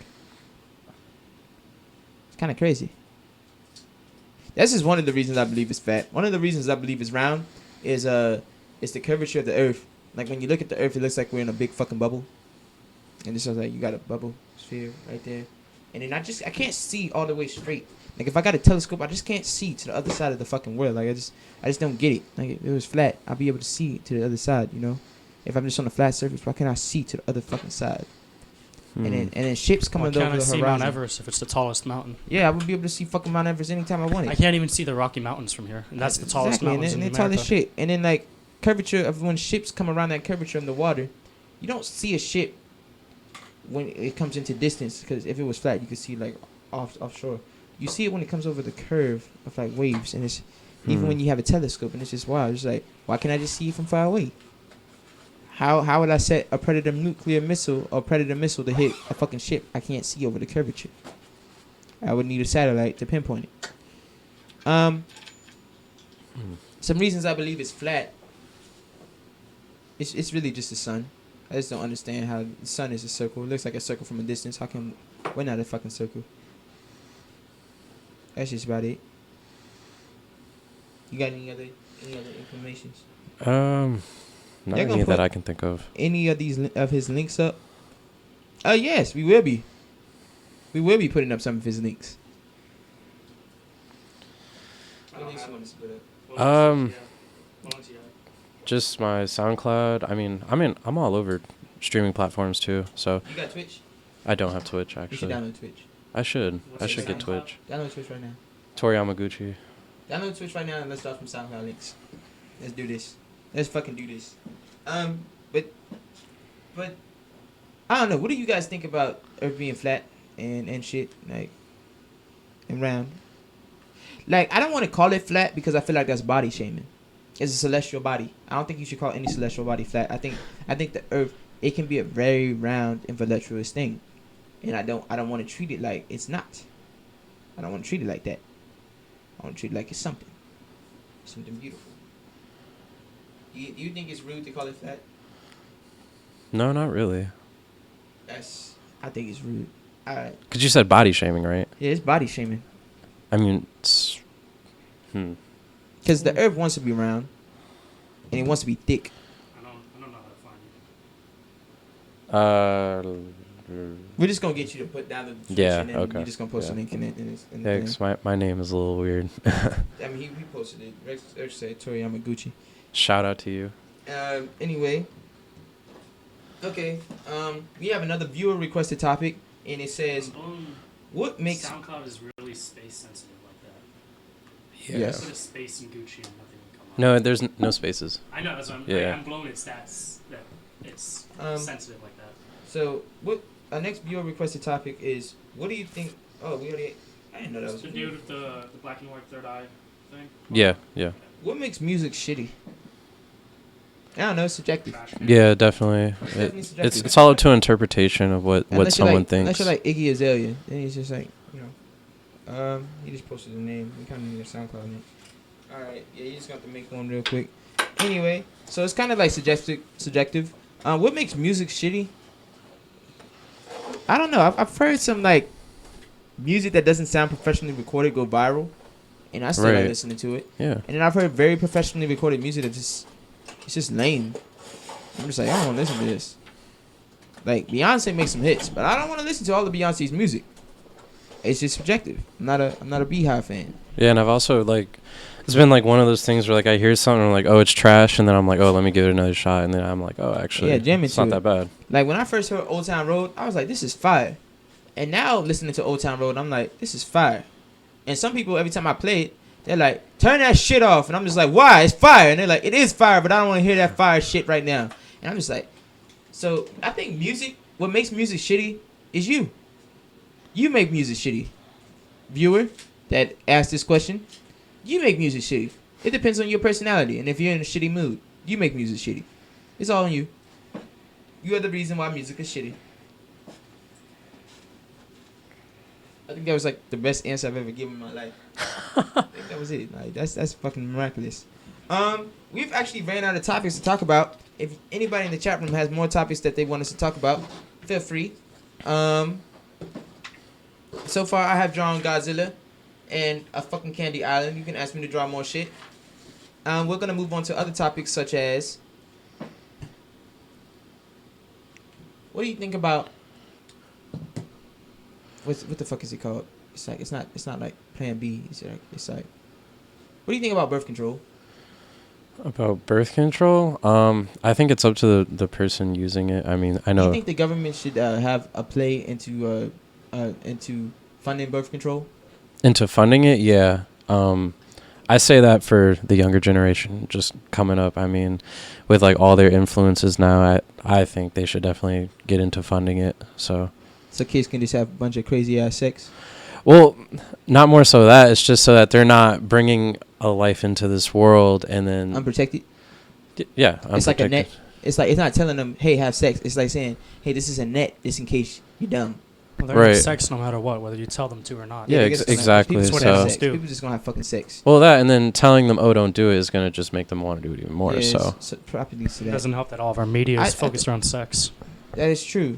S1: It's kind of crazy. That's just one of the reasons I believe it's flat. One of the reasons I believe it's round is the curvature of the Earth. Like when you look at the Earth, it looks like we're in a big fucking bubble. And this is like you got a bubble sphere right there. And then I can't see all the way straight. Like if I got a telescope, I just can't see to the other side of the fucking world. Like I just don't get it. Like if it was flat, I'll be able to see to the other side, you know? If I'm just on a flat surface, why can't I see to the other fucking side? And then ships coming over the horizon.
S2: Why can't I see Mount Everest if it's the tallest mountain?
S1: Yeah, I would be able to see fucking Mount Everest anytime I wanted.
S2: I can't even see the Rocky Mountains from here, and that's the tallest mountains in
S1: and
S2: America.
S1: they're tall as shit. And then like curvature of when ships come around that curvature in the water, you don't see a ship when it comes into distance, because if it was flat, you could see like offshore. You see it when it comes over the curve of like waves, and it's even when you have a telescope, and it's just wild. It's like, why can't I just see it from far away? How would I set a Predator nuclear missile or Predator missile to hit a fucking ship I can't see over the curvature? I would need a satellite to pinpoint it. Some reasons I believe it's flat. It's really just the sun. I just don't understand how the sun is a circle. It looks like a circle from a distance. How come we're not a fucking circle? That's just about it. You got any other informations?
S7: Not any that I can think of.
S1: Any of his links up? Yes, we will be. We will be putting up some of his links. What links you want us to put up?
S7: Just my SoundCloud. I mean, I'm all over streaming platforms too. So.
S1: You got Twitch?
S7: I don't have Twitch actually.
S1: You should download Twitch.
S7: I should get Twitch.
S1: Download Twitch right now.
S7: Tori Yamaguchi.
S1: Download Twitch right now and let's drop some SoundCloud links. Let's do this. Let's fucking do this. But I don't know. What do you guys think about Earth being flat and shit, like, and round? Like, I don't want to call it flat because I feel like that's body shaming. It's a celestial body. I don't think you should call any celestial body flat. I think the Earth, it can be a very round and voluptuous thing, and I don't want to treat it like it's not. I don't want to treat it like that. I want to treat it like it's something beautiful. Do you think it's rude to call it flat?
S7: No, not really.
S1: I think it's rude. Alright.
S7: Because you said body shaming, right?
S1: Yeah, it's body shaming.
S7: I mean,
S1: Because the Earth wants to be round, and it wants to be thick.
S2: I don't know how to find it.
S1: We're just gonna get you to put down the description, and okay. You're just gonna post a link in it.
S7: Yeah, because my name is a little weird.
S1: I mean, he posted it. Rex said Tori Yamaguchi.
S7: Shout out to you.
S1: Anyway. Okay. We have another viewer requested topic, and it says, "What makes
S2: SoundCloud is really space sensitive like that?"
S7: Yeah.
S1: Yes.
S2: Put a space in Gucci and nothing will come up.
S7: No, there's no spaces.
S2: I know. That's what I'm blowing its stats that it's sensitive like that.
S1: So what? Our next viewer requested topic is, what do you think? Oh, we already. I didn't know that was
S2: the dude with the black and white third eye thing.
S7: Yeah.
S1: What makes music shitty? I don't know. It's subjective.
S7: Yeah, definitely. It's all up to interpretation of what someone thinks.
S1: Unless you're like Iggy Azalea, then he's just like, he just posted the name. We kind of need a SoundCloud name. All right, yeah, you just got to make one real quick. Anyway, so it's kind of like subjective. What makes music shitty? I don't know. I've heard some like music that doesn't sound professionally recorded go viral, and I still like listening to it.
S7: Yeah.
S1: And then I've heard very professionally recorded music that it's just lame. I'm just like, I don't want to listen to this. Like, Beyonce makes some hits, but I don't want to listen to all of Beyonce's music. it's just subjective. I'm not a Beehive fan.
S7: Yeah, and I've also like, it's been like one of those things where like I hear something and I'm like, oh, it's trash, and then I'm like, oh, let me give it another shot, and then I'm like, oh, actually,
S1: Yeah, jam
S7: it's
S1: into
S7: not
S1: it.
S7: that bad.
S1: Like when I first heard Old Town Road, I was like, this is fire. And now listening to Old Town Road, I'm like, this is fire. And some people, every time I play it, they're like, turn that shit off. And I'm just like, why? It's fire. And they're like, it is fire, but I don't want to hear that fire shit right now. And I'm just like, so I think music, what makes music shitty is you. You make music shitty. Viewer that asked this question, you make music shitty. It depends on your personality. And if you're in a shitty mood, you make music shitty. It's all on you. You are the reason why music is shitty. I think that was like the best answer I've ever given in my life. I think that was it. Like that's fucking miraculous. We've actually ran out of topics to talk about. If anybody in the chat room has more topics that they want us to talk about, feel free. So far I have drawn Godzilla and a fucking Candy Island. You can ask me to draw more shit. We're gonna move on to other topics such as, what do you think about what the fuck is it called? It's like it's not like Plan B. It's like what do you think about birth control?
S7: About birth control, I think it's up to the person using it. I mean, I know.
S1: Do you think the government should have a play into funding birth control?
S7: Into funding it, yeah. I say that for the younger generation just coming up. I mean, with like all their influences now, I think they should definitely get into funding it. So
S1: kids can just have a bunch of crazy ass sex.
S7: Well, not more so that. It's just so that they're not bringing a life into this world and then
S1: Unprotected.
S7: Yeah, unprotected.
S1: It's like a net. It's like it's not telling them, hey, have sex. It's like saying, hey, this is a net, just in case you're dumb.
S2: Well, they're gonna have
S7: Right.
S2: sex no matter what, whether you tell them to or not.
S7: Yeah,
S1: they're just gonna-
S7: exactly.
S1: People, just
S2: so-
S1: gonna have sex.
S2: do.
S1: People just gonna have fucking sex.
S7: Well, that and then telling them, oh, don't do it, is gonna just make them want to do it even more.
S1: Yeah,
S7: So
S1: it's properties to
S2: It
S1: that.
S2: doesn't help that all of our media
S1: I
S2: is focused around sex.
S1: That is true.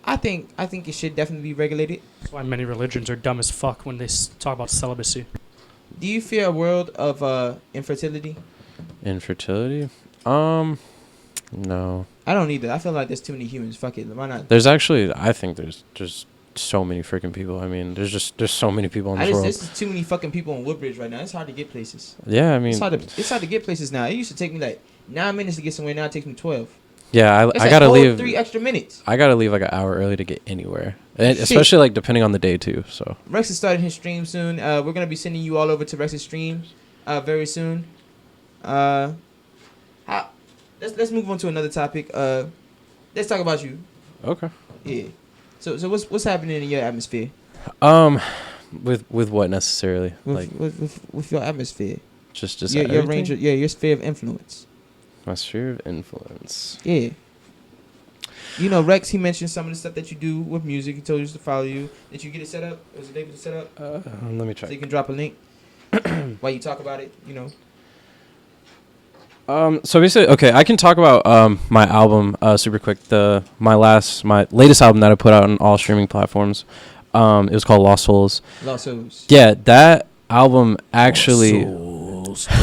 S1: I think it should definitely be regulated.
S2: That's why many religions are dumb as fuck when they talk about celibacy.
S1: Do you fear a world of infertility?
S7: infertility, no.
S1: I don't either. I feel like there's too many humans. Fuck it. Why not?
S7: There's actually, I think there's just so many freaking people. I mean, there's so many people in this world.
S1: There's too many fucking people in Woodbridge right now. It's hard to get places.
S7: Yeah, I mean,
S1: It's hard to get places now. It used to take me like 9 minutes to get somewhere. Now it takes me 12.
S7: yeah,
S1: It's
S7: I
S1: like
S7: gotta
S1: whole
S7: leave.
S1: 3 extra minutes.
S7: I gotta leave like an hour early to get anywhere, and
S1: Shit.
S7: especially like depending on the day too. So
S1: Rex is starting his stream soon. We're gonna be sending you all over to Rex's stream very soon. Let's move on to another topic. Let's talk about you.
S7: okay.
S1: Yeah. So what's happening in your atmosphere?
S7: With what necessarily?
S1: With,
S7: like
S1: with your atmosphere.
S7: just
S1: your
S7: everything?
S1: range of, your sphere of influence.
S7: My sphere of influence.
S1: Yeah. You know, Rex, he mentioned some of the stuff that you do with music. He told us to follow you. Did you get it set up? Was it able to set up?
S7: Let me
S1: So you
S7: check.
S1: can drop a link while you talk about it, you know.
S7: So basically, okay, I can talk about my album super quick. My latest album that I put out on all streaming platforms. It was called Lost Souls.
S1: Lost Souls.
S7: Yeah, that album actually.
S1: Is it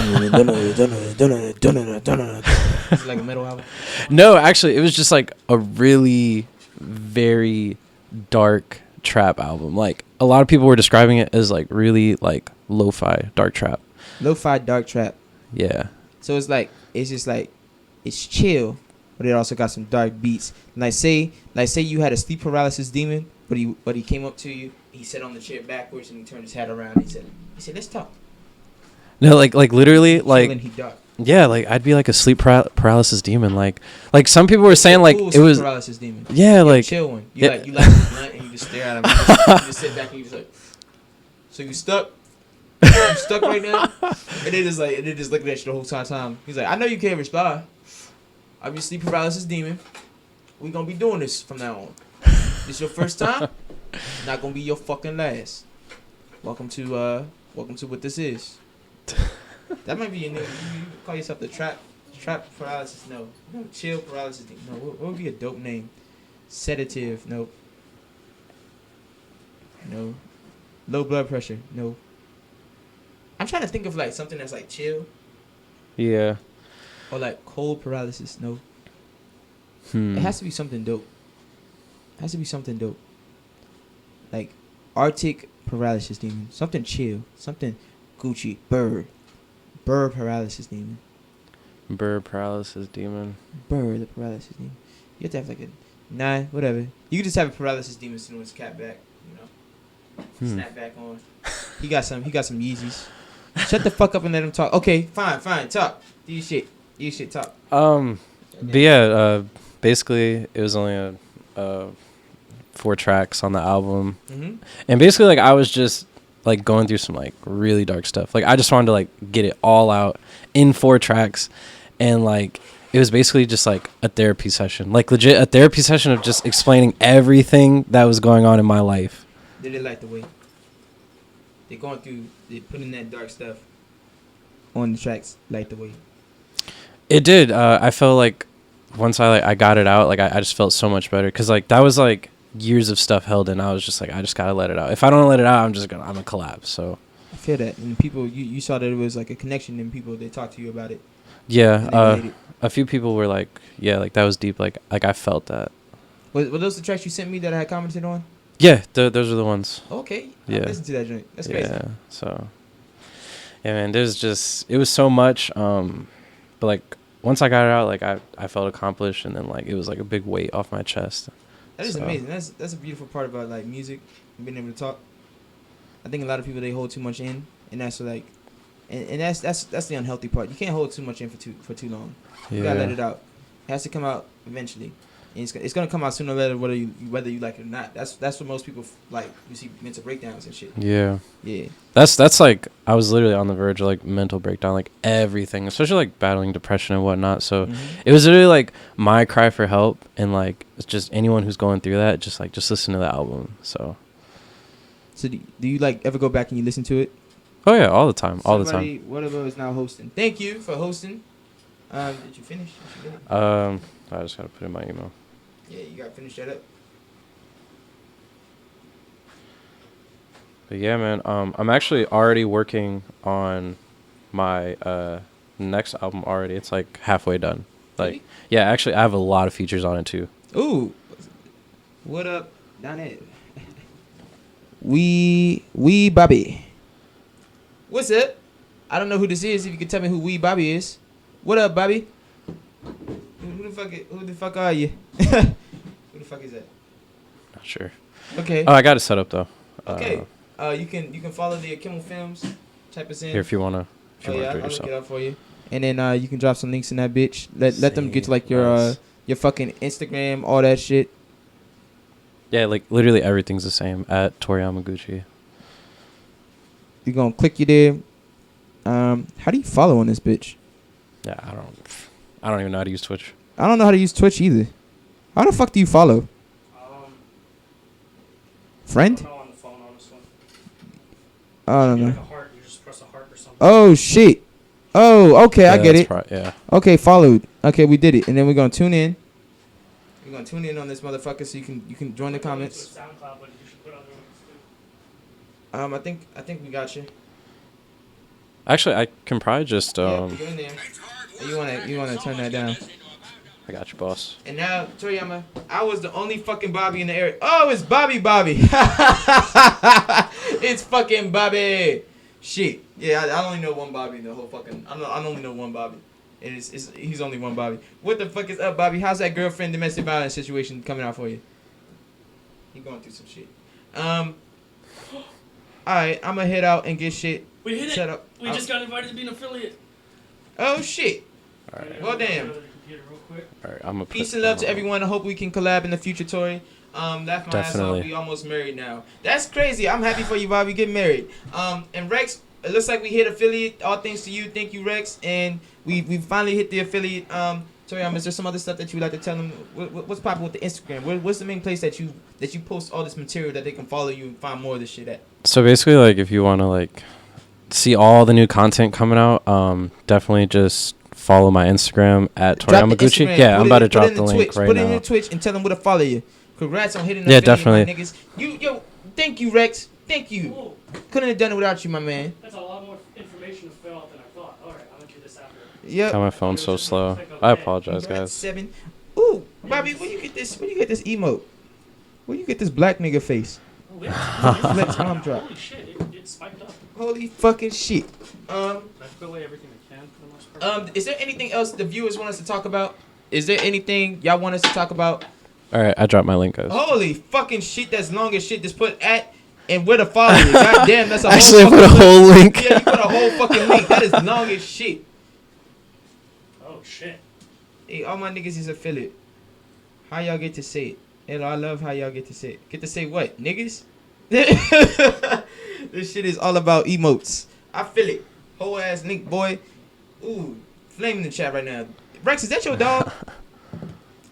S1: like a metal album?
S7: No, actually, it was just like a really very dark trap album. Like a lot of people were describing it as like really like lo-fi dark trap.
S1: Lo-fi dark trap.
S7: Yeah.
S1: So it's just like it's chill, but it also got some dark beats. Like say you had a sleep paralysis demon, but he came up to you, he sat on the chair backwards and he turned his hat around and he said let's talk.
S7: No, like literally like
S1: And he dark.
S7: yeah, like I'd be like a sleep paralysis demon. Like some people were saying like
S1: Cool
S7: it
S1: sleep
S7: was
S1: paralysis demon.
S7: yeah, like
S1: chill one.
S7: yeah.
S1: You like the blunt and you just stare at him. You just sit back and you just like, so you stuck? You stuck right now? And they just looking at you the whole time. He's like, I know you can't respond. I'm your sleep paralysis demon. We gonna be doing this from now on. This your first time? Not gonna be your fucking last. Welcome to what this is. That might be your name. You call yourself the trap paralysis. No, chill paralysis. No, what would be a dope name? Sedative. No. Low blood pressure. No. I'm trying to think of like something that's like chill
S7: yeah.
S1: or like cold paralysis. No.
S7: Hmm.
S1: It has to be something dope. Like Arctic paralysis demon. Something chill. Something Gucci. Bird. Bird paralysis demon.
S7: Bird paralysis demon.
S1: Bird the paralysis demon. You have to have like a 9, whatever. You can just have a paralysis demon as soon as cat back. You know. Snap back on. He got some Yeezys. Shut the fuck up and let him talk. Okay, fine, talk. Do your shit, talk.
S7: But yeah, basically it was only a 4 tracks on the album. And basically like I was just like going through some like really dark stuff. Like I just wanted to like get it all out in 4 tracks, and like it was basically just like a therapy session. Like legit a therapy session of just explaining everything that was going on in my life.
S1: Did they like the way they putting that dark stuff on the tracks like the way?
S7: It did. I felt like once I got it out, like I just felt so much better, because like that was like years of stuff held in. I was just like, I just gotta let it out. If I don't let it out, I'm gonna collapse. So
S1: I feel that, and people, you saw that it was like a connection, and people, they talked to you about it.
S7: Yeah, a few people were like, yeah, like that was deep. Like I felt that.
S1: Were those the tracks you sent me that I had commented on?
S7: Yeah, those are the ones.
S1: Okay.
S7: Yeah.
S1: Listen to that joint. That's crazy.
S7: Yeah. So, yeah, man, it was so much. But like once I got it out, like I felt accomplished, and then like it was like a big weight off my chest.
S1: That is amazing. That's a beautiful part about like music and being able to talk. I think a lot of people, they hold too much in, and that's like, and that's the unhealthy part. You can't hold too much in for too long. You gotta let it out. It has to come out eventually. And it's gonna come out sooner or later, whether you like it or not. That's what most people like. You see mental breakdowns and shit.
S7: Yeah.
S1: Yeah.
S7: That's like, I was literally on the verge of like mental breakdown, like everything, especially like battling depression and whatnot. So it was literally like my cry for help, and like it's just anyone who's going through that, just listen to the album. So
S1: do you like ever go back and you listen to it?
S7: Oh yeah, all the time, all the time.
S1: Whatever is now hosting. Thank you for hosting. Did you finish?
S7: I just gotta put in my email.
S1: Yeah, you gotta finish that up.
S7: But yeah, man, I'm actually already working on my next album already. It's like halfway done. Like, really? Yeah, actually, I have a lot of features on it too.
S1: Ooh, what up, down there? Wee Bobby. What's up? I don't know who this is. If you could tell me who Wee Bobby is. What up, Bobby? Who the fuck are you? Who the fuck is that?
S7: Not sure.
S1: Okay.
S7: Oh, I got it set up though.
S1: Okay. You can follow the Kimmel Films. Type us in.
S7: Here, if you wanna.
S1: I'll look it up for you. And then you can drop some links in that bitch. Let them get to like your fucking Instagram, all that shit.
S7: Yeah, like literally everything's the same at Toriyama Gucci.
S1: You're gonna click you there. How do you follow on this bitch?
S7: Yeah, I don't even know how to use Twitch.
S1: I don't know how to use Twitch either. How the fuck do you follow? Friend?
S2: On the phone on this one.
S1: I don't know.
S2: Like a heart, you just press a heart or something.
S1: Oh shit. Oh, okay,
S7: Yeah,
S1: I get it.
S7: Yeah.
S1: Okay, followed. Okay, we did it, and then we're gonna tune in. We're gonna tune in on this motherfucker, so you can join the comments. I think we got you.
S7: Actually, I can probably just
S1: Yeah, you're in there. You wanna turn that down.
S7: I got you, boss.
S1: And now, Toriyama, I was the only fucking Bobby in the area. Oh, it's Bobby. It's fucking Bobby. Shit. Yeah, I only know one Bobby in the whole fucking. I only know one Bobby. And he's only one Bobby. What the fuck is up, Bobby? How's that girlfriend domestic violence situation coming out for you? You going through some shit. Alright, I'm gonna head out and get shit set up.
S2: We just got invited to be an affiliate.
S1: Oh shit.
S7: Alright.
S1: Well, damn.
S7: Alright, I'm gonna
S1: Peace and love to everyone. I hope we can collab in the future, Tori. Laugh my ass off. We almost married now. That's crazy. I'm happy for you, Bobby. Get married. And Rex, it looks like we hit affiliate. All thanks to you. Thank you, Rex. And we finally hit the affiliate. Tori, is there some other stuff that you would like to tell them? What's popping with the Instagram? What's the main place that you post all this material that they can follow you and find more of this shit at?
S7: So basically, like, if you want to like see all the new content coming out, definitely just follow my Instagram at Toriyama Gucci. Yeah, I'm about to drop the link right now.
S1: Put it in your Twitch and tell them where to follow you. Congrats on hitting the
S7: yeah, definitely.
S1: My niggas. Thank you, Rex. Thank you.
S2: Cool.
S1: Couldn't have done it without you, my man.
S2: That's a lot more information to fill out than I thought. All right, I'm gonna do this after.
S1: Yep.
S7: God, my phone's so slow. I apologize, guys.
S1: 7. Ooh, Bobby, where you get this emote? Where you get this black nigga face? Flex arm drop.
S2: Holy shit, it spiked up.
S1: Holy fucking shit.
S2: I put away everything I can for the most part.
S1: Is there anything else the viewers want us to talk about? Is there anything y'all want us to talk about?
S7: All right, I dropped my link, guys.
S1: Holy fucking shit, that's long as shit. Just put at and where to follow you. God damn, that's a
S7: Actually, I
S1: whole
S7: put a
S1: fucking
S7: whole link.
S1: Yeah, you put a whole fucking link. That is long as shit.
S2: Oh shit.
S1: Hey, all my niggas is affiliate. How y'all get to say it? Hello, I love how y'all get to say it. Get to say what? Niggas? This shit is all about emotes. I feel it. Whole ass link, boy. Ooh, flame in the chat right now. Rex, is that your dog?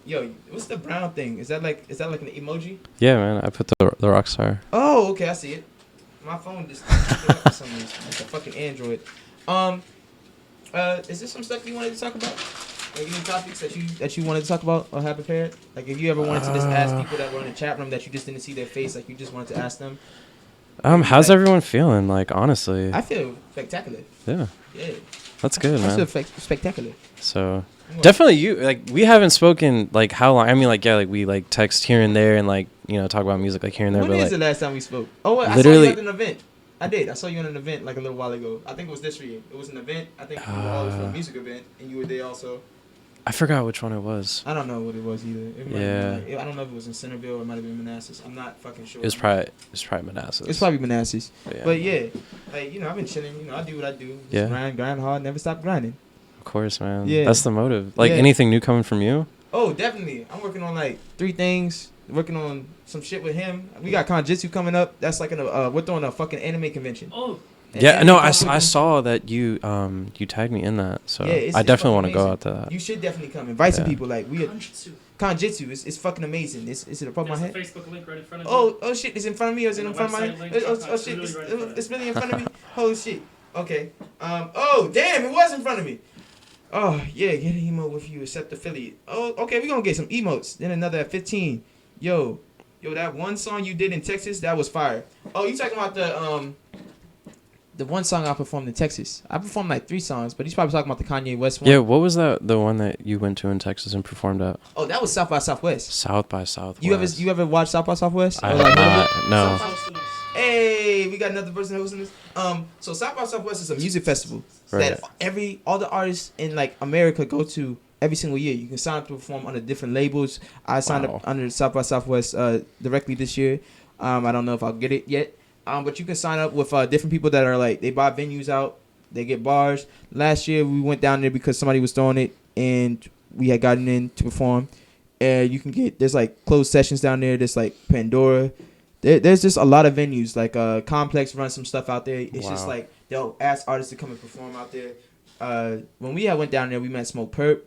S1: Yo, what's the brown thing? Is that like an emoji?
S7: Yeah, man, I put the rock star.
S1: Oh, okay, I see it. My phone just for some reason. It's a fucking Android. Is there some stuff you wanted to talk about? Like any topics that you wanted to talk about or have prepared? Like if you ever wanted to just ask people that were in the chat room that you just didn't see their face, like you just wanted to ask them.
S7: How's everyone feeling? Like, honestly.
S1: I feel spectacular.
S7: Yeah.
S1: Yeah.
S7: That's good,
S1: I
S7: man.
S1: feel spectacular.
S7: So definitely you, like, we haven't spoken like how long. I mean, like, yeah, like we like text here and there and like, you know, talk about music like here and there.
S1: When
S7: but
S1: is
S7: like,
S1: the last time we spoke? Oh, I
S7: literally-
S1: saw you at an event. I did. I saw you at an event like a little while ago. I think it was this year. It was an event. I think you were always for a music event and you were there also.
S7: I forgot which one it was.
S1: I don't know what it was either. It might
S7: Yeah.
S1: have been like, I don't know if it was in Centerville or it might have been Manassas. I'm not fucking sure.
S7: It was probably Manassas.
S1: It's probably Manassas.
S7: Yeah.
S1: But yeah, like, you know, I've been chilling. You know, I do what I do. Just
S7: Yeah.
S1: grind hard, never stop grinding.
S7: Of course, man.
S1: Yeah.
S7: That's the motive. Like
S1: Yeah.
S7: anything new coming from you?
S1: Oh, definitely. I'm working on like 3 things. Working on some shit with him. We got Kanjitsu coming up. That's like we're throwing a fucking anime convention.
S2: Oh.
S1: An
S7: Yeah,
S1: anime
S7: no, I
S1: convention.
S7: saw that you tagged me in that, so
S1: Yeah, it's
S7: I definitely want to
S1: fucking
S7: go out to that.
S1: You should definitely come. Invite some
S7: Yeah.
S1: people. Like we
S2: Kanjutsu.
S1: Kanjitsu is fucking amazing. Is it above
S2: There's
S1: my
S2: the
S1: head?
S2: Facebook link right in front of you.
S1: Oh shit! It's in front of me or is it
S2: And
S1: in
S2: the
S1: front of my
S2: website
S1: head?
S2: link,
S1: Oh
S2: it's
S1: shit!
S2: really right in front of
S1: It's really in front of me. Holy shit! Okay. Oh damn! It was in front of me. Oh yeah, get an emote with you, accept affiliate. Oh okay, we gonna get some emotes. Then another at 15. Yo, that one song you did in Texas, that was fire. Oh, you talking about the one song I performed in Texas? I performed like 3 songs, but he's probably talking about the Kanye West one.
S7: Yeah, what was that? The one that you went to in Texas and performed at
S1: Oh, that was South by Southwest.
S7: South by Southwest.
S1: You ever watch South by Southwest?
S7: I
S1: Or,
S7: have
S1: like,
S7: not. No.
S2: Hosting us.
S1: Hey, we got another person hosting this. So South by Southwest is a music festival
S7: Right.
S1: that all the artists in like America go to every single year. You can sign up to perform under different labels. I signed
S7: Wow.
S1: up under South by Southwest directly this year. I don't know if I'll get it yet. But you can sign up with different people that are like they buy venues out, they get bars. Last year we went down there because somebody was throwing it and we had gotten in to perform. And you can there's like closed sessions down there. There's like Pandora. There's just a lot of venues. Like Complex runs some stuff out there. It's just
S7: Wow.
S1: like they'll ask artists to come and perform out there. When we went down there, we met Smoke Perp.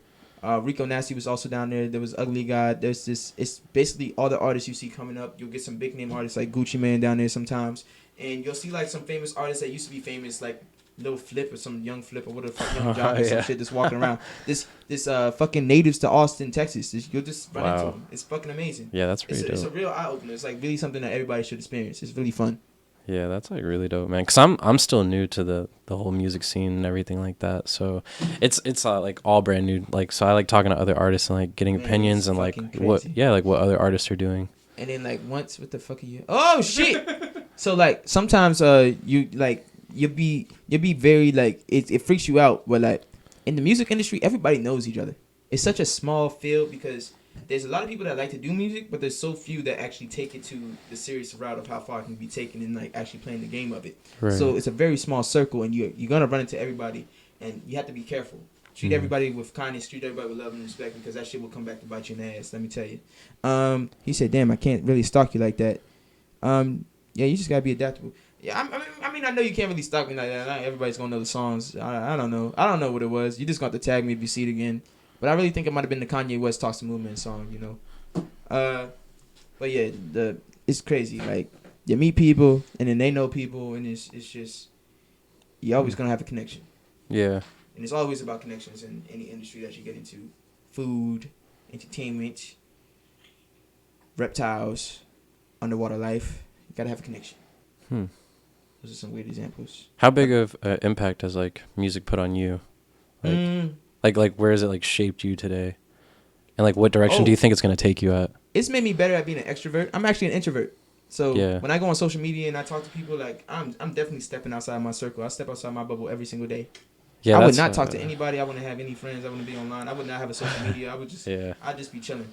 S1: Rico Nasty was also down there. There was Ugly God. There's this. It's basically all the artists you see coming up. You'll get some big name artists like Gucci Mane down there sometimes, and you'll see like some famous artists that used to be famous, like Lil Flip or some Young Flip or whatever, Young Jock or some
S7: Yeah.
S1: shit just walking around. This fucking natives to Austin, Texas. You'll just run into
S7: Wow.
S1: them. It's fucking amazing.
S7: Yeah, that's pretty
S1: It's a
S7: dope.
S1: real eye opener. It's like really something that everybody should experience. It's really fun.
S7: Yeah, that's like really dope, man. Cause I'm still new to the whole music scene and everything like that. So it's like all brand new. Like, so I like talking to other artists and like getting
S1: Man,
S7: opinions
S1: it's
S7: and like
S1: fucking
S7: what
S1: crazy.
S7: what other artists are doing.
S1: And then like once, what the fuck are you? Oh shit! So like sometimes you like you'll be very like it freaks you out. But like in the music industry, everybody knows each other. It's such a small field because there's a lot of people that like to do music, but there's so few that actually take it to the serious route of how far it can be taken and like actually playing the game of it.
S7: Right.
S1: So it's a very small circle, and you're gonna run into everybody, and you have to be careful. Treat everybody with kindness, treat everybody with love and respect, because that shit will come back to bite you in the ass. Let me tell you. He said, "Damn, I can't really stalk you like that." Yeah, you just gotta be adaptable. Yeah, I mean, I know you can't really stalk me like that. Not everybody's gonna know the songs. I don't know. I don't know what it was. You just got to tag me if you see it again. But I really think it might have been the Kanye West Toxic Movement song, you know. But yeah, it's crazy. Like you meet people and then they know people, and it's just you're always gonna have a connection.
S7: Yeah.
S1: And it's always about connections in any industry that you get into. Food, entertainment, reptiles, underwater life. You gotta have a connection. Those are some weird examples.
S7: How big of impact has like music put on you? Like where has it like shaped you today? And like what direction do you think it's gonna take you at?
S1: It's made me better at being an extrovert. I'm actually an introvert. So
S7: Yeah.
S1: when I go on social media and I talk to people, like I'm definitely stepping outside my circle. I step outside my bubble every single day.
S7: Yeah,
S1: I would
S7: that's,
S1: not talk to anybody. I wouldn't have any friends. I wouldn't be online. I would not have a social media. I would just
S7: Yeah.
S1: I'd just be chilling.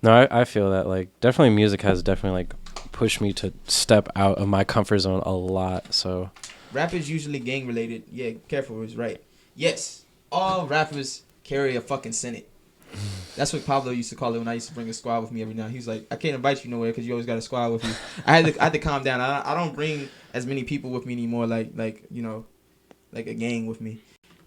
S7: No, I feel that, like, definitely music has definitely, like, pushed me to step out of my comfort zone a lot, so.
S1: Rap is usually gang related. Yeah, careful is right. Yes, all rappers carry a fucking Senate. That's what Pablo used to call it when I used to bring a squad with me every night. He was like, I can't invite you nowhere because you always got a squad with you. I had to calm down. I don't bring as many people with me anymore, like you know, like a gang with me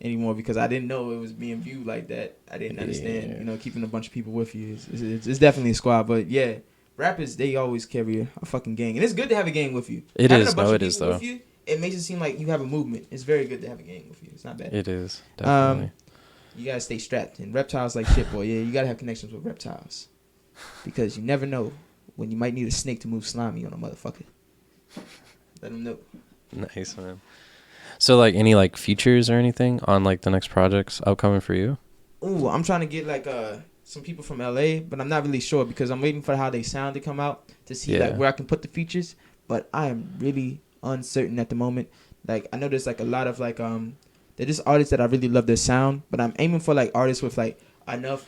S1: anymore, because I didn't know it was being viewed like that. I didn't understand,
S7: Yeah.
S1: you know, keeping a bunch of people with you. It's definitely a squad, but yeah, rappers, they always carry a fucking gang. And it's good to have a gang with you.
S7: It
S1: Having
S7: is.
S1: a bunch
S7: No,
S1: of
S7: it is,
S1: people
S7: though.
S1: with you, it makes it seem like you have a movement. It's very good to have a gang with you. It's not bad.
S7: It is, definitely.
S1: You gotta stay strapped. And reptiles like shit, boy. Yeah, you gotta have connections with reptiles, because you never know when you might need a snake to move slimy on a motherfucker. Let them know.
S7: Nice, man. So, like, any, like, features or anything on, like, the next projects upcoming for you?
S1: Ooh, I'm trying to get like some people from LA, but I'm not really sure because I'm waiting for how they sound to come out to see like
S7: Yeah.
S1: where I can put the features. But I am really uncertain at the moment. Like I know there's like a lot of like they're just artists that I really love their sound, but I'm aiming for like artists with like enough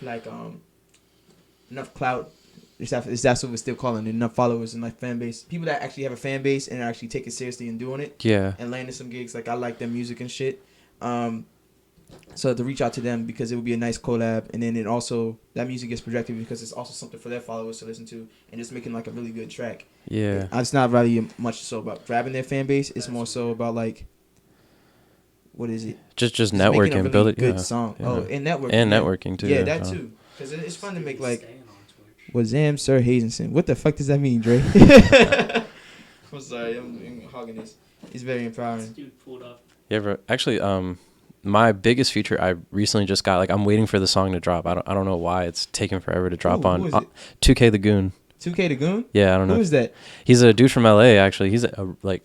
S1: clout. Is that's what we're still calling it, enough followers and like fan base. People that actually have a fan base and actually take it seriously and doing it.
S7: Yeah.
S1: And landing some gigs. Like I like their music and shit. So to reach out to them because it would be a nice collab, and then it also that music gets projected because it's also something for their followers to listen to, and just making like a really good track.
S7: Yeah.
S1: It's not really much so about grabbing their fan base. It's more so about like, what is it?
S7: Just
S1: Making a
S7: networking,
S1: really
S7: build it.
S1: good
S7: Yeah.
S1: song.
S7: Yeah.
S1: Oh, and networking.
S7: And
S1: yeah.
S7: networking, too.
S1: Yeah, that
S7: Oh.
S1: too. Because it's fun to make like. Wazam Sir Hazenson. What the fuck does that mean, Dre? I'm sorry, I'm hogging this. It's very empowering.
S2: Dude pulled up.
S7: Yeah, bro. Actually, my biggest feature I recently just got, like, I'm waiting for the song to drop. I don't know why it's taking forever to drop
S1: Ooh,
S7: on
S1: who is it?
S7: 2K the Goon.
S1: 2K the Goon?
S7: Yeah, I don't know.
S1: Who is that?
S7: He's a dude from LA. Actually, he's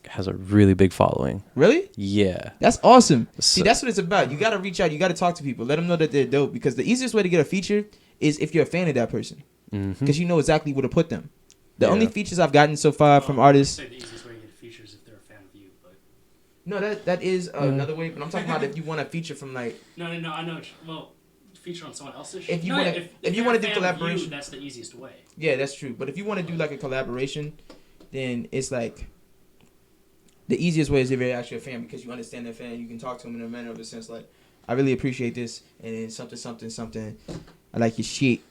S7: has a really big following.
S1: Really?
S7: Yeah.
S1: That's awesome. See,
S7: So-
S1: that's what it's about. You got to reach out. You got to talk to people. Let them know that they're dope. Because the easiest way to get a feature is if you're a fan of that person.
S7: Mhm.
S1: Because you know exactly where to put them. The
S7: Yeah.
S1: only features I've gotten so far from artists.
S2: Say the easiest way to get features if they're a fan of you, but
S1: No, that is another way. But I'm talking about if you want a feature from like.
S2: no, I know. Well, feature on someone else's.
S1: If you
S2: No,
S1: wanna- if you wanna do
S2: they're a fan of
S1: collaboration-
S2: you, that's the easiest way.
S1: Yeah, that's true. But if you want to do like a collaboration, then it's like. The easiest way is if you're actually a fan because you understand that fan. You can talk to them in a manner of a sense like, I really appreciate this and then something. I like your shit.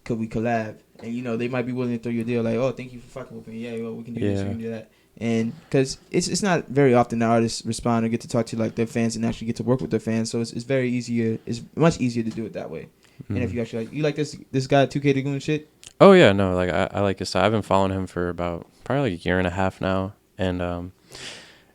S1: Could we collab? And you know they might be willing to throw you a deal like, oh, thank you for fucking with me. Yeah, well, we can do this, we
S7: Yeah.
S1: can do that. And because it's not very often that artists respond or get to talk to like their fans and actually get to work with their fans, so it's very easier. It's much easier to do it that way. And if you actually like this guy 2K the Goon shit.
S7: Oh yeah, no, like I like his style. I've been following him for about probably like a year and a half now, and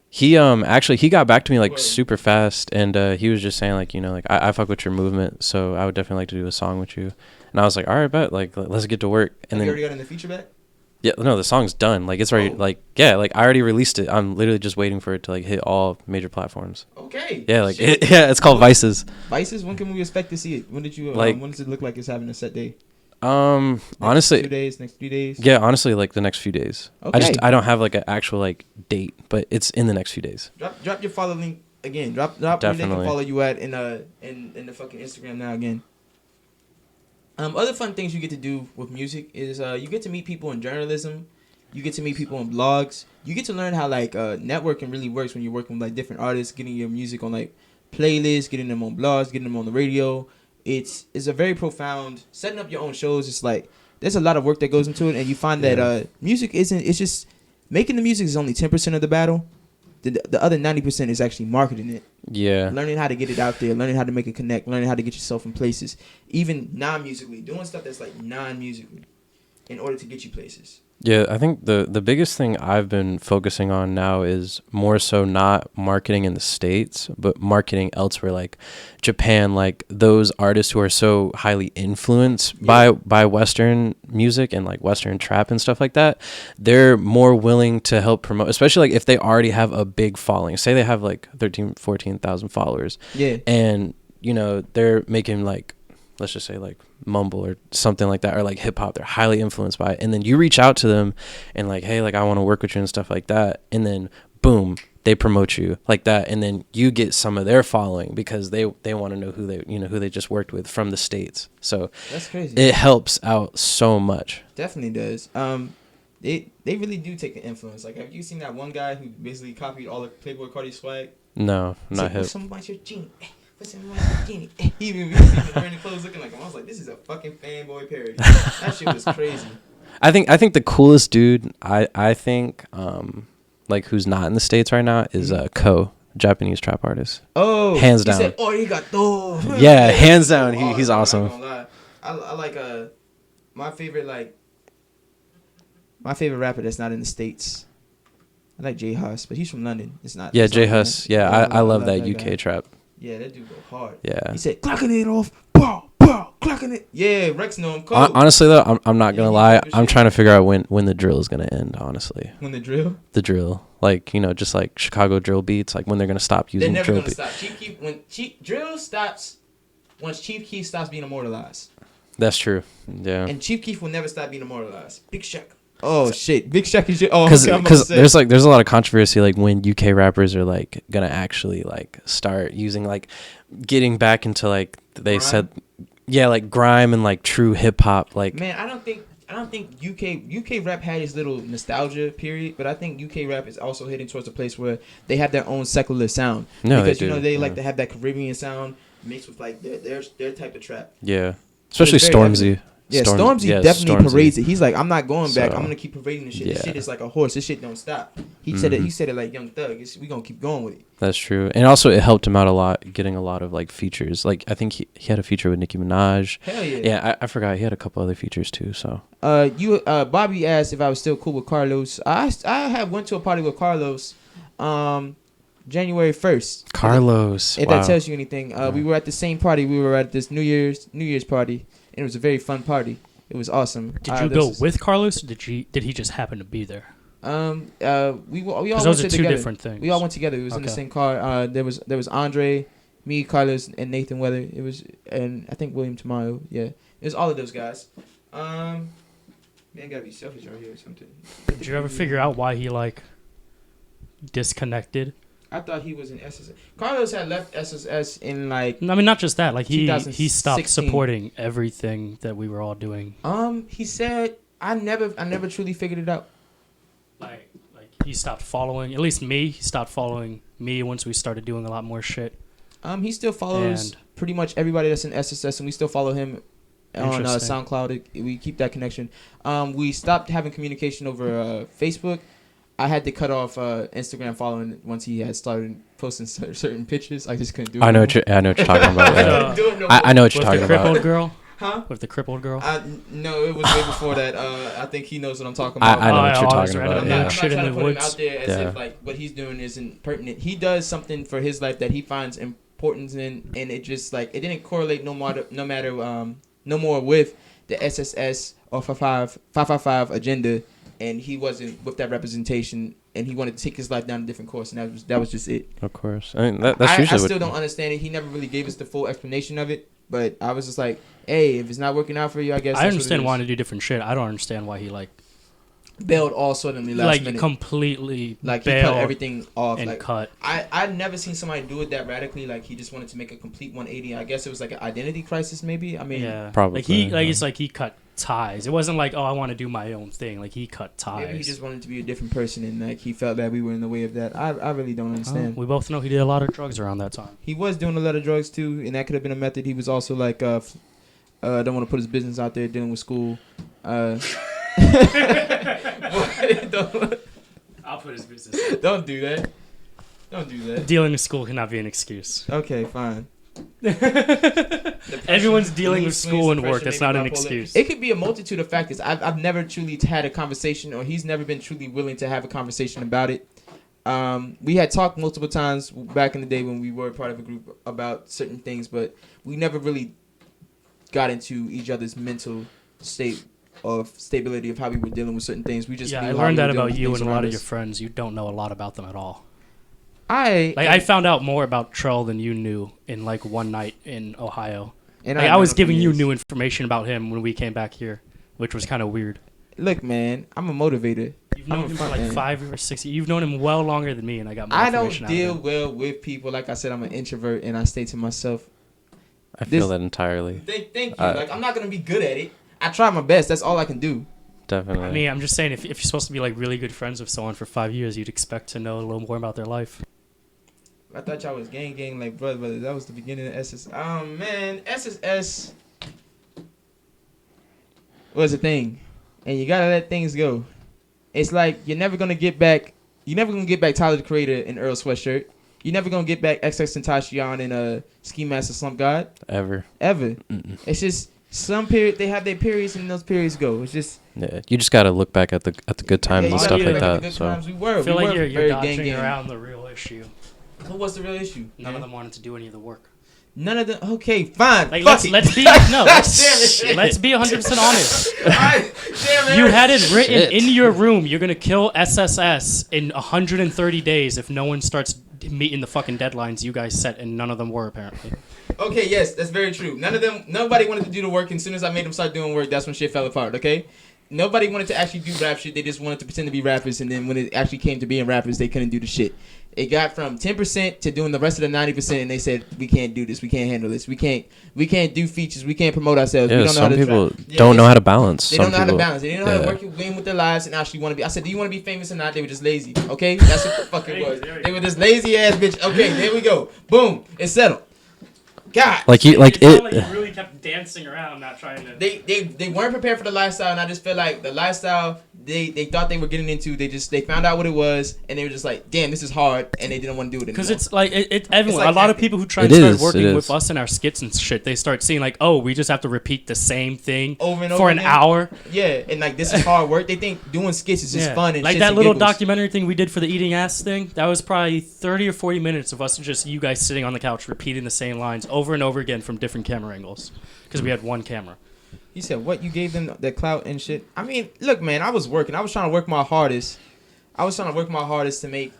S7: he actually he got back to me like super fast, and he was just saying like, you know, like I fuck with your movement, so I would definitely like to do a song with you. And I was like, all right, bet, like let's get to work. And
S1: Have you
S7: then
S1: already got in the feature back?
S7: yeah, no, the song's done. Like it's already
S1: Oh.
S7: like yeah, like I already released it. I'm literally just waiting for it to like hit all major platforms.
S1: Okay.
S7: Yeah, like
S1: Shit.
S7: yeah, it's called Vices.
S1: Vices. When can we expect to see it? When did you?
S7: Like-
S1: when does it look like it's having a set day?
S7: Honestly,
S1: 2 days, next 3 days.
S7: yeah, honestly, like the next few days.
S1: Okay.
S7: I don't have like an actual like date, but it's in the next few days.
S1: Drop your follow link again. Drop where they can
S7: Definitely.
S1: follow you at in the fucking Instagram now again. Other fun things you get to do with music is you get to meet people in journalism. You get to meet people in blogs. You get to learn how like networking really works when you're working with like different artists, getting your music on like playlists, getting them on blogs, getting them on the radio. It's a very profound setting up your own shows. It's like there's a lot of work that goes into it, and you find that music isn't. It's just making the music is only 10% of the battle. The other 90% is actually marketing it,
S7: Yeah.
S1: learning how to get it out there, learning how to make it connect, learning how to get yourself in places, even non-musically, doing stuff that's like non-musically, in order to get you places.
S7: Yeah, I think the biggest thing I've been focusing on now is more so not marketing in the States, but marketing elsewhere, like Japan, like those artists who are so highly influenced by Western music and like Western trap and stuff like that. They're more willing to help promote, especially like if they already have a big following. Say they have like 13,000, 14,000 followers.
S1: Yeah.
S7: And, you know, they're making like let's just say like mumble or something like that, or like hip hop, they're highly influenced by it, and then you reach out to them and like, hey, like I want to work with you and stuff like that, and then boom, they promote you like that, and then you get some of their following because they want to know who they just worked with from the States. So
S1: That's crazy.
S7: it helps out so much.
S1: Definitely does. They really do take the influence. Like, have you seen that one guy who basically copied all the Playboy Cardi swag?
S7: No, not hip.
S1: What's some about your genie? What's some about your genie? He even wearing the clothes looking like him. I was like, this is a fucking fanboy parody. That shit was crazy.
S7: I think the coolest dude I think like who's not in the States right now is Ko, Japanese trap artist.
S1: Oh,
S7: hands down.
S1: He said, "Origato."
S7: Yeah, hands down. He's awesome.
S1: I'm not gonna lie. I like my favorite rapper that's not in the States. I like J Hus, but he's from London. It's not.
S7: Yeah,
S1: it's
S7: J
S1: not
S7: Hus.
S1: London.
S7: Yeah, I love that
S1: guy.
S7: UK trap.
S1: Yeah, that dude go hard.
S7: Yeah.
S1: He said, "Clocking it off, pow, pow, clocking it." Yeah, Rex know him. Cold.
S7: Honestly though, I'm not gonna
S1: he
S7: lie.
S1: dope as
S7: I'm
S1: shit.
S7: trying to figure out when the drill is gonna end. Honestly,
S1: When the drill.
S7: the drill, like just like Chicago drill beats, like when they're gonna stop
S1: They're
S7: using
S1: never
S7: drill
S1: gonna
S7: beats.
S1: stop. Chief Keef drill stops. Once Chief Keef stops being immortalized,
S7: That's true. Yeah.
S1: and Chief Keef will never stop being immortalized. Big Shaq. Oh shit, Big Shaq is. Oh,
S7: Because
S1: okay, I'm upset.
S7: there's a lot of controversy like when UK rappers are like gonna actually like start using like getting back into like they
S1: Grime?
S7: said, yeah, like grime and like true hip hop like.
S1: Man, I don't think UK rap had its little nostalgia period, but I think UK rap is also heading towards a place where they have their own secular sound.
S7: No,
S1: because
S7: they do,
S1: they like
S7: yeah.
S1: to have that Caribbean sound mixed with like their type of trap.
S7: Yeah, especially
S1: very
S7: Stormzy.
S1: Yeah, Stormzy definitely parades it. He's like, I'm not going back.
S7: So,
S1: I'm gonna keep parading this shit. This
S7: yeah.
S1: shit is like a horse. This shit don't stop. He said it. He said it like Young Thug. We gonna keep going with it.
S7: That's true, and also it helped him out a lot getting a lot of like features. Like I think he had a feature with Nicki Minaj.
S1: Hell yeah.
S7: Yeah, I forgot he had a couple other features too. So
S1: Bobby asked if I was still cool with Carlos. I have went to a party with Carlos, January 1st.
S7: Carlos,
S1: If
S7: wow.
S1: that tells you anything, we were at the same party. We were at this New Year's party, and it was a very fun party. It was awesome.
S2: Did you go with Carlos? Or did he just happen to be there?
S1: We all
S2: Because
S1: went
S2: those are two
S1: together.
S2: different things.
S1: We all went together. We was in the
S2: Okay.
S1: same car. There was Andre, me, Carlos, and Nathan Weather. It was, and I think William Tamayo. Yeah, it was all of those guys. Man, gotta be selfish out here or something.
S2: Did you ever figure out why he like disconnected?
S1: I thought he was in SSS. Carlos had left SSS in like.
S2: I mean, not just that. Like he stopped
S1: 2016.
S2: supporting everything that we were all doing.
S1: He said I never truly figured it out.
S2: Like he stopped following. At least me. He stopped following me once we started doing a lot more shit.
S1: He still follows
S2: And-
S1: pretty much everybody that's in SSS, and we still follow him on
S2: Interesting.
S1: SoundCloud. We keep that connection. We stopped having communication over Facebook. I had to cut off Instagram following once he had started posting certain pictures. I just couldn't do it.
S7: I know what you're talking about. Yeah. I know what you're
S2: With
S7: talking
S2: the crippled
S7: about.
S2: girl.
S1: Huh?
S2: With the crippled girl.
S1: No, it was way before that. I think he knows what I'm talking about.
S7: I know what you're
S2: always
S7: talking
S2: random
S7: about.
S1: I'm
S7: Yeah.
S1: not
S2: shit in
S1: trying to
S2: the
S1: put him
S2: woods.
S1: out there as
S7: Yeah.
S1: if like what he's doing isn't pertinent. He does something for his life that he finds importance in, and it just like it didn't correlate no more with the SSS or 555 agenda, and he wasn't with that representation, and he wanted to take his life down a different course, and that was just it.
S7: Of course. I mean, that's
S1: I
S7: usually
S1: still
S7: what.
S1: don't understand it. He never really gave us the full explanation of it, but I was just like, hey, if it's not working out for you, I guess
S2: I
S1: that's
S2: understand
S1: what it
S2: wanting to do different shit. I don't understand why he like
S1: is. Bailed all suddenly last minute.
S2: completely
S1: Like he
S2: bailed
S1: cut everything off
S2: and
S1: like,
S2: cut.
S1: I'd never seen somebody do it that radically. Like he just wanted to make a complete 180. I guess it was like an identity crisis, maybe. I mean,
S2: Yeah,
S7: Probably, yeah.
S2: it's like he cut ties. It wasn't like, oh, I want to do my own thing. Like he cut ties.
S1: maybe he just wanted to be a different person, and like he felt that we were in the way of that. I really don't understand.
S2: We both know he did a lot of drugs around that time.
S1: He was doing a lot of drugs too, and that could have been a method. He was also like, don't want to put his business out there dealing with school.
S2: I'll put his business.
S1: Don't do that. Don't do that.
S2: Dealing with school cannot be an excuse.
S1: Okay, fine.
S2: Everyone's dealing with
S1: Swings
S2: school and
S1: the
S2: work.
S1: pressure,
S2: That's
S1: maybe
S2: not an
S1: bipolar.
S2: excuse.
S1: It could be a multitude of factors. I've never truly had a conversation, or he's never been truly willing to have a conversation about it. We had talked multiple times back in the day when we were part of a group about certain things, but we never really got into each other's mental state of stability of how we were dealing with certain things. We just
S2: Yeah,
S1: knew
S2: I
S1: how
S2: learned
S1: we were
S2: that
S1: dealing
S2: about
S1: with
S2: you
S1: things
S2: and a lot
S1: around
S2: of your
S1: us.
S2: friends. You don't know a lot about them at all.
S1: I
S2: found out more about Trell than you knew in like one night in Ohio.
S1: And
S2: Like, I
S1: known
S2: was
S1: him for
S2: giving you
S1: years.
S2: new information about him when we came back here, which was kind of weird.
S1: Look, man, I'm a motivator.
S2: You've known
S1: I'm a
S2: him for
S1: front
S2: like
S1: man.
S2: 5 or 6 years. You've known him well longer than me, and I got more
S1: I don't
S2: information
S1: deal
S2: out of him.
S1: well with people. Like I said, I'm an introvert, and I stay to myself.
S7: I feel that entirely.
S1: Thank you. Like, I'm not gonna be good at it. I try my best. That's all I can do.
S7: Definitely.
S2: I mean, I'm just saying, if you're supposed to be like really good friends with someone for 5 years, you'd expect to know a little more about their life.
S1: I thought y'all was gang like brother. That was the beginning of SS. Man, SSS was a thing, and you gotta let things go. It's like you're never gonna get back. You're never gonna get back Tyler the Creator in Earl Sweatshirt. You're never gonna get back XX Tentacion in a Ski Master Slump God
S7: Ever.
S1: ever. It's just some period. They have their periods, and those periods go. It's just
S7: Yeah, you just gotta look back at the good times
S1: you
S7: and
S1: gotta
S7: stuff
S1: look
S7: like
S1: back at the
S7: that.
S1: good
S7: So
S1: times we were.
S2: I feel
S1: we
S2: like
S1: were
S2: you're
S1: very
S2: dodging
S1: gang.
S2: around the real issue.
S1: What's the real issue?
S2: None of them wanted to do any of the work.
S1: None of them. Okay, fine.
S2: Like,
S1: fuck
S2: let's
S1: it.
S2: be no,
S1: Damn
S2: let's be 100% honest.
S1: Damn it.
S2: You had it written
S7: Shit.
S2: in your room. You're gonna kill SSS in 130 days if no one starts meeting the fucking deadlines you guys set, and none of them were apparently.
S1: Okay, yes, that's very true. Nobody wanted to do the work. And as soon as I made them start doing work, that's when shit fell apart. Okay. Nobody wanted to actually do rap shit. They just wanted to pretend to be rappers, and then when it actually came to being rappers, they couldn't do the shit. It got from 10% to doing the rest of the 90%, and they said, "We can't do this. We can't handle this. We can't do features. We can't promote ourselves. We
S7: yeah,
S1: don't know how
S7: some
S1: to
S7: people
S1: trap." Yeah,
S7: don't know how to balance.
S1: They
S7: Some
S1: don't know how to
S7: people-
S1: balance. They don't know how to
S7: yeah.
S1: work your game with their lives and actually want to be. I said, "Do you want to be famous or not?" They were just lazy. Okay, that's what the fuck it was. They were just lazy ass bitch. Okay, there we go. Boom, it's settled. God.
S7: Like you, like
S2: sounded
S7: it.
S2: like you really kept dancing around, not trying to.
S1: They weren't prepared for the lifestyle, and I just feel like the lifestyle they thought they were getting into, they found out what it was, and they were just like, damn, this is hard, and they didn't want to do it anymore.
S2: Because it's like everyone,
S1: like
S2: a lot of
S1: acting.
S2: people who try
S7: It
S2: to start
S7: is,
S2: working
S7: it
S2: with
S7: is.
S2: us in our skits and shit, they start seeing like, oh, we just have to repeat the same thing
S1: Over and
S2: for
S1: over
S2: an
S1: again.
S2: hour.
S1: Yeah, and like this is hard work. They think doing skits is just fun and
S2: like
S1: shits
S2: that
S1: and
S2: little
S1: giggles.
S2: documentary thing we did for the eating ass thing. That was probably 30 or 40 minutes of us just you guys sitting on the couch repeating the same lines over and over again from different camera angles because we had one camera.
S1: You said what? You gave them the clout and shit. I mean, look, man, I was working. I was trying to work my hardest. To make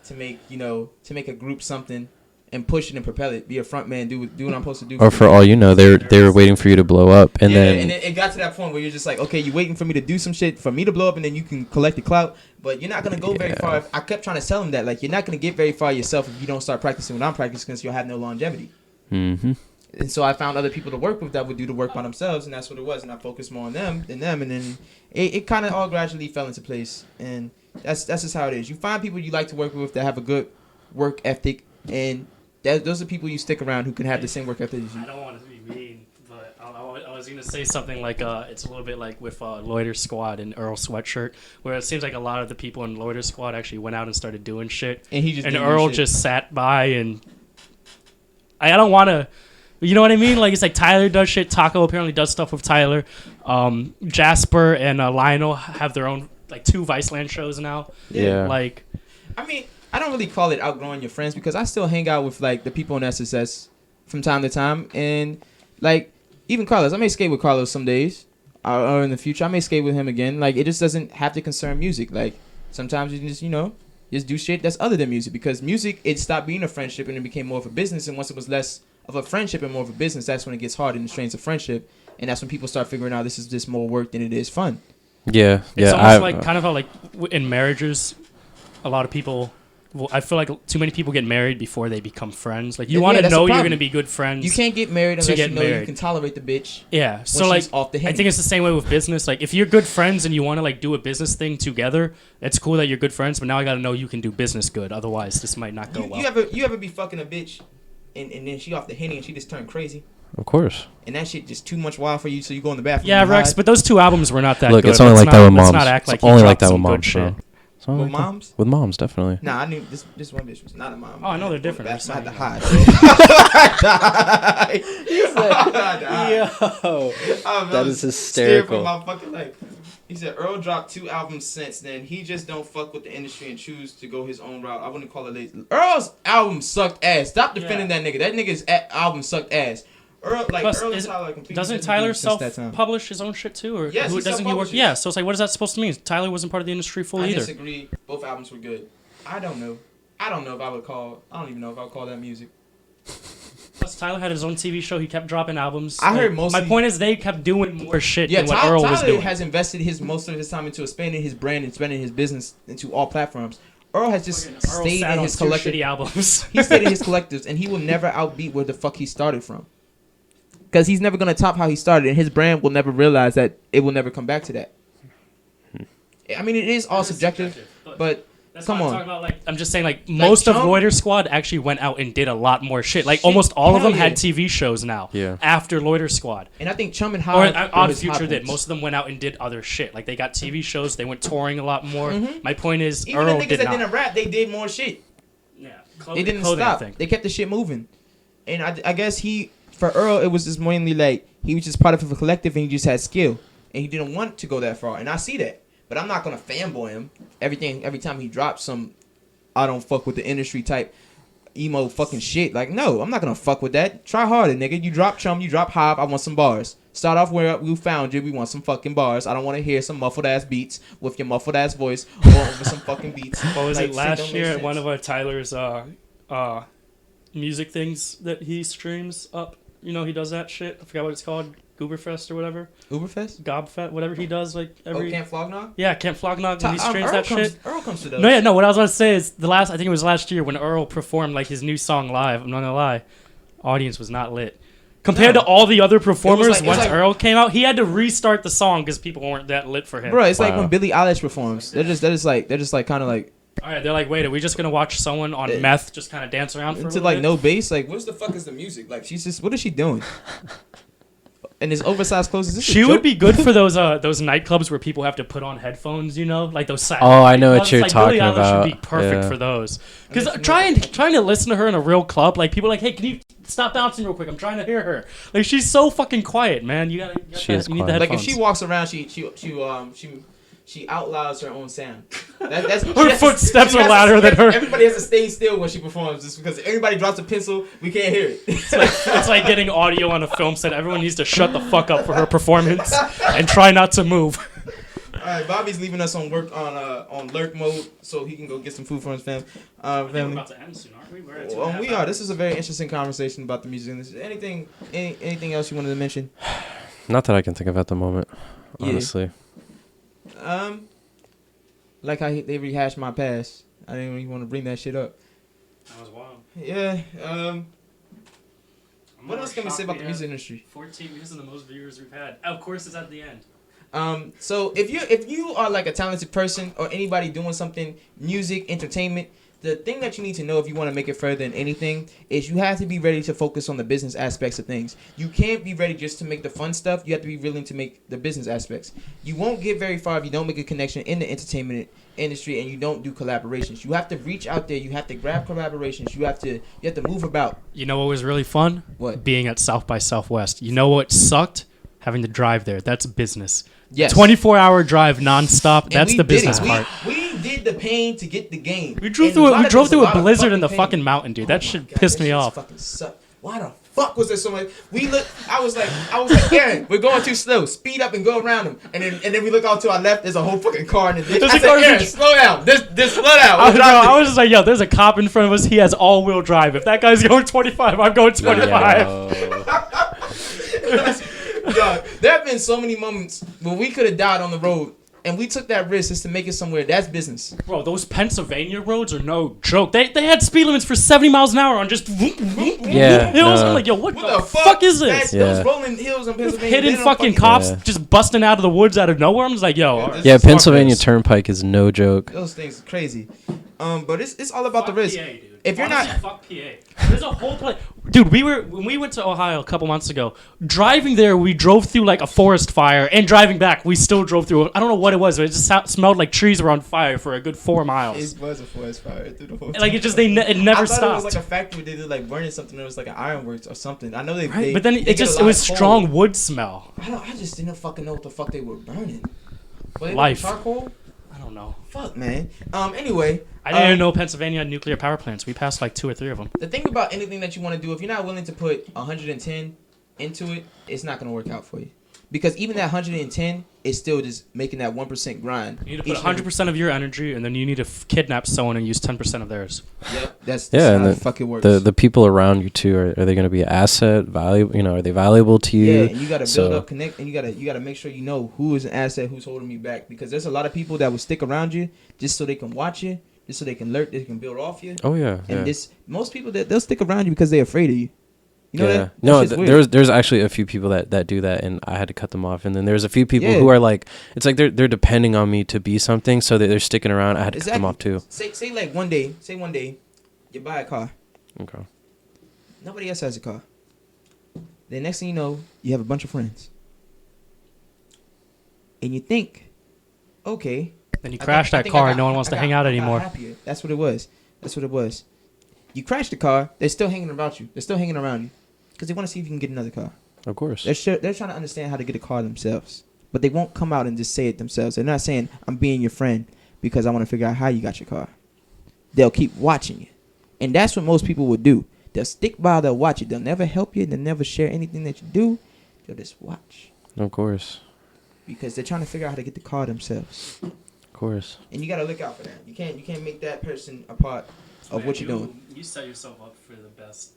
S1: a group something and push it and propel it. Be a front man. Do what I'm supposed to do.
S7: Or for all you know, they were waiting for you to blow up, and
S1: yeah,
S7: then
S1: and it got to that point where you're just like, okay, you're waiting for me to do some shit for me to blow up, and then you can collect the clout. But you're not gonna go very far. I kept trying to tell him that, like, you're not gonna get very far yourself if you don't start practicing what I'm practicing, because you'll have no longevity.
S7: Mm-hmm.
S1: And so I found other people to work with that would do the work by themselves, and that's what it was. And I focused more on them than them, and then it kind of all gradually fell into place. And that's just how it is. You find people you like to work with that have a good work ethic, and those are people you stick around who can have the same work ethic as you.
S2: I don't want to be mean, but I was going to say something like it's a little bit like with Loiter Squad and Earl Sweatshirt, where it seems like a lot of the people in Loiter Squad actually went out and started doing shit.
S1: And he just
S2: and
S1: didn't do
S2: Earl
S1: shit.
S2: just sat by, and I don't want to. You know what I mean? Like, it's like Tyler does shit. Taco apparently does stuff with Tyler. Jasper and Lionel have their own, like, 2 Viceland shows now.
S7: Yeah.
S2: Like,
S1: I mean, I don't really call it outgrowing your friends, because I still hang out with, like, the people in SSS from time to time. And, like, even Carlos, I may skate with Carlos some days, or in the future. I may skate with him again. Like, it just doesn't have to concern music. Like, sometimes you can just, just do shit that's other than music. Because music, it stopped being a friendship and it became more of a business. And once it was less of a friendship and more of a business, that's when it gets hard and it strains a friendship. And that's when people start figuring out this is just more work than it is fun.
S7: Yeah,
S2: it's
S7: yeah.
S2: almost like kind of how, like, in marriages, a lot of people... Well, I feel like too many people get married before they become friends. Like, you want to
S1: that's the
S2: know you're
S1: problem.
S2: going to be good friends.
S1: You can't get married unless
S2: get
S1: you know you
S2: married.
S1: can tolerate the bitch.
S2: Yeah.
S1: when
S2: So, like,
S1: she's off the
S2: I
S1: Henny.
S2: think it's the same way with business. Like, if you're good friends and you want to, like, do a business thing together, it's cool that you're good friends, but now I got to know you can do business good. Otherwise, this might not go well.
S1: You ever be fucking a bitch and then she off the Henny and she just turned crazy?
S7: Of course.
S1: And that shit just too much wild for you, so you go in the bathroom.
S2: Yeah,
S1: and
S2: Rex,
S1: hide.
S2: but those 2 albums were not that
S7: Look,
S2: good.
S7: it's only
S2: Let's
S7: like that
S2: not-
S7: with
S2: let's
S7: moms.
S2: not act like
S7: It's
S2: he
S7: only like
S2: dropped
S7: that
S2: some
S7: with
S2: good
S7: moms,
S2: shit.
S7: bro. It's only
S1: With
S7: like that-
S1: moms?
S7: With moms, definitely.
S1: Nah, I knew this one bitch was not a mom.
S2: Oh, I know they're
S1: had to go
S2: different.
S1: to the bathroom.
S2: I'm
S1: I had to hide.
S7: That is hysterical.
S1: Scared for my fucking life. He said Earl dropped 2 albums since then. He just don't fuck with the industry and choose to go his own route. I wouldn't call it lazy. Earl's album sucked ass. Stop defending that nigga. That nigga's album sucked ass. Earl, like,
S2: Plus,
S1: Earl and Tyler are completely
S2: doesn't
S1: different
S2: Tyler
S1: dudes since that time.
S2: self-publish his own shit too, or
S1: Yes, he
S2: doesn't he work?
S1: self-publishes.
S2: Yeah, so it's like, what is that supposed to mean? Tyler wasn't part of the industry fully
S1: I
S2: either.
S1: disagree. Both albums were good. I don't know. I don't know if I would call. I don't even know if I would call that music.
S2: else. Tyler had his own TV show. He kept dropping albums.
S1: I heard mostly.
S2: My point is, they kept doing more shit
S1: Yeah,
S2: than what Earl was
S1: Tyler
S2: doing.
S1: has invested most of his time into expanding his brand and expanding his business into all platforms. Earl has just
S2: Earl
S1: stayed
S2: sat
S1: in
S2: on
S1: his
S2: 2
S1: collective.
S2: shitty albums.
S1: He stayed in his collectives, and he will never outbeat where the fuck he started from. Because he's never gonna top how he started, and his brand will never realize that it will never come back to that. I mean, it is all subjective, but
S2: That's
S1: come
S2: what I'm
S1: on.
S2: talking about. Like, I'm just saying, like, most of
S1: Chum-
S2: Loiter Squad actually went out and did a lot more shit. Like,
S1: Shit,
S2: almost all of
S1: hell
S2: them had
S1: yeah.
S2: TV shows now.
S7: Yeah.
S2: After Loiter Squad.
S1: And I think Chum and
S2: Or
S1: Hive were
S2: Odd
S1: his high
S2: Future did.
S1: points.
S2: Most of them went out and did other shit. Like, they got TV shows. They went touring a lot more. My point is,
S1: Even
S2: Earl
S1: the niggas
S2: did
S1: that
S2: not.
S1: didn't rap, they did more shit.
S2: Yeah.
S1: They didn't
S2: Clothing,
S1: stop.
S2: I think.
S1: They kept the shit moving. And I guess for Earl, it was just mainly like he was just part of a collective and he just had skill. And he didn't want to go that far. And I see that. But I'm not going to fanboy him every time he drops some I don't fuck with the industry type emo fucking shit. Like, no, I'm not going to fuck with that. Try harder, nigga. You drop Chum, you drop Hive, I want some bars. Start off where we found you. We want some fucking bars. I don't want to hear some muffled ass beats with your muffled ass voice or over some fucking beats.
S2: What was
S1: Like,
S2: it
S1: shit
S2: last
S1: don't make
S2: year at
S1: sense.
S2: one of Tyler's music things that he streams up? You know, he does that shit. I forgot what it's called. Gooberfest or whatever.
S1: Uberfest?
S2: Gobfest, whatever he does, like every.
S1: Camp Flognog?
S2: Yeah, Camp Flognog when he streams that shit.
S1: Earl comes to those.
S2: No, yeah, no. What I was gonna say is I think it was last year when Earl performed like his new song live. I'm not gonna lie, audience was not lit. Compared
S1: No.
S2: to all the other performers,
S1: it was
S2: once
S1: like-
S2: Earl came out, he had to restart the song because people weren't that lit for him.
S1: Bro, it's like
S7: Wow.
S1: when Billie Eilish performs. They're just like kind of like
S2: All right, they're like, wait, are we just gonna watch someone on meth just kind of dance around for a
S1: into
S2: little
S1: like
S2: bit?
S1: no bass. Like, what the fuck is the music? Like, what is she doing? And this oversized clothes. Is this a
S2: She would
S1: joke?
S2: be good for those nightclubs where people have to put on headphones, you know, like those. Silent
S7: Oh, I know what
S2: nightclubs.
S7: you're
S2: like,
S7: talking
S2: Billie Eilish
S7: about.
S2: would be perfect
S7: Yeah.
S2: for those. Because trying to listen to her in a real club, like people are like, hey, can you stop bouncing real quick? I'm trying to hear her. Like she's so fucking quiet, man. You gotta.
S7: She is
S2: you need the
S7: quiet.
S1: Like, if
S2: headphones.
S1: she walks around, she outlaws her own sound. That's
S2: Her footsteps are louder than her.
S1: Everybody has to stay still when she performs, just because if everybody drops a pencil, we can't hear it.
S2: It's like getting audio on a film set. Everyone needs to shut the fuck up for her performance and try not to move.
S1: All right, Bobby's leaving us on lurk mode, so he can go get some food for his family.
S2: We're
S1: Family.
S2: about to end soon, aren't we? We're at 2.5
S1: We are.
S2: hours.
S1: This is a very interesting conversation about the music industry. Anything else you wanted to mention?
S7: Not that I can think of at the moment,
S1: Yeah.
S7: honestly.
S1: Like how they rehashed my past. I didn't even want to bring that shit up.
S2: That was wild.
S1: Yeah.
S2: I'm
S1: What else can we say about the music industry?
S2: 14 views and the most viewers we've had. Of course, it's at the end.
S1: So if you are like a talented person or anybody doing something, music, entertainment, the thing that you need to know if you want to make it further than anything is you have to be ready to focus on the business aspects of things. You can't be ready just to make the fun stuff. You have to be willing to make the business aspects. You won't get very far if you don't make a connection in the entertainment industry and you don't do collaborations. You have to reach out there. You have to grab collaborations. You have to move about.
S2: You know what was really fun?
S1: What?
S2: Being at South by Southwest. You know what sucked? Having to drive there. That's business.
S1: Yes.
S2: 24-hour drive nonstop.
S1: And
S2: That's
S1: we
S2: the
S1: did it.
S2: business part.
S1: We did the pain to get the game.
S2: We drove
S1: And
S2: through
S1: lot
S2: we
S1: of
S2: drove
S1: it's
S2: through
S1: lot
S2: a
S1: of
S2: blizzard in the
S1: pain.
S2: fucking mountain, dude. That
S1: Oh
S2: shit
S1: my God,
S2: pissed
S1: that
S2: me
S1: shit
S2: off.
S1: fucking sucked. Why the fuck was there so much? I was like, Aaron, we're going too slow. Speed up and go around him. And then we look out to our left. There's a whole fucking car in the ditch.
S2: There's
S1: I
S2: a
S1: said,
S2: car in the
S1: Aaron,
S2: ditch.
S1: slow down. This slow down.
S2: I was just like, yo, there's a cop in front of us. He has all-wheel drive. If that guy's going 25, I'm going 25.
S1: Dog, there have been so many moments where we could have died on the road, and we took that risk just to make it somewhere. That's business.
S2: Bro, those Pennsylvania roads are no joke. They had speed limits for 70 miles an hour on just
S7: Yeah,
S2: hills.
S7: no.
S2: I'm like, yo, what
S1: What
S2: the fuck is this?
S7: Yeah.
S1: Those rolling hills in Pennsylvania.
S2: Hidden
S1: they don't
S2: fucking cops
S7: Yeah.
S2: just busting out of the woods out of nowhere. I'm just like, yo.
S1: this
S7: Yeah,
S1: is fuck
S7: Pennsylvania
S1: this.
S7: Turnpike is no joke.
S1: Those things are crazy. But it's all about
S2: Fuck
S1: the risk.
S2: PA, dude.
S1: If you're
S2: Honestly,
S1: not-
S2: fuck PA. There's a whole place. Dude, when we went to Ohio a couple months ago, driving there, we drove through like a forest fire, and driving back, we still drove through. I don't know what it was, but it just smelled like trees were on fire for a good 4 miles.
S1: It was a forest fire through the whole
S2: Like it just it
S1: I
S2: never
S1: thought
S2: stopped.
S1: it was like a factory where they did like burning something. It was like an ironworks or something. I know they.
S2: Right, but then
S1: they
S2: it
S1: get a
S2: just
S1: lot
S2: was
S1: of coal.
S2: strong wood smell.
S1: I just didn't fucking know what the fuck they were burning. Were they
S2: Life.
S1: charcoal?
S2: I don't know.
S1: Fuck, man. Anyway.
S2: I didn't even know Pennsylvania had nuclear power plants. We passed like 2 or 3 of them.
S1: The thing about anything that you want to do, if you're not willing to put 110 into it, it's not gonna work out for you. Because even that 110 is still just making that 1% grind.
S2: You need to put 100% of your energy, and then you need to kidnap someone and use 10% of theirs.
S1: Yep, that's
S7: Yeah,
S1: how
S7: and
S1: it fucking works.
S7: the people around you too, are they going to be an asset, valuable? You know, are they valuable to you?
S1: Yeah, and you got to build up, connect, and you got to make sure you know who is an asset, who's holding me back. Because there's a lot of people that will stick around you just so they can watch you, just so they can lurk, they can build off you.
S7: Oh yeah,
S1: And most people they'll stick around you because they're afraid of you. You know that?
S7: No,
S1: That shit's weird.
S7: there's actually a few people that do that, and I had to cut them off. And then there's a few people
S1: Yeah.
S7: who are like, it's like they're depending on me to be something, so they're sticking around. I had to cut them off too.
S1: Say like one day, you buy a car.
S7: Okay.
S1: Nobody else has a car. Then next thing you know, you have a bunch of friends. And you think, okay.
S2: Then you crash that car and no one wants to hang out anymore.
S1: Happier. That's what it was. You crashed the car, they're still hanging about you. They're still hanging around you. Because they want to see if you can get another car.
S7: Of course.
S1: They're trying to understand how to get a car themselves. But they won't come out and just say it themselves. They're not saying, I'm being your friend because I want to figure out how you got your car. They'll keep watching you. And that's what most people would do. They'll stick by, they'll watch you. They'll never help you. They'll never share anything that you do. They'll just watch.
S7: Of course.
S1: Because they're trying to figure out how to get the car themselves.
S7: Of course.
S1: And you got to look out for that. You can't make that person a part of what you're doing.
S2: You set yourself up for the best.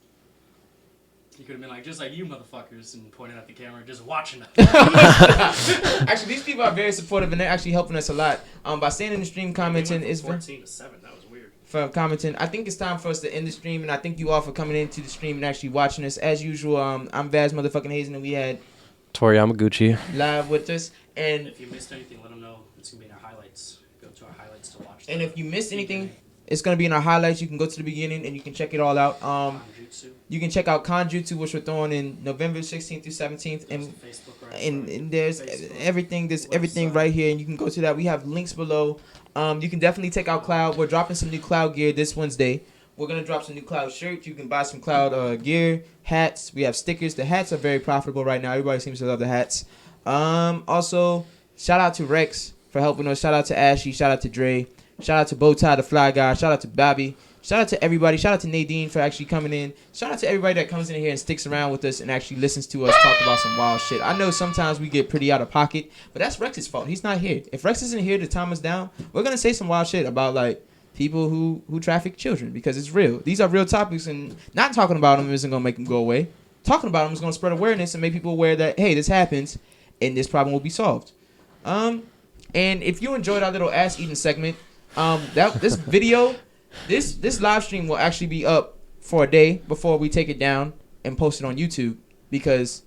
S2: You could have been like, just like you motherfuckers, and pointed at the camera, just watching us.
S1: Actually, these people are very supportive, and they're actually helping us a lot. By staying in the stream, commenting,
S2: It's 14 to 7. That was weird.
S1: For commenting. I think it's time for us to end the stream, and I thank you all for coming into the stream and actually watching us. As usual, I'm Vaz motherfucking Hazen, and we had
S7: Tori Yamaguchi
S1: live with us. And
S2: if you missed anything, let them know. It's gonna be in our highlights. Go to our highlights to watch.
S1: and if you missed anything, it's gonna be in our highlights. You can go to the beginning and you can check it all out. You can check out Kanjutsu, which we're throwing in November 16th through 17th, and there's everything. There's everything right here, and you can go to that. We have links below. You can definitely check out Cloud. We're dropping some new Cloud gear this Wednesday. We're gonna drop some new Cloud shirts. You can buy some Cloud gear, hats. We have stickers. The hats are very profitable right now. Everybody seems to love the hats. Also, shout out to Rex for helping us. Shout out to Ashy. Shout out to Dre. Shout out to Bowtie, the Fly Guy. Shout out to Bobby. Shout out to everybody. Shout out to Nadine for actually coming in. Shout out to everybody that comes in here and sticks around with us and actually listens to us talk about some wild shit. I know sometimes we get pretty out of pocket, but that's Rex's fault. He's not here. If Rex isn't here to calm us down, we're going to say some wild shit about, like, people who traffic children because it's real. These are real topics, and not talking about them isn't going to make them go away. Talking about them is going to spread awareness and make people aware that, hey, this happens and this problem will be solved. And if you enjoyed our little ass eating segment, this video, this live stream will actually be up for a day before we take it down and post it on YouTube because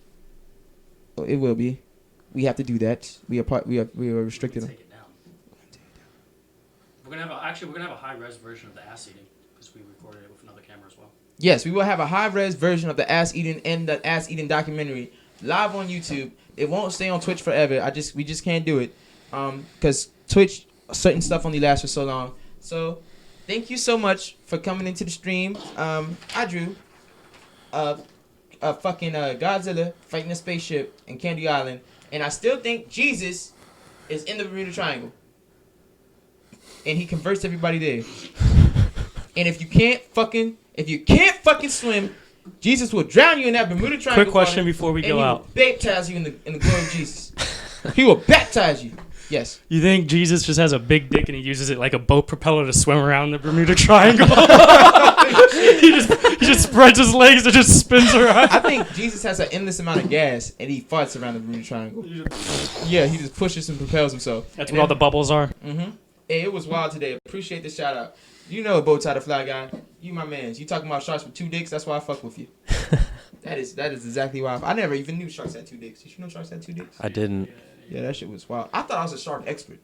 S1: it will be. We have to do that. We are restricted.
S2: Take it down. We're gonna have a high res version of the ass eating because we recorded it with another camera as well.
S1: Yes, we will have a high res version of the ass eating and the ass eating documentary live on YouTube. It won't stay on Twitch forever. We just can't do it because Twitch, certain stuff only lasts for so long. So thank you so much for coming into the stream. I drew a fucking Godzilla fighting a spaceship in Candy Island, and I still think Jesus is in the Bermuda Triangle, and he converts everybody there. And if you can't fucking swim, Jesus will drown you in that Bermuda Triangle.
S2: Quick question before we go out.
S1: He will baptize you in the glory of Jesus. He will baptize you. Yes.
S2: You think Jesus just has a big dick and he uses it like a boat propeller to swim around the Bermuda Triangle? he just spreads his legs and just spins around.
S1: I think Jesus has an endless amount of gas and he farts around the Bermuda Triangle. Yeah, he just pushes and propels himself.
S2: That's where all the bubbles are.
S1: Mm-hmm. Hey, it was wild today. Appreciate the shout out. You know, Bowtie the Fly Guy. You my man. You talking about sharks with 2 dicks? That's why I fuck with you. That is exactly why. I never even knew sharks had 2 dicks. Did you know sharks had 2 dicks?
S7: I didn't.
S1: Yeah, that shit was wild. I thought I was a shark expert.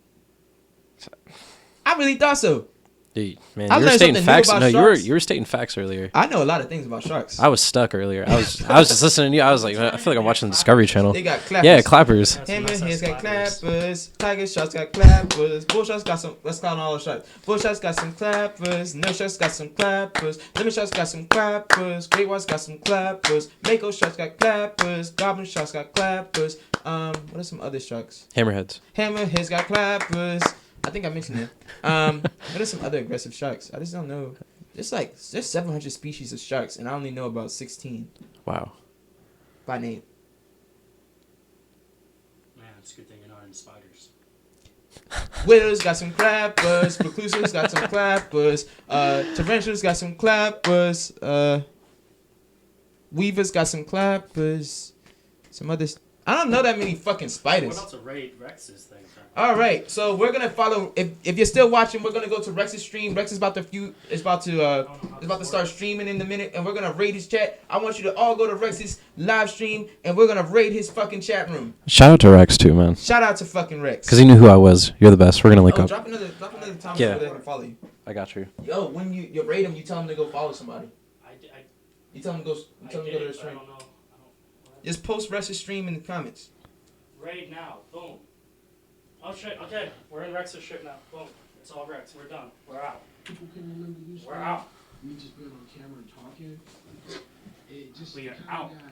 S1: I really thought so.
S7: Dude, man,
S1: I
S7: you were
S1: learned
S7: stating
S1: something new
S7: facts.
S1: about
S7: No,
S1: sharks.
S7: you were stating facts earlier.
S1: I know a lot of things about sharks.
S7: I was stuck earlier. I was just listening to you. I was like, I feel like I'm watching the Discovery Channel.
S1: They got clappers.
S7: Yeah, clappers.
S1: Him and his got clappers. Tiger sharks got clappers. Bull sharks got some. Let's call them all the sharks. Bull sharks got some clappers. No sharks got some clappers. Lemon sharks got some clappers. Great whites got some clappers. Mako sharks got clappers. Goblin sharks got clappers. What are some other sharks?
S7: Hammerheads.
S1: Hammerheads got clappers. I think I mentioned it. What are some other aggressive sharks? I just don't know. There's 700 species of sharks, and I only know about 16
S7: Wow.
S1: by name.
S2: It's a good thing you're not in spiders.
S1: Widows got some clappers. Reclusives got some clappers. Tarantulas got some clappers. Weavers got some clappers. Some others. I don't know that many fucking spiders.
S2: What else to raid Rex's thing?
S1: All right, so we're gonna follow. If you're still watching, we're gonna go to Rex's stream. Rex is about to start streaming in a minute, and we're gonna raid his chat. I want you to all go to Rex's live stream, and we're gonna raid his fucking chat room.
S7: Shout out to Rex too, man.
S1: Shout out to fucking Rex.
S7: Because he knew who I was. You're the best. We're gonna link up.
S1: Drop another time
S7: Yeah.
S1: so they can follow you.
S7: I got you.
S1: Yo, when you raid him, you tell him to go follow somebody. You tell him to go. You tell him to go to the stream.
S2: I don't know.
S1: Just post Rex's stream in the comments.
S2: Raid now. Boom. Oh shit. Okay, we're in Rex's shit now. Boom. It's all Rex. We're done. We're out.
S8: People can remember you.
S2: We're out.
S8: Me just being on camera and talking. It just
S2: We are
S8: kinda
S2: out.
S8: got